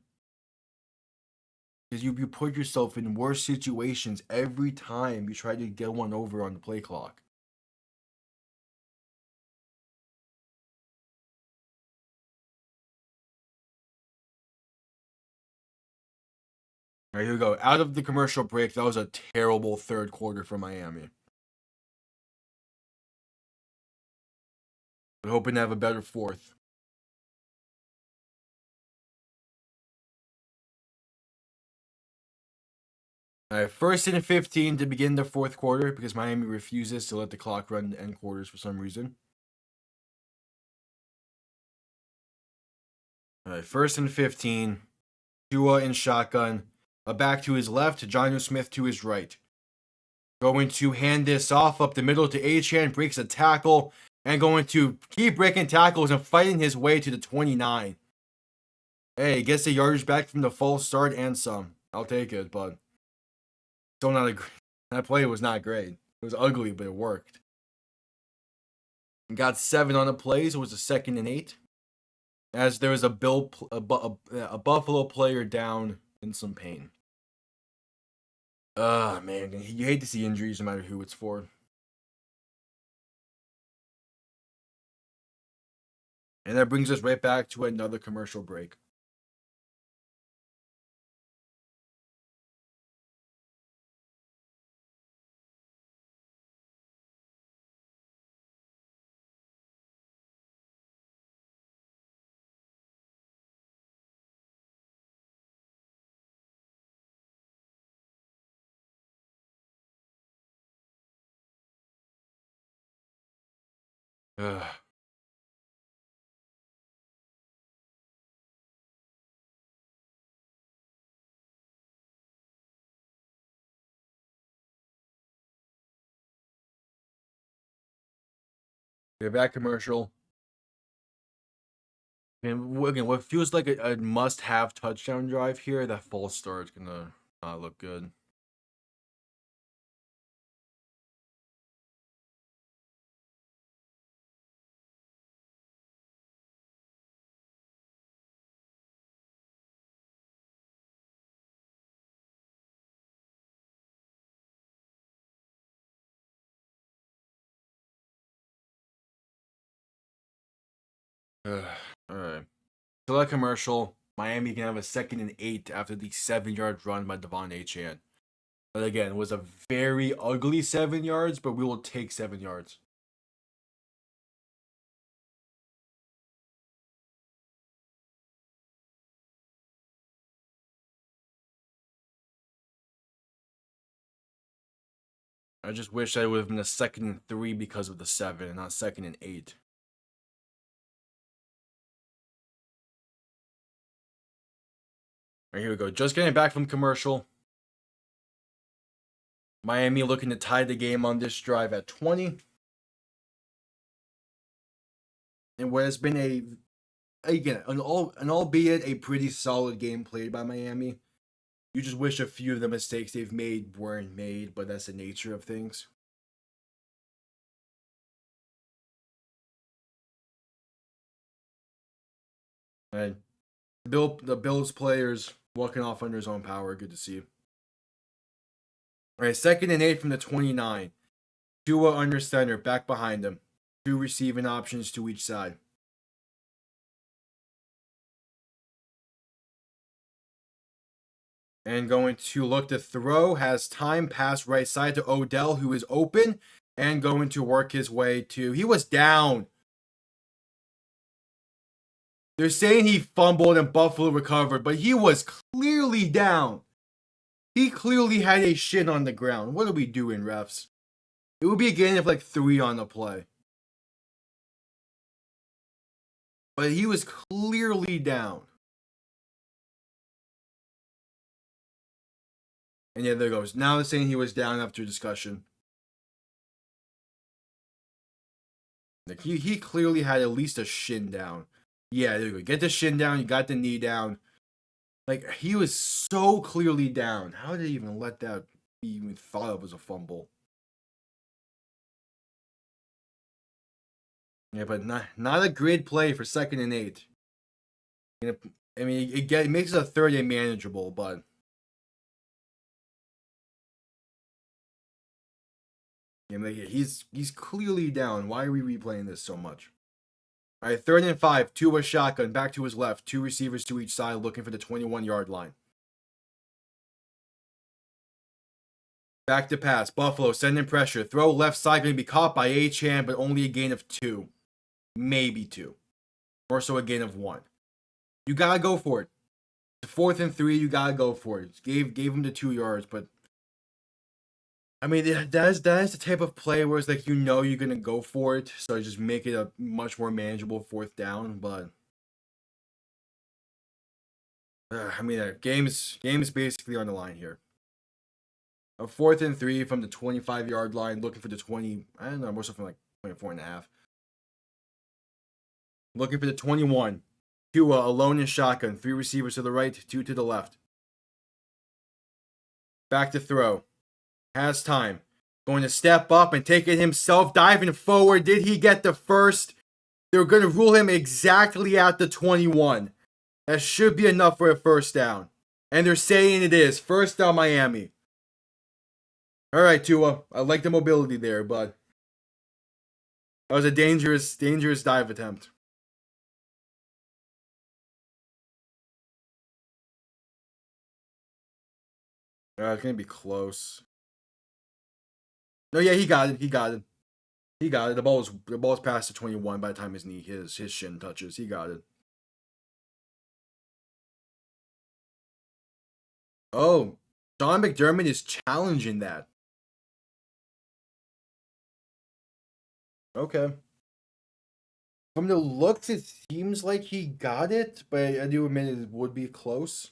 Because you put yourself in worse situations every time you try to get one over on the play clock. All right, here we go. Out of the commercial break, that was a terrible third quarter for Miami. We're hoping to have a better fourth. All right, 1st and 15 to begin the fourth quarter because Miami refuses to let the clock run to end quarters for some reason. All right, 1st and 15. Tua in shotgun. A back to his left, Jonnu Smith to his right. Going to hand this off up the middle to Achane, breaks a tackle, and going to keep breaking tackles and fighting his way to the 29. Hey, gets the yardage back from the false start and some. I'll take it, but still not a great. That play was not great. It was ugly, but it worked. Got 7 on the plays. It was a 2nd and 8. As there was a Buffalo player down in some pain. Man, you hate to see injuries no matter who it's for. And that brings us right back to another commercial break. Ugh. They're back commercial. And again, what feels like a must-have touchdown drive here, that false start is gonna not look good. All right. So that commercial, Miami can have a 2nd and 8 after the 7-yard run by Devon Achane. But again, it was a very ugly 7 yards, but we will take 7 yards. I just wish that it would have been a 2nd and 3 because of the 7 and not 2nd and 8. All right, here we go. Just getting back from commercial. Miami looking to tie the game on this drive at 20. And what has been an albeit a pretty solid game played by Miami. You just wish a few of the mistakes they've made weren't made, but that's the nature of things. And the Bills players walking off under his own power. Good to see. All right, 2nd and 8 from the 29. Tua under center, back behind him. 2 receiving options to each side. And going to look to throw, has time, pass right side to Odell, who is open, and going to work his way to. He was down. They're saying he fumbled and Buffalo recovered, but he was clearly down. He clearly had a shin on the ground. What are we doing, refs? It would be a gain of like 3 on the play. But he was clearly down. And yeah, there goes. Now they're saying he was down after discussion. Like he clearly had at least a shin down. Yeah, there you go. Get the shin down. You got the knee down. Like, he was so clearly down. How did he even let that be even thought of as a fumble? Yeah, but not a great play for 2nd and 8. I mean, it makes it a 3rd and manageable, but yeah, he's clearly down. Why are we replaying this so much? All right, 3rd and 5. Tua shotgun, back to his left. 2 receivers to each side, looking for the 21-yard line. Back to pass. Buffalo sending pressure. Throw left side, going to be caught by Achane, but only a gain of 2. Maybe 2. Or so a gain of 1. You got to go for it. 4th and 3, you got to go for it. Gave him the 2 yards, but I mean, that is the type of play where it's like, you're going to go for it, so just make it a much more manageable 4th down, but game's basically on the line here. A 4th and 3 from the 25-yard line, looking for the 20. I don't know, more something like 24.5. Looking for the 21. Tua alone in shotgun. 3 receivers to the right, 2 to the left. Back to throw. Has time. Going to step up and take it himself, diving forward. Did he get the first? They're going to rule him exactly at the 21. That should be enough for a first down. And they're saying it is. First down, Miami. All right, Tua. I like the mobility there, but that was a dangerous dive attempt. It's going to be close. No, yeah, he got it. The ball was past the 21 by the time his shin touches. He got it. Oh, Sean McDermott is challenging that. Okay. From the looks, it seems like he got it, but I do admit it would be close.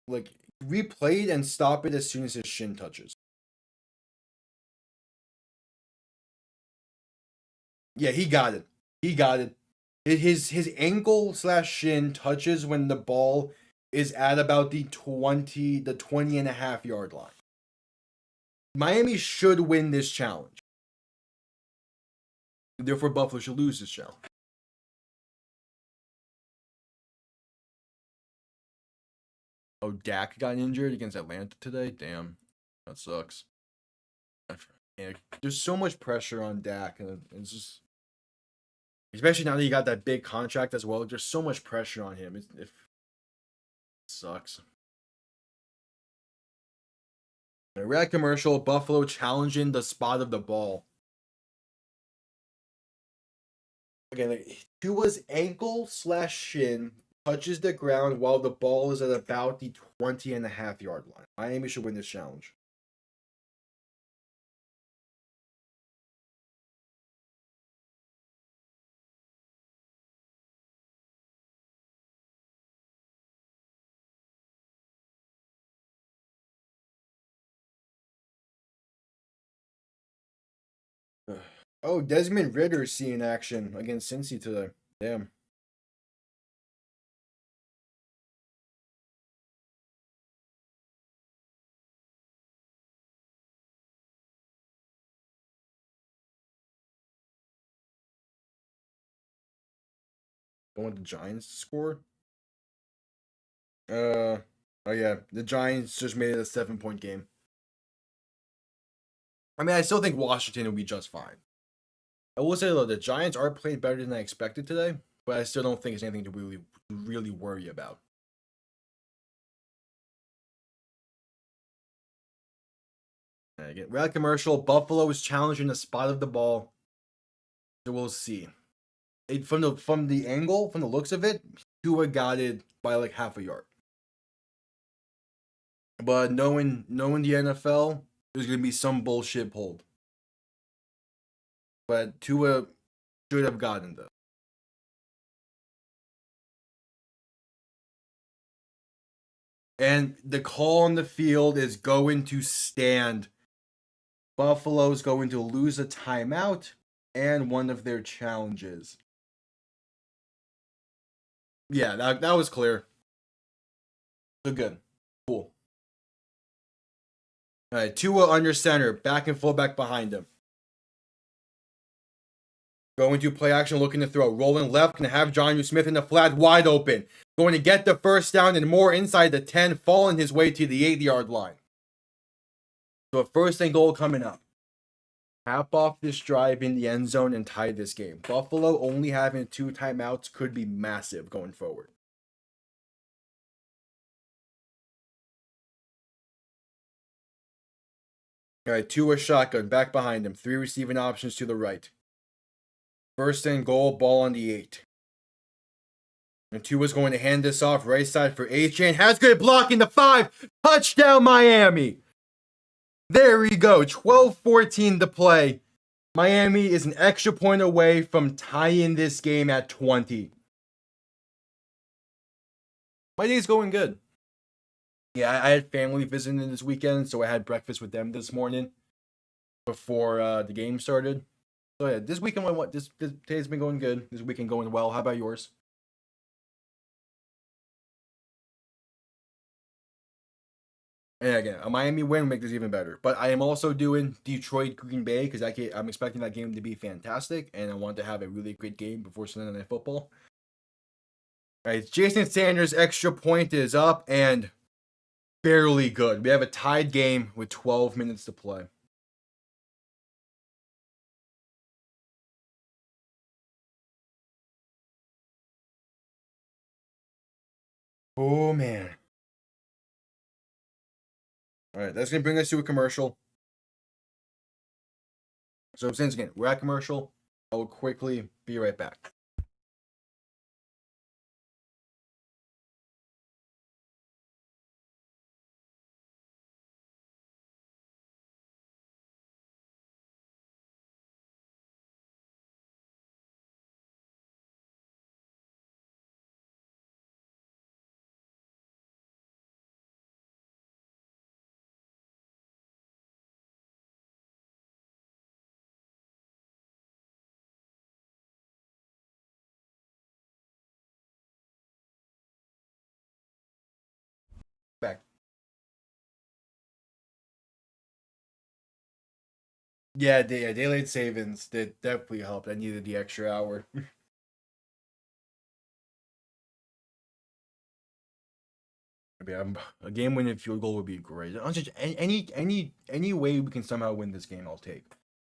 Like, replay it and stop it as soon as his shin touches. Yeah, he got it. His ankle / shin touches when the ball is at about the 20 and a half yard line. Miami should win this challenge. Therefore, Buffalo should lose this challenge. Oh, Dak got injured against Atlanta today? Damn. That sucks. There's so much pressure on Dak, and it's just... Especially now that he got that big contract as well, there's so much pressure on him. It sucks. A red commercial, Buffalo challenging the spot of the ball. Again, like, Tua's ankle / shin touches the ground while the ball is at about the 20 and a half yard line. Miami should win this challenge. Oh, Desmond Ridder seeing action against Cincy today. Damn. Going with the Giants to score? Oh yeah, the Giants just made it a 7-point game. I mean, I still think Washington will be just fine. I will say though, the Giants are playing better than I expected today, but I still don't think it's anything to really worry about. And again, red commercial. Buffalo is challenging the spot of the ball, so we'll see. From the angle, from the looks of it, Tua got it by like half a yard. But knowing the NFL, there's gonna be some bullshit pulled. But Tua should have gotten this. And the call on the field is going to stand. Buffalo's going to lose a timeout and one of their challenges. Yeah, that was clear. So good. Cool. All right, Tua under center, back and fullback behind him. Going to play action, looking to throw. Rolling left, going to have Jonnu Smith in the flat, wide open. Going to get the first down and more inside the 10, falling his way to the 8-yard line. So a first and goal coming up. Cap off this drive in the end zone and tie this game. Buffalo only having 2 timeouts could be massive going forward. All right, Tua shotgun, back behind him. 3 receiving options to the right. First and goal, ball on the 8. And Tua's going to hand this off right side for Achane. Has good blocking the 5. Touchdown, Miami. There we go. 12-14 to play. Miami is an extra point away from tying this game at 20. My day's going good. Yeah, I had family visiting this weekend, so I had breakfast with them this morning before the game started. So yeah, this weekend went this day's been going good. This weekend going well. How about yours? And again, a Miami win will make this even better. But I am also doing Detroit Green Bay because I'm expecting that game to be fantastic, and I want to have a really great game before Sunday Night Football. All right, Jason Sanders' extra point is up and barely good. We have a tied game with 12 minutes to play. Oh man. All right, that's gonna bring us to a commercial. So since again we're at commercial, I will quickly be right back. Back. Yeah, daylight savings did definitely help. I needed the extra hour. I mean, a game-winning field goal would be great. Honestly, any way we can somehow win this game, I'll take.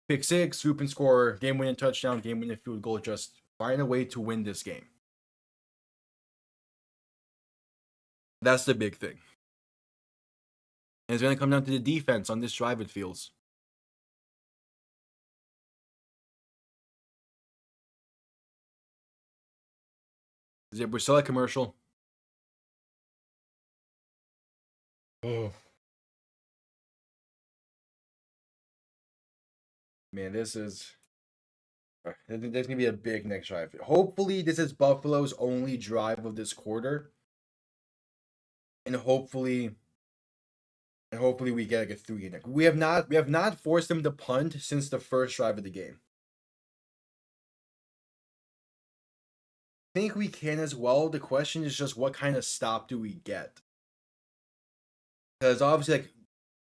Pick six, swoop and score, game-winning touchdown, game-winning field goal. Just find a way to win this game. That's the big thing. And it's going to come down to the defense on this drive, it feels. We're still at commercial. Oh. Man, this is... There's going to be a big next drive. Hopefully, this is Buffalo's only drive of this quarter. And hopefully we get like a 3 in it. We have not forced them to punt since the first drive of the game. I think we can as well. The question is just what kind of stop do we get? Because obviously, like,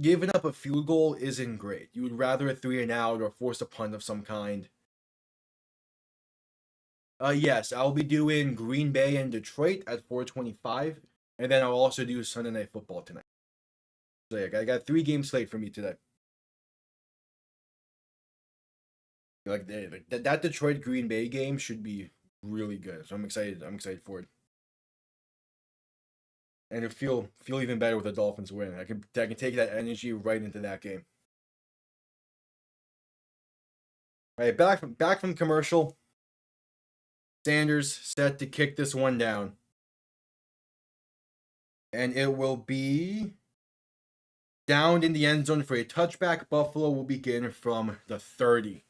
giving up a field goal isn't great. You would rather a 3 and out or force a punt of some kind. Yes, I'll be doing Green Bay and Detroit at 4:25, and then I'll also do Sunday Night Football tonight. So yeah, I got 3 games slate for me today. Like that Detroit Green Bay game should be really good. So I'm excited. I'm excited for it. And it feel even better with the Dolphins win. I can take that energy right into that game. All right, back from commercial. Sanders set to kick this one down. And it will be downed in the end zone for a touchback. Buffalo will begin from the 30.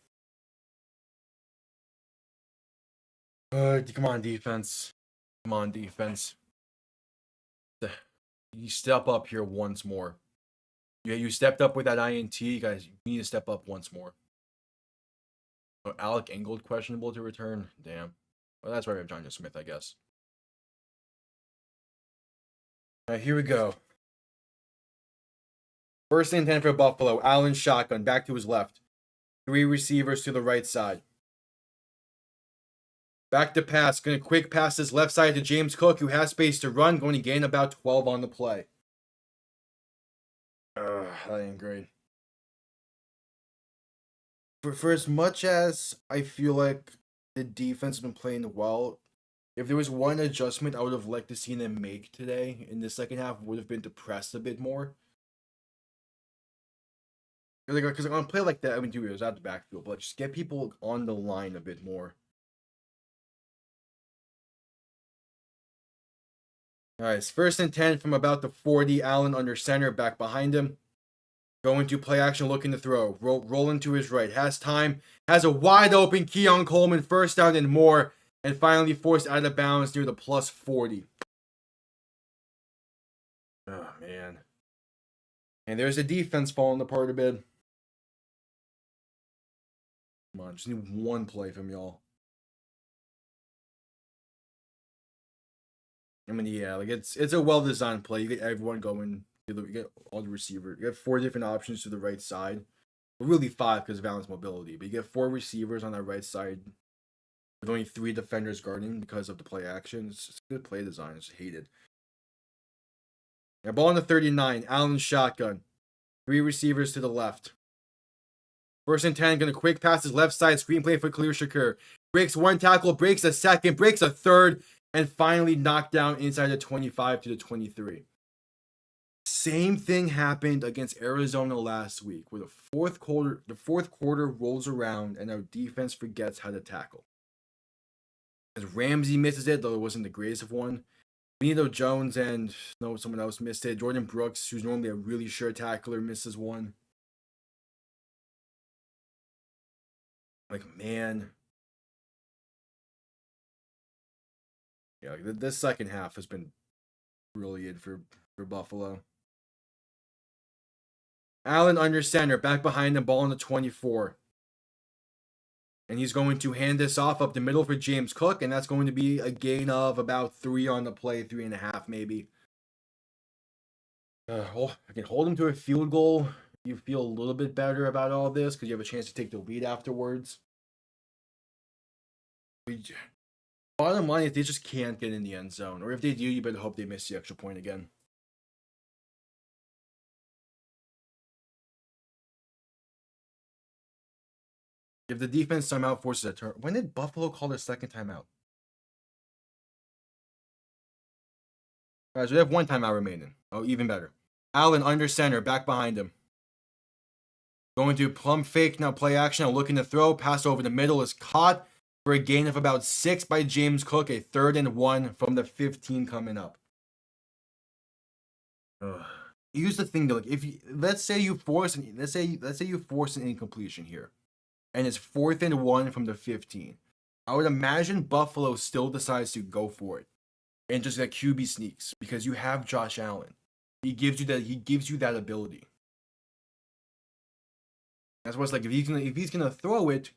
Come on, defense. Come on, defense. You step up here once more. Yeah, you stepped up with that INT, guys. You need to step up once more. Oh, Alec Ingold questionable to return. Damn. Well, that's why we have John Smith, I guess. All right, here we go. First and 10 for Buffalo. Allen shotgun back to his left. 3 receivers to the right side. Back to pass. Going to quick pass this left side to James Cook, who has space to run. Going to gain about 12 on the play. That ain't great. For as much as I feel like the defense has been playing well, if there was one adjustment I would have liked to see them make today in the second half, would have been to press a bit more. Because on a play like that, I mean, it was out the backfield, but just get people on the line a bit more. All right, it's first and 10 from about the 40. Allen under center, back behind him. Going to play action, looking to throw. Rolling to his right. Has time. Has a wide open Keon Coleman. First down and more. And finally forced out of bounds near the plus 40. Oh, man. And there's the defense falling apart a bit. Come on, just need one play from y'all. I mean, yeah, like it's a well-designed play. You get everyone going. You get all the receivers. You get 4 different options to the right side. Really 5 because of Allen's mobility. But you get 4 receivers on that right side with only 3 defenders guarding because of the play action. It's just good play design. It's hated. Now, ball on the 39. Allen shotgun. 3 receivers to the left. First and 10. Going to quick pass his left side. Screenplay for Khalil Shakur. Breaks 1 tackle. Breaks a second. Breaks a third. And finally knocked down inside the 25 to the 23. Same thing happened against Arizona last week, where the fourth quarter rolls around and our defense forgets how to tackle. As Ramsey misses it, though it wasn't the greatest of one. Benito Jones and someone else missed it. Jordan Brooks, who's normally a really sure tackler, misses one. Like, man. Yeah, this second half has been brilliant for Buffalo. Allen under center, back behind the ball on the 24. And he's going to hand this off up the middle for James Cook, and that's going to be a gain of about 3 on the play, 3.5 maybe. I can hold him to a field goal. You feel a little bit better about all this because you have a chance to take the lead afterwards. Bottom line is they just can't get in the end zone. Or if they do, you better hope they miss the extra point again. If the defense somehow forces a turn. When did Buffalo call their second timeout? All right, so they have 1 timeout remaining. Oh, even better. Allen under center, back behind him. Going to plumb fake, now play action, now looking to throw. Pass over the middle is caught for a gain of about 6 by James Cook. A 3rd and 1 from the 15 coming up. Here's the thing though, like let's say you force an incompletion here, and it's 4th and 1 from the 15. I would imagine Buffalo still decides to go for it and just like QB sneaks because you have Josh Allen. He gives you that ability. That's why it's like if he's gonna throw it,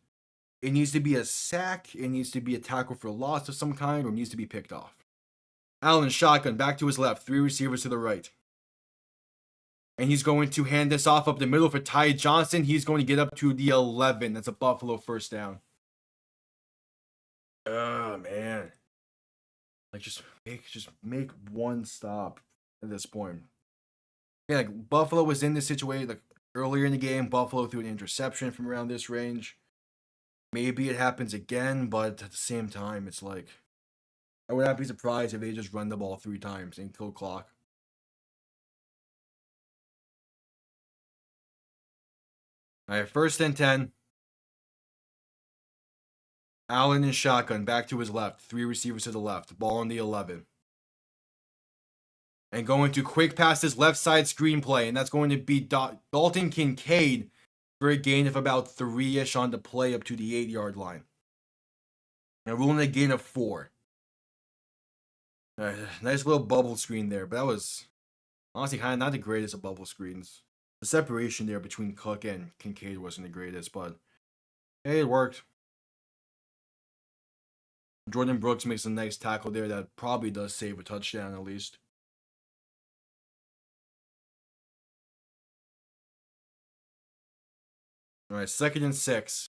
it needs to be a sack, it needs to be a tackle for loss of some kind, or it needs to be picked off. Allen shotgun back to his left, 3 receivers to the right. And he's going to hand this off up the middle for Ty Johnson. He's going to get up to the 11. That's a Buffalo first down. Oh, man. Like, just make one stop at this point. Yeah, like, Buffalo was in this situation, like, earlier in the game. Buffalo threw an interception from around this range. Maybe it happens again, but at the same time, it's like, I would not be surprised if they just run the ball 3 times and kill clock. All right, 1st and 10. Allen in shotgun, back to his left. 3 receivers to the left. Ball on the 11. And going to quick pass his left side screenplay, and that's going to be Dalton Kincaid for a gain of about 3-ish on the play up to the 8-yard line. And ruling a gain of 4. Nice little bubble screen there, but that was honestly kind of not the greatest of bubble screens. The separation there between Cook and Kincaid wasn't the greatest, but hey, it worked. Jordan Brooks makes a nice tackle there that probably does save a touchdown at least. All right, 2nd and 6.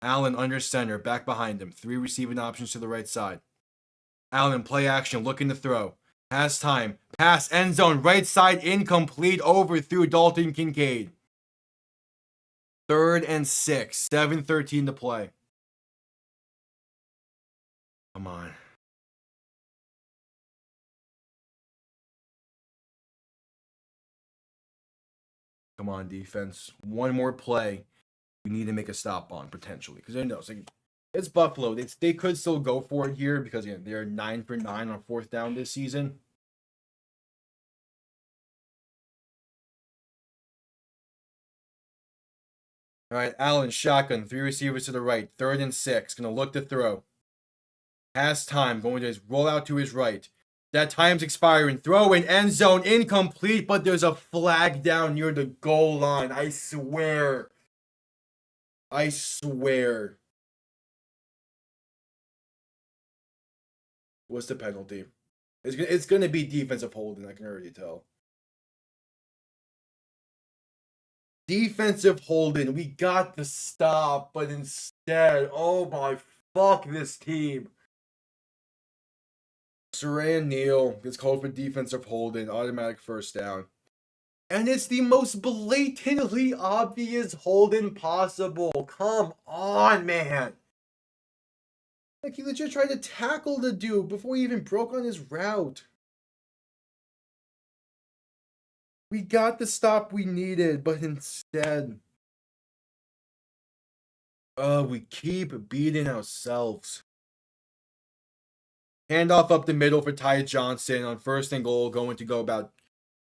Allen under center, back behind him. 3 receiving options to the right side. Allen play action, looking to throw. Has time. Pass end zone, right side incomplete, overthrew Dalton Kincaid. 3rd and 6. 7:13 to play. Come on. Come on, defense. One more play. We need to make a stop on, potentially. Because I know it's Buffalo. They could still go for it here because again, they're 9 for 9 on 4th down this season. All right, Allen, shotgun, 3 receivers to the right, 3rd and 6. Gonna look to throw. Has time, going to his roll out to his right. That time's expiring. Throw in end zone, incomplete, but there's a flag down near the goal line. I swear. I swear. What's the penalty? It's gonna be defensive holding, I can already tell. Defensive holding. We got the stop, but instead, oh my fuck this team. Saran Neal gets called for defensive holding, automatic first down. And it's the most blatantly obvious holding possible. Come on, man. Like, he legit tried to tackle the dude before he even broke on his route. We got the stop we needed, but instead, we keep beating ourselves. Handoff up the middle for Ty Johnson on 1st and goal, going to go about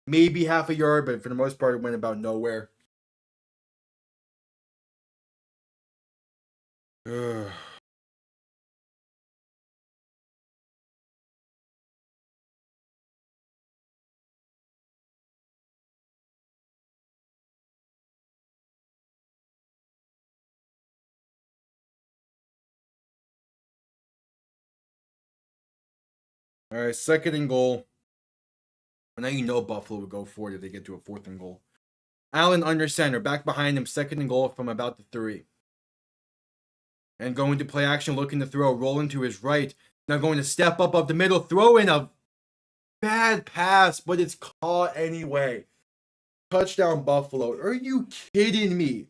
maybe half a yard, but for the most part, it went about nowhere. Ugh. All right, 2nd and goal. And now you know Buffalo would go for it if they get to a 4th and goal. Allen under center, back behind him, 2nd and goal from about the 3. And going to play action, looking to throw, rolling to his right. Now going to step up the middle, throw in a bad pass, but it's caught anyway. Touchdown Buffalo. Are you kidding me?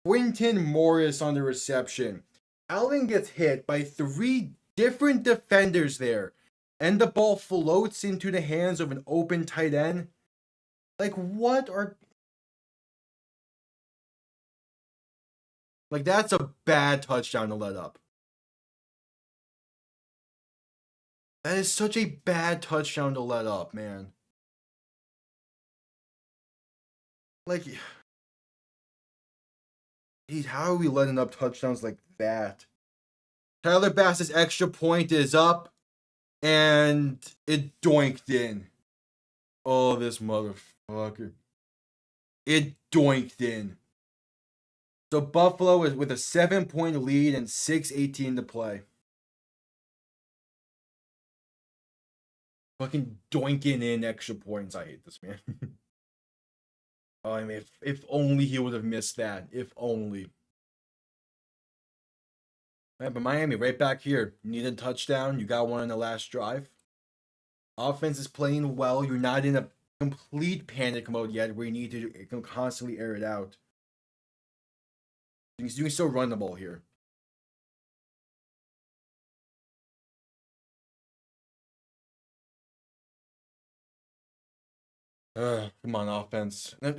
Quinton Morris on the reception. Allen gets hit by 3 different defenders there. And the ball floats into the hands of an open tight end. Like, what are... Like, that's a bad touchdown to let up. That is such a bad touchdown to let up, man. Like, geez, how are we letting up touchdowns like that? Tyler Bass's extra point is up, and it doinked in. Oh, this motherfucker. It doinked in. So Buffalo is with a 7-point lead and 6:18 to play. Fucking doinking in extra points. I hate this, man. Oh, I mean, if only he would have missed that. If only. Right, but Miami, right back here. You need a touchdown. You got one in the last drive. Offense is playing well. You're not in a complete panic mode yet where you need to constantly air it out. You can still run the ball here. Come on, offense. Now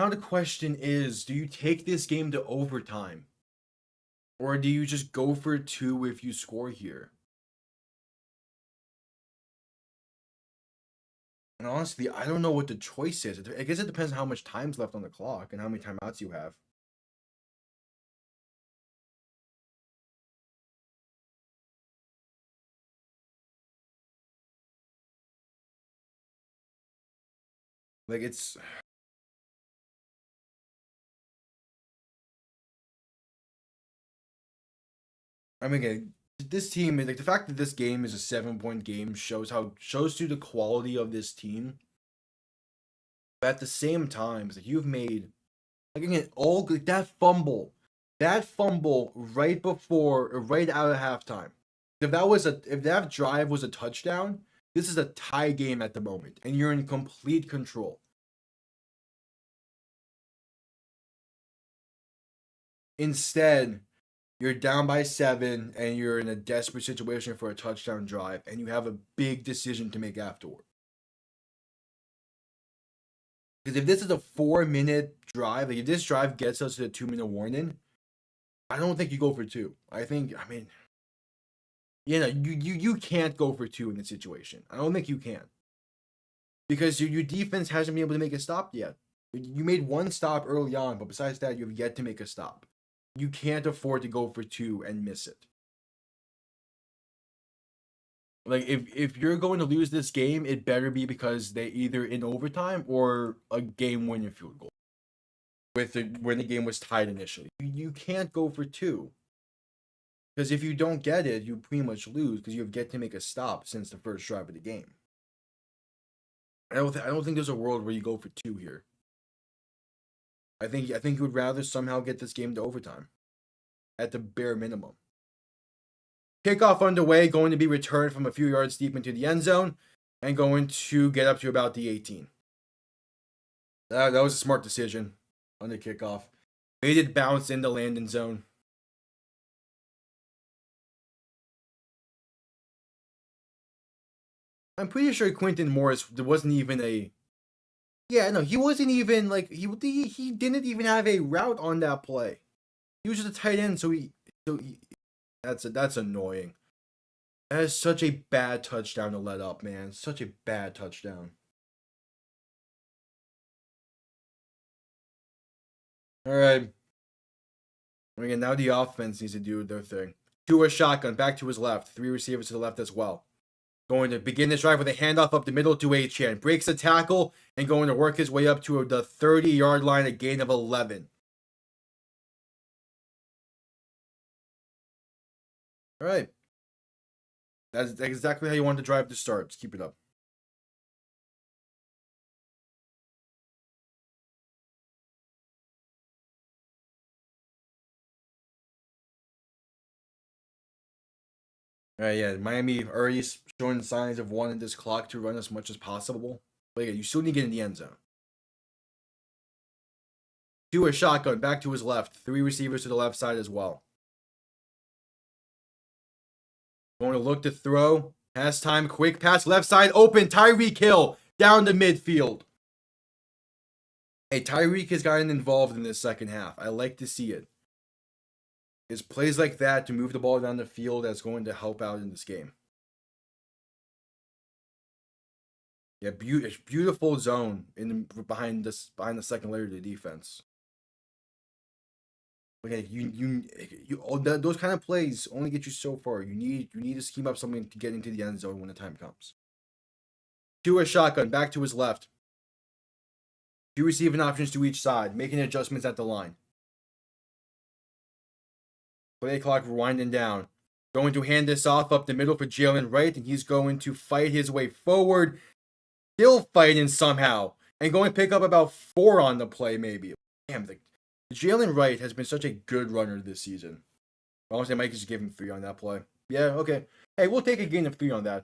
the question is, do you take this game to overtime? Or do you just go for 2 if you score here? And honestly, I don't know what the choice is. I guess it depends on how much time's left on the clock and how many timeouts you have. Like, it's... I mean, again, this team, like, the fact that this game is a 7-point game shows you the quality of this team. But at the same time, it's like you've made, like, again, all like, that fumble right before or right out of halftime. If that drive was a touchdown, this is a tie game at the moment, and you're in complete control. Instead, you're down by 7 and you're in a desperate situation for a touchdown drive, and you have a big decision to make afterward. Because if this is a 4-minute drive, like if this drive gets us to the 2-minute warning, I don't think you go for 2. I mean, you can't go for 2 in this situation. I don't think you can. Because your defense hasn't been able to make it stop yet. You made one stop early on, but besides that, you have yet to make a stop. You can't afford to go for 2 and miss it. Like if you're going to lose this game, it better be because they either in overtime or a game-winning field goal. When the game was tied initially, you can't go for 2 because if you don't get it, you pretty much lose because you have yet to make a stop since the first drive of the game. I don't think there's a world where you go for 2 here. I think you would rather somehow get this game to overtime, at the bare minimum. Kickoff underway, going to be returned from a few yards deep into the end zone, and going to get up to about the 18. That was a smart decision on the kickoff. Made it bounce in the landing zone. I'm pretty sure Quinton Morris wasn't even a. Yeah, no, he wasn't even like he didn't even have a route on that play. He was just a tight end, so that's annoying. That is such a bad touchdown to let up, man. Such a bad touchdown. All right. Again, now the offense needs to do their thing. Tua shotgun, back to his left. 3 receivers to the left as well. Going to begin this drive with a handoff up the middle to Achane. Breaks the tackle and going to work his way up to the 30-yard line, a gain of 11. All right. That's exactly how you want the drive to start. Just keep it up. All right, yeah. Miami already showing signs of wanting this clock to run as much as possible. But yeah, you still need to get in the end zone. Tua shotgun, back to his left. 3 receivers to the left side as well. Going to look to throw. Has time. Quick pass. Left side open. Tyreek Hill down to midfield. Hey, Tyreek has gotten involved in this second half. I like to see it. It's plays like that to move the ball down the field that's going to help out in this game. Yeah, beautiful zone behind the second layer of the defense. Okay, those kind of plays only get you so far. You need to scheme up something to get into the end zone when the time comes. Tua shotgun, back to his left. 2 receiving options to each side, making adjustments at the line. Play clock winding down. Going to hand this off up the middle for Jalen Wright, and he's going to fight his way forward. Still fighting somehow, and going to pick up about 4 on the play, maybe. Damn, Jalen Wright has been such a good runner this season. Honestly, I might just give him 3 on that play. Yeah, okay. Hey, we'll take a gain of 3 on that.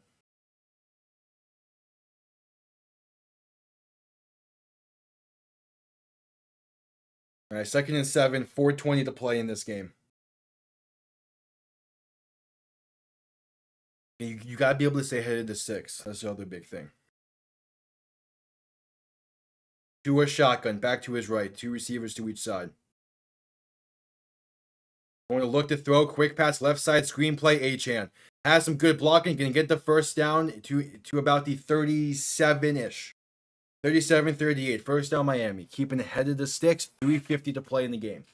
All right, 2nd and 7, 4:20 to play in this game. You got to be able to stay headed to 6. That's the other big thing. Tua shotgun, back to his right. 2 receivers to each side. Going to look to throw. Quick pass left side. Screenplay Achane. Has some good blocking. Can get the first down to about the 37-ish. 37-38. First down Miami. Keeping ahead of the sticks. 3:50 to play in the game.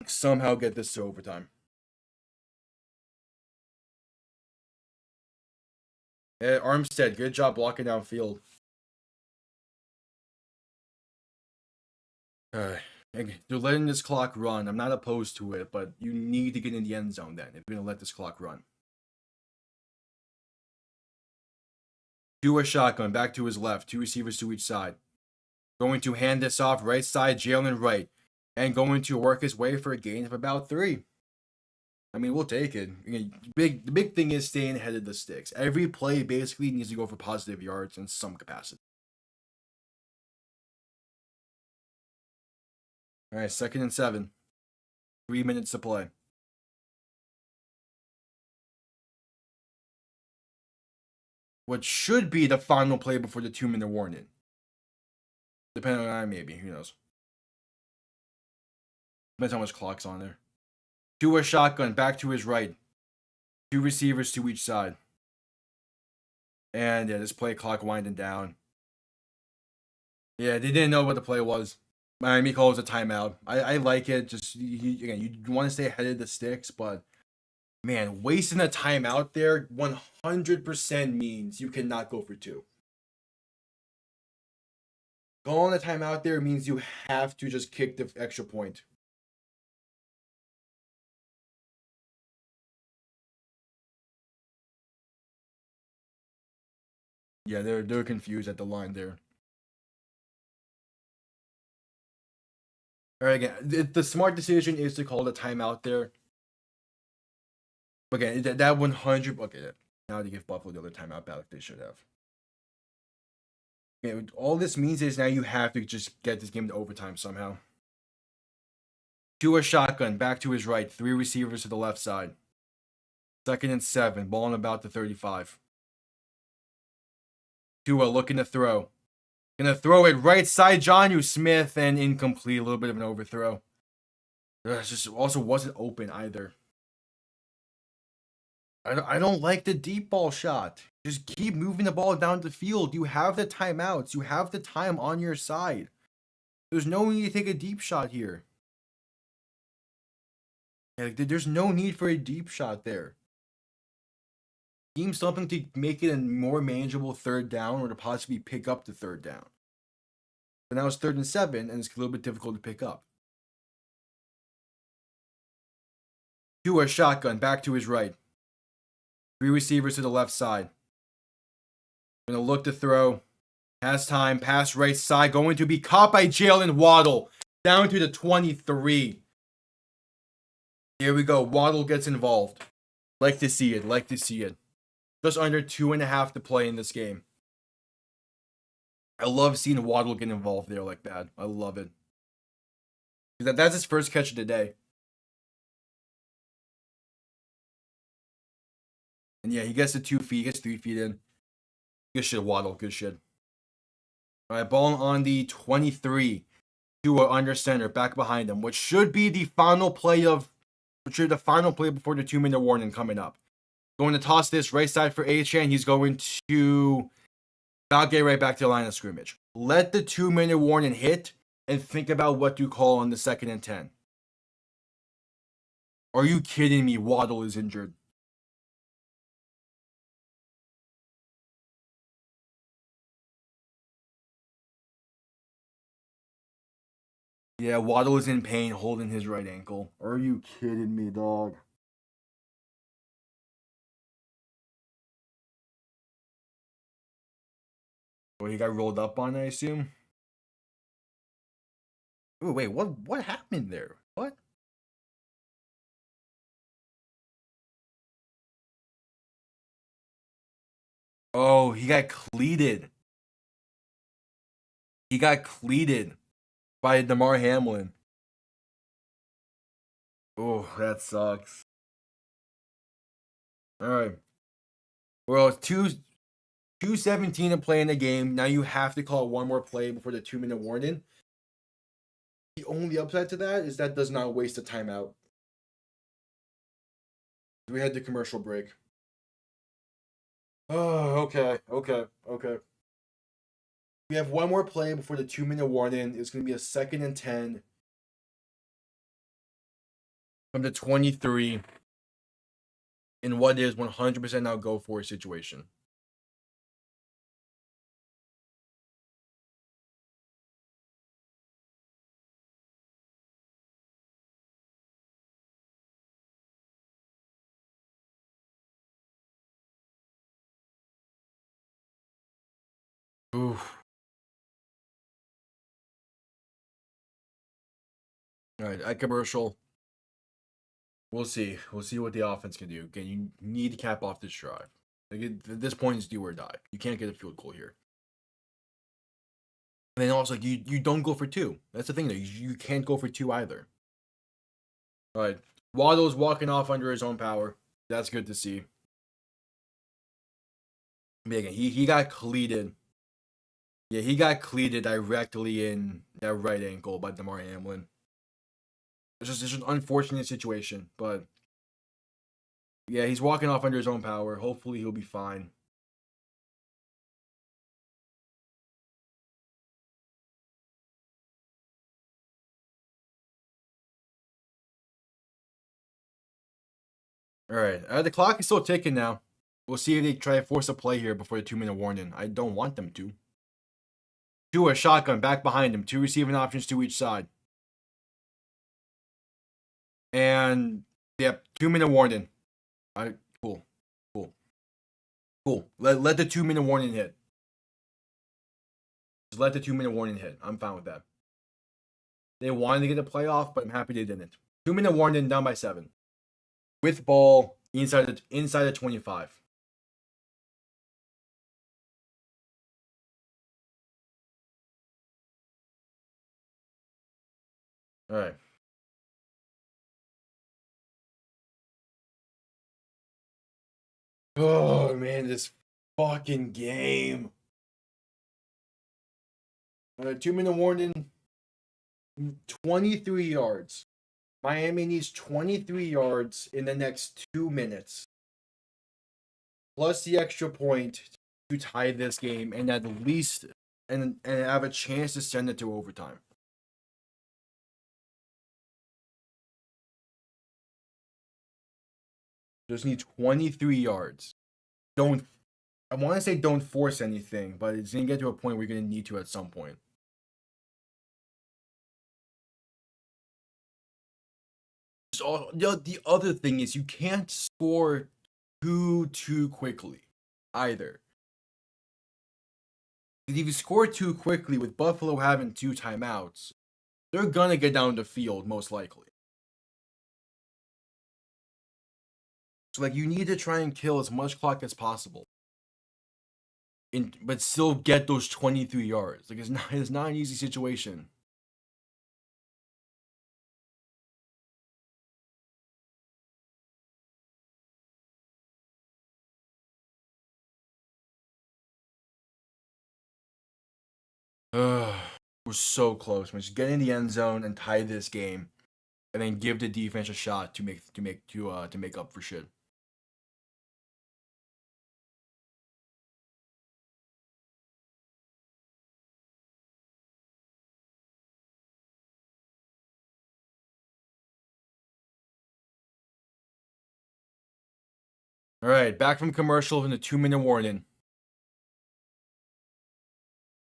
Somehow get this to overtime. Armstead, good job blocking downfield. They're letting this clock run. I'm not opposed to it, but you need to get in the end zone then if you're going to let this clock run. Tua shotgun, back to his left. 2 receivers to each side. Going to hand this off right side, Jalen Wright. And going to work his way for a gain of about 3. I mean, we'll take it. The big thing is staying ahead of the sticks. Every play basically needs to go for positive yards in some capacity. All right, 2nd and 7. 3 minutes to play. What should be the final play before the 2-minute warning. Depending on maybe. Who knows? Depends how much clock's on there. Tua shotgun, back to his right. 2 receivers to each side. And yeah, this play clock winding down. Yeah, they didn't know what the play was. Miami calls a timeout. I like it. Just again, you want to stay ahead of the sticks, but man, wasting a timeout there 100% means you cannot go for two. Going a timeout there means you have to just kick the extra point. Yeah, they're confused at the line there. All right, again, the smart decision is to call the timeout there. Again, that 100. Okay, now they give Buffalo the other timeout back like they should have. Okay, all this means is now you have to just get this game to overtime somehow. To a shotgun, back to his right, 3 receivers to the left side. 2nd and 7, ball on about the 35. Tua looking to throw. Gonna throw it right side, Jonnu Smith, and incomplete. A little bit of an overthrow. Just also wasn't open either. I don't like the deep ball shot. Just keep moving the ball down the field. You have the timeouts. You have the time on your side. There's no need to take a deep shot here. There's no need for a deep shot there. Team something to make it a more manageable 3rd down or to possibly pick up the 3rd down. But now it's 3rd and 7, and it's a little bit difficult to pick up. To a shotgun, back to his right. 3 receivers to the left side. Gonna look to throw. Has time, pass right side, going to be caught by Jalen Waddle. Down to the 23. Here we go. Waddle gets involved. Like to see it. Just under 2.5 to play in this game. I love seeing Waddle get involved there like that. I love it. That's his first catch of the day. And yeah, he gets the 2 feet, he gets 3 feet in. Good shit, Waddle. Good shit. All right, ball on the 23. Tua under center, back behind him, which should be the final play before the 2-minute warning coming up. Going to toss this right side for Achane. He's going to not get right back to the line of scrimmage. Let the 2-minute warning hit and think about what to call on the 2nd and 10. Are you kidding me? Waddle is injured. Yeah, Waddle is in pain holding his right ankle. Are you kidding me, dog? Well, he got rolled up on, I assume. Ooh, wait, what happened there? What? Oh, he got cleated. He got cleated by Damar Hamlin. Oh, that sucks. All right. Well, it's 2:17 to play in the game. Now you have to call one more play before the 2-minute warning. The only upside to that is that does not waste a timeout. We had the commercial break. Oh, okay. We have one more play before the 2-minute warning. It's going to be a 2nd and 10 from the 23 in what is 100% now go for a situation. Oof. All right, at commercial. We'll see. We'll see what the offense can do. Again, you need to cap off this drive. Like at this point, it's do or die. You can't get a field goal here. And then also, like, you don't go for 2. That's the thing, though. You can't go for 2 either. All right. Waddle's walking off under his own power. That's good to see. But again, he got cleated. Yeah, he got cleated directly in that right ankle by Damar Hamlin. It's just an unfortunate situation, but yeah, he's walking off under his own power. Hopefully, he'll be fine. All right. The clock is still ticking now. We'll see if they try to force a play here before the 2-minute warning. I don't want them to. Tua, shotgun, back behind him. 2 receiving options to each side. And, yep, 2-minute warning. All right, cool. Let the 2-minute warning hit. Just let the 2-minute warning hit. I'm fine with that. They wanted to get a playoff, but I'm happy they didn't. 2-minute warning, down by 7. With ball, inside the 25. All right. Oh, man, this fucking game. 2-minute warning, 23 yards. Miami needs 23 yards in the next 2 minutes. Plus the extra point to tie this game and at least and have a chance to send it to overtime. Just need 23 yards. I want to say don't force anything, but it's going to get to a point where you're going to need to at some point. The other thing is you can't score too quickly either. If you score too quickly with Buffalo having 2 timeouts, they're going to get down the field most likely. So, you need to try and kill as much clock as possible. But still get those 23 yards. It's not an easy situation. We're so close. Just get in the end zone and tie this game, and then give the defense a shot to make up for shit. All right, back from commercial in the 2-minute warning.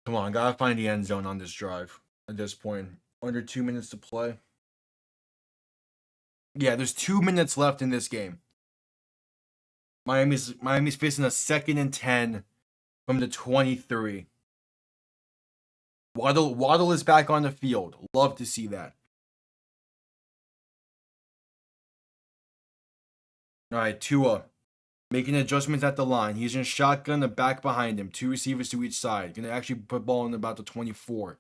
Come on, gotta find the end zone on this drive at this point. Under 2 minutes to play. Yeah, there's 2 minutes left in this game. Miami's facing a 2nd and 10 from the 23. Waddle is back on the field. Love to see that. All right, Tua making adjustments at the line. He's in shotgun, the back behind him. 2 receivers to each side. Gonna actually put ball in about the 24.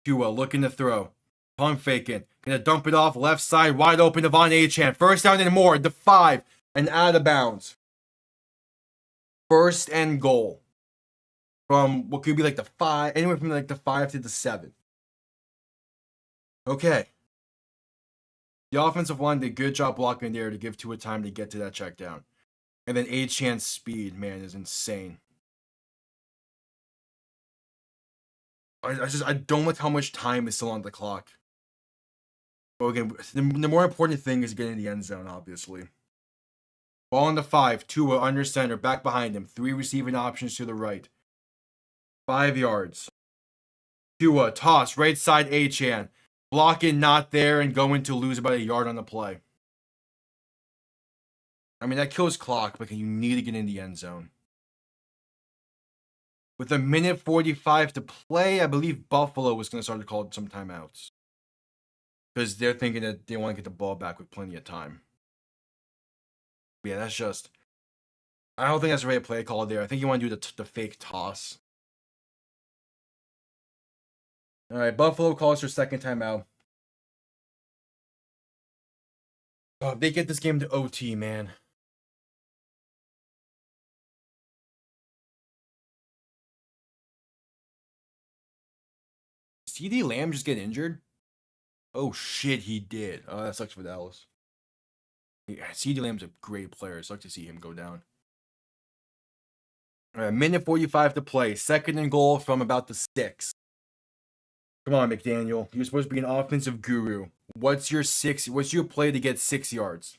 Tua looking to throw. Pump faking. Gonna dump it off left side, wide open. Devon Achane. First down and more. The 5 and out of bounds. First and goal. From what could be the 5, anywhere from the 5 to the 7. Okay. The offensive line did a good job blocking there to give Tua time to get to that check down. And then Achane's speed, man, is insane. I don't like how much time is still on the clock. But again, the more important thing is getting the end zone, obviously. Ball on the 5, Tua under center, back behind him. 3 receiving options to the right. 5 yards. Tua, toss, right side Achane. Blocking not there and going to lose about a yard on the play. I mean, that kills clock, but you need to get in the end zone. With 1:45 to play, I believe Buffalo was going to start to call some timeouts. Because they're thinking that they want to get the ball back with plenty of time. But yeah, that's just... I don't think that's the right play call there. I think you want to do the fake toss. All right, Buffalo calls for second timeout. Oh, they get this game to OT, man. CeeDee Lamb just get injured? Oh shit, he did. Oh, that sucks for Dallas. Yeah, CeeDee Lamb's a great player. It sucks to see him go down. All right, 1:45 to play. Second and goal from about the 6. Come on, McDaniel. You're supposed to be an offensive guru. What's your play to get 6 yards?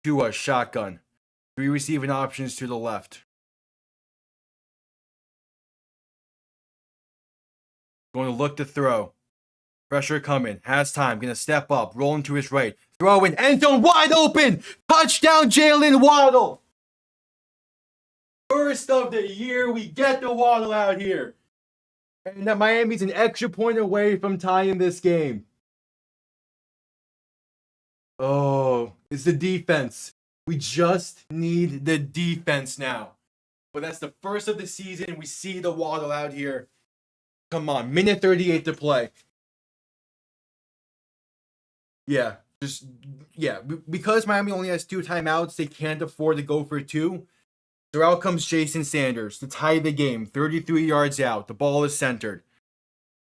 Tua, shotgun. 3 receiving options to the left. Going to look to throw. Pressure coming. Has time. Going to step up. Rolling to his right. Throwing. End zone wide open. Touchdown, Jalen Waddle. First of the year, we get the Waddle out here. And that Miami's an extra point away from tying this game. Oh, it's the defense. We just need the defense now. But that's the first of the season. We see the Waddle out here. Come on, minute 38 to play. Yeah, because Miami only has 2 timeouts, they can't afford to go for 2. So out comes Jason Sanders to tie the game, 33 yards out. The ball is centered.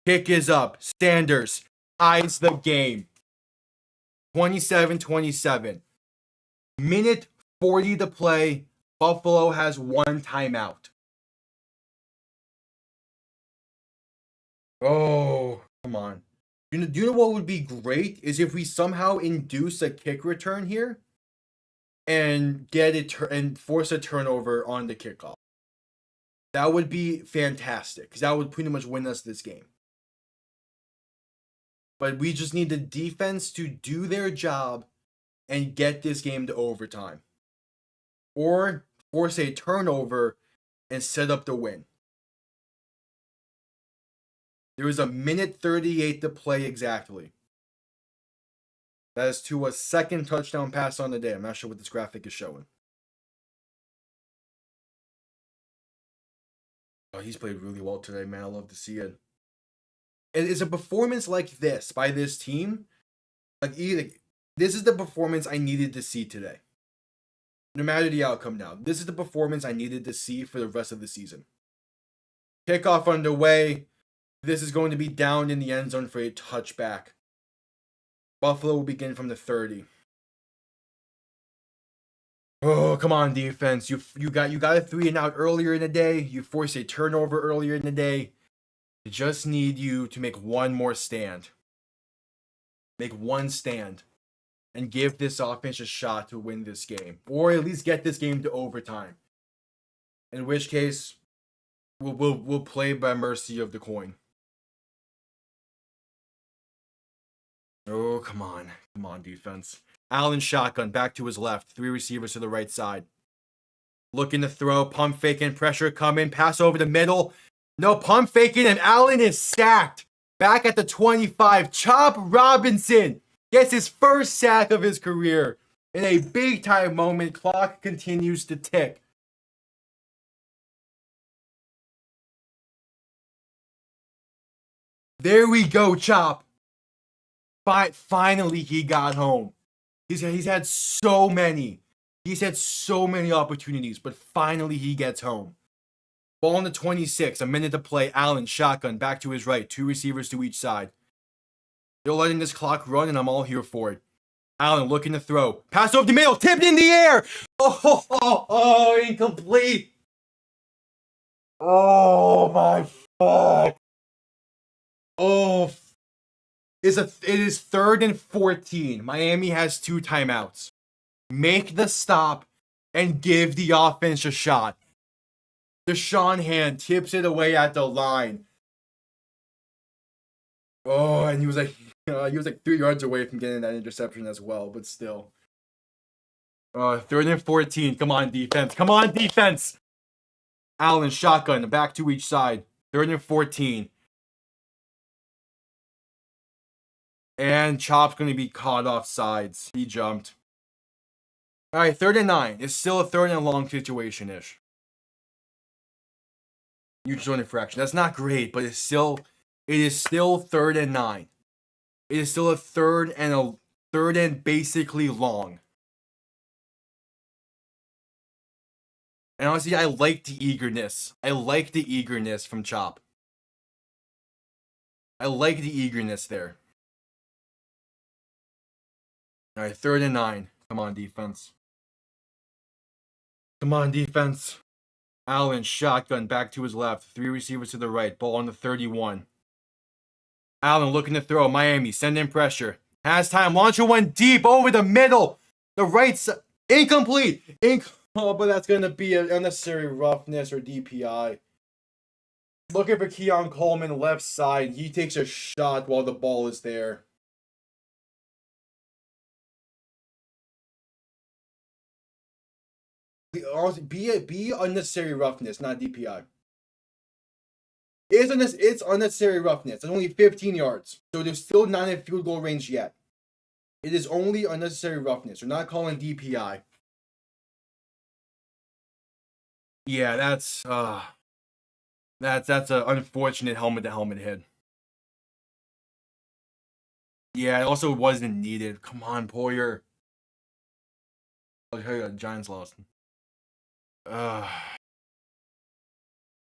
Kick is up. Sanders ties the game. 27-27. Minute 40 to play. Buffalo has 1 timeout. Oh, come on. Do you know what would be great is if we somehow induce a kick return here and get it and force a turnover on the kickoff. That would be fantastic because that would pretty much win us this game. But we just need the defense to do their job and get this game to overtime. Or force a turnover and set up the win. There is a minute 38 to play exactly. That is to a second touchdown pass on the day. I'm not sure what this graphic is showing. Oh, he's played really well today, man. I love to see it. It's a performance like this by this team. This is the performance I needed to see today. No matter the outcome now. This is the performance I needed to see for the rest of the season. Kickoff underway. This is going to be down in the end zone for a touchback. Buffalo will begin from the 30. Oh, come on, defense. You got a 3-and-out earlier in the day. You forced a turnover earlier in the day. I just need you to make one more stand. Make one stand. And give this offense a shot to win this game. Or at least get this game to overtime. In which case, we'll play by mercy of the coin. Oh, come on. Come on, defense. Allen shotgun back to his left. 3 receivers to the right side. Looking to throw. Pump faking. Pressure coming. Pass over the middle. No, pump faking. And Allen is sacked. Back at the 25. Chop Robinson gets his first sack of his career. In a big time moment. Clock continues to tick. There we go, Chop. Finally, he got home. He's had so many. He's had so many opportunities, but finally he gets home. Ball on the 26, a minute to play. Allen, shotgun, back to his right. 2 receivers to each side. They're letting this clock run, and I'm all here for it. Allen looking to throw. Pass over the middle, tipped in the air. Oh, incomplete. Oh, my fuck. Oh, it is 3rd and 14. Miami has 2 timeouts. Make the stop and give the offense a shot. Deshaun Hand tips it away at the line. Oh, and he was like 3 yards away from getting that interception as well, but still. 3rd and 14. Come on, defense. Come on, defense. Allen shotgun, back to each side. 3rd and 14. And Chop's going to be caught off sides. He jumped. All right, 3rd and 9. It's still a 3rd and long situation-ish. Neutral infraction. That's not great, but it is still 3rd and 9. It is still a third and basically long. And honestly, I like the eagerness. I like the eagerness from Chop. I like the eagerness there. All right, 3rd and 9. Come on, defense. Come on, defense. Allen, shotgun, back to his left. 3 receivers to the right. Ball on the 31. Allen looking to throw. Miami, send in pressure. Has time. Launcher one deep over the middle. The right side. Incomplete. Oh, but that's going to be an unnecessary roughness or DPI. Looking for Keon Coleman, left side. He takes a shot while the ball is there. Be unnecessary roughness, not DPI. It's unnecessary roughness. It's only 15 yards. So they're still not in field goal range yet. It is only unnecessary roughness. We're not calling DPI. Yeah, that's an unfortunate helmet-to-helmet hit. Yeah, it also wasn't needed. Come on, Poyer. Okay, Giants lost.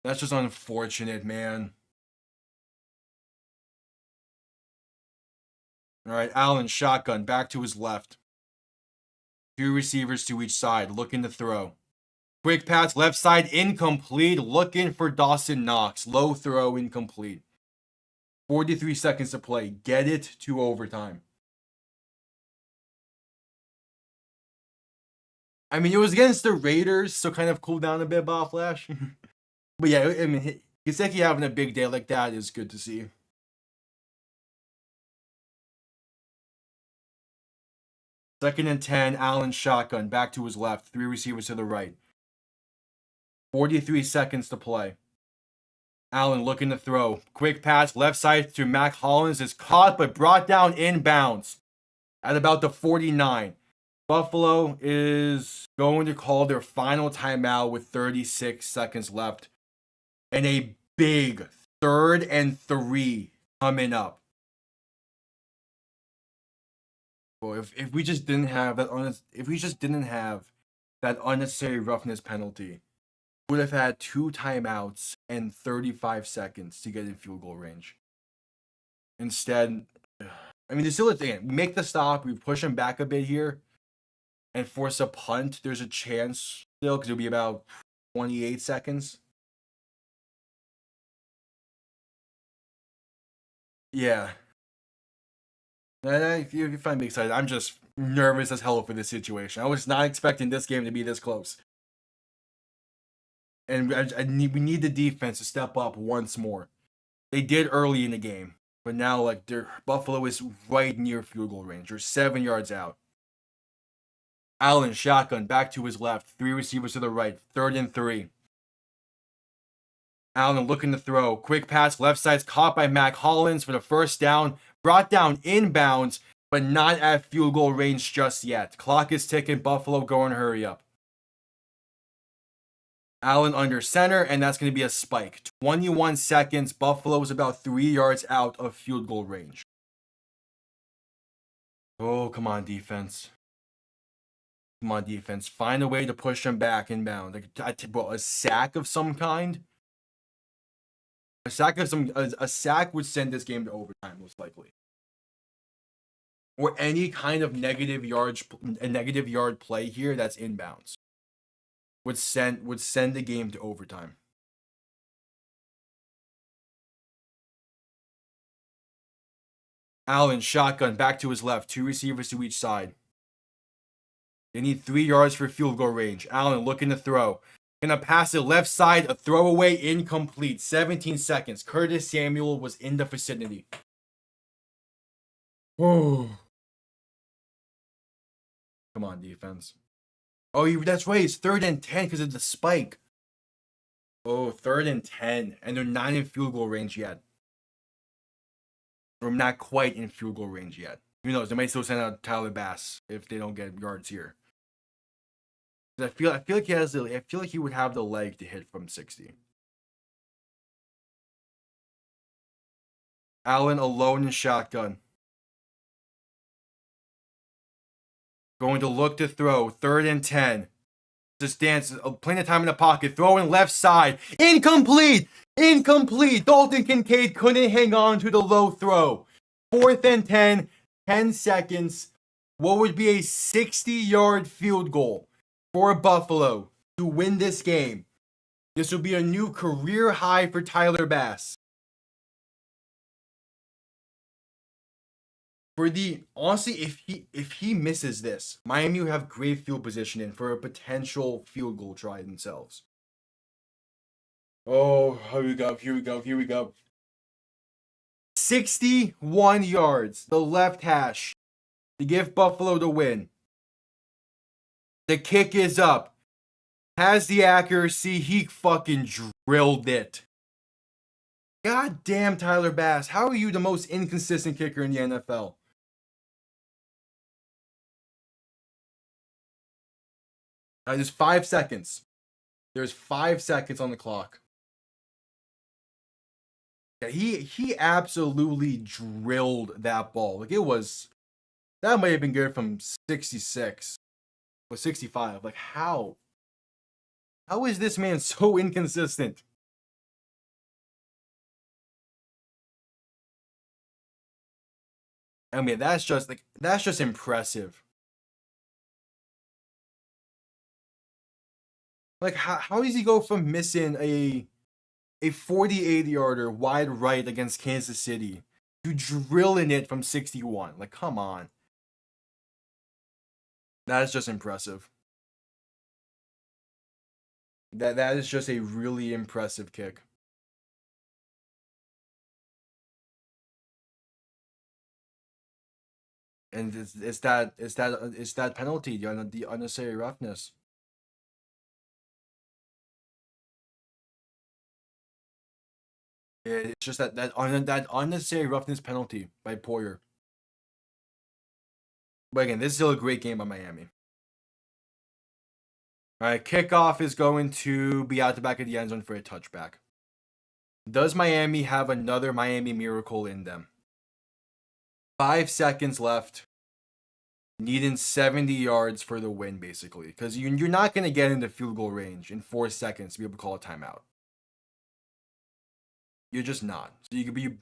That's just unfortunate, man. All right, Allen, shotgun, back to his left. 2 receivers to each side, looking to throw. Quick pass, left side, incomplete. Looking for Dawson Knox. Low throw, incomplete. 43 seconds to play. Get it to overtime. I mean, it was against the Raiders, so kind of cool down a bit, Bob Flash. But yeah, I mean, Gesicki having a big day like that is good to see. Second and 10, Allen shotgun, back to his left. 3 receivers to the right. 43 seconds to play. Allen looking to throw. Quick pass, left side to Mac Hollins. Is caught, but brought down inbounds at about the 49. Buffalo is going to call their final timeout with 36 seconds left. And a big 3rd and 3 coming up. Well, if we just didn't have that unnecessary roughness penalty, we would have had 2 timeouts and 35 seconds to get in field goal range. Instead, I mean, there's still a thing. We make the stop, we push him back a bit here, and force a punt. There's a chance still because it'll be about 28 seconds. Yeah. And you find me excited. I'm just nervous as hell for this situation. I was not expecting this game to be this close. And we need the defense to step up once more. They did early in the game, but now Buffalo is right near field goal range. They're 7 yards out. Allen shotgun back to his left. 3 receivers to the right. 3rd and 3. Allen looking to throw. Quick pass, left side's caught by Mac Hollins for the first down. Brought down inbounds, but not at field goal range just yet. Clock is ticking. Buffalo going hurry up. Allen under center, and that's going to be a spike. 21 seconds. Buffalo is about 3 yards out of field goal range. Oh, come on, defense. Come on, defense. Find a way to push them back inbound. A sack of some kind? A sack would send this game to overtime, most likely. Or any kind of negative yard play here that's inbounds would send the game to overtime. Allen shotgun back to his left. 2 receivers to each side. They need 3 yards for field goal range. Allen looking to throw. Gonna pass it left side, a throwaway, incomplete. 17 seconds. Curtis Samuel was in the vicinity. Oh. Come on, defense. Oh, that's right. It's 3rd and 10 because of the spike. Oh, 3rd and 10. And they're not in field goal range yet. Or not quite in field goal range yet. Who knows? They might still send out Tyler Bass if they don't get yards here. I feel like he would have the leg to hit from 60. Allen alone in shotgun. Going to look to throw. 3rd and 10. Just dance. Plenty of time in the pocket. Throwing left side. Incomplete. Dalton Kincaid couldn't hang on to the low throw. 4th and 10. 10 seconds. What would be a 60-yard field goal for Buffalo to win this game? This will be a new career high for Tyler Bass. honestly, if he misses this, Miami will have great field position in for a potential field goal try themselves. Oh, here we go, here we go, here we go. 61 yards, the left hash, to give Buffalo the win. The kick is up. Has the accuracy, he fucking drilled it. God damn, Tyler Bass, how are you the most inconsistent kicker in the NFL? There's 5 seconds. There's 5 seconds on the clock. Yeah, he absolutely drilled that ball. Like, it was, that might have been good from 66 or 65. Like, how is this man so inconsistent? I mean, that's just impressive. Like, how does he go from missing a 48-yarder wide right against Kansas City to drilling it from 61? Like, come on. That is just impressive. That is just a really impressive kick. And it's that penalty, the unnecessary roughness. It's just that unnecessary roughness penalty by Poyer. But again, this is still a great game by Miami. All right, kickoff is going to be out the back of the end zone for a touchback. Does Miami have another Miami miracle in them? 5 seconds left. Needing 70 yards for the win, basically. Because you're not going to get into field goal range in 4 seconds to be able to call a timeout. You're just not. So you could be...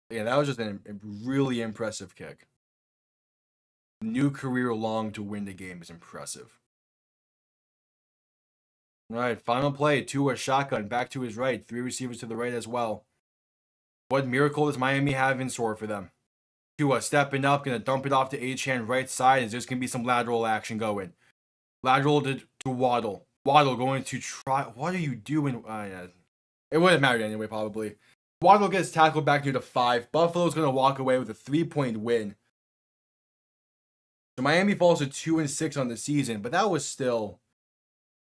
Yeah, that was just a really impressive kick. New career long to win the game is impressive. All right, final play. Tua shotgun, back to his right. 3 receivers to the right as well. What miracle does Miami have in store for them? Tua stepping up, going to dump it off to Achane right side. Is there's going to be some lateral action going. Lateral to Waddle. Waddle going to try. What are you doing? Yeah. It wouldn't matter anyway, probably. Waddle gets tackled back near the 5. Buffalo's going to walk away with a 3-point win. So Miami falls to 2-6 on the season, but that was still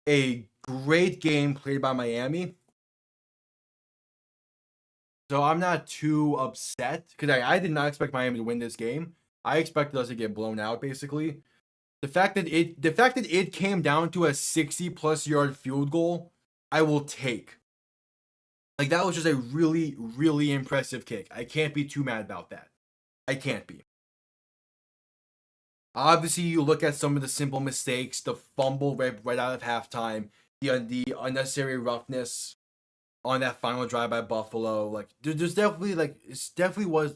a great game played by Miami. So I'm not too upset because I did not expect Miami to win this game. I expected us to get blown out, basically. The fact that it came down to a 60+ yard field goal, I will take. Like, that was just a really, really impressive kick. I can't be too mad about that. I can't be. Obviously, you look at some of the simple mistakes, the fumble right out of halftime, the unnecessary roughness on that final drive by Buffalo. Like, there's definitely, like, this was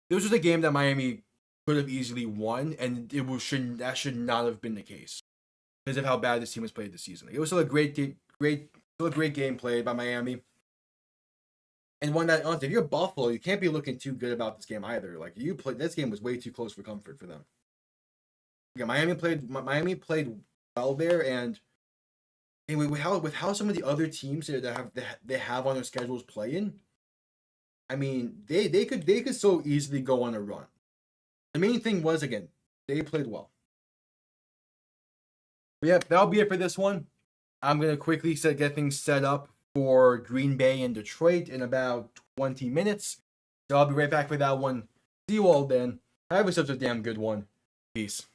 just a game that Miami could have easily won, and that should not have been the case because of how bad this team has played this season. Like, it was still a great game played by Miami. And one that, honestly, if you're Buffalo, you can't be looking too good about this game either. Like, this game was way too close for comfort for them. Yeah, Miami played well there, and with how some of the other teams that they have on their schedules playing, I mean, they could so easily go on a run. The main thing was, again, they played well. But yeah, that'll be it for this one. I'm gonna quickly get things set up for Green Bay and Detroit in about 20 minutes. So I'll be right back for that one. See you all then. Have yourselves a damn good one. Peace.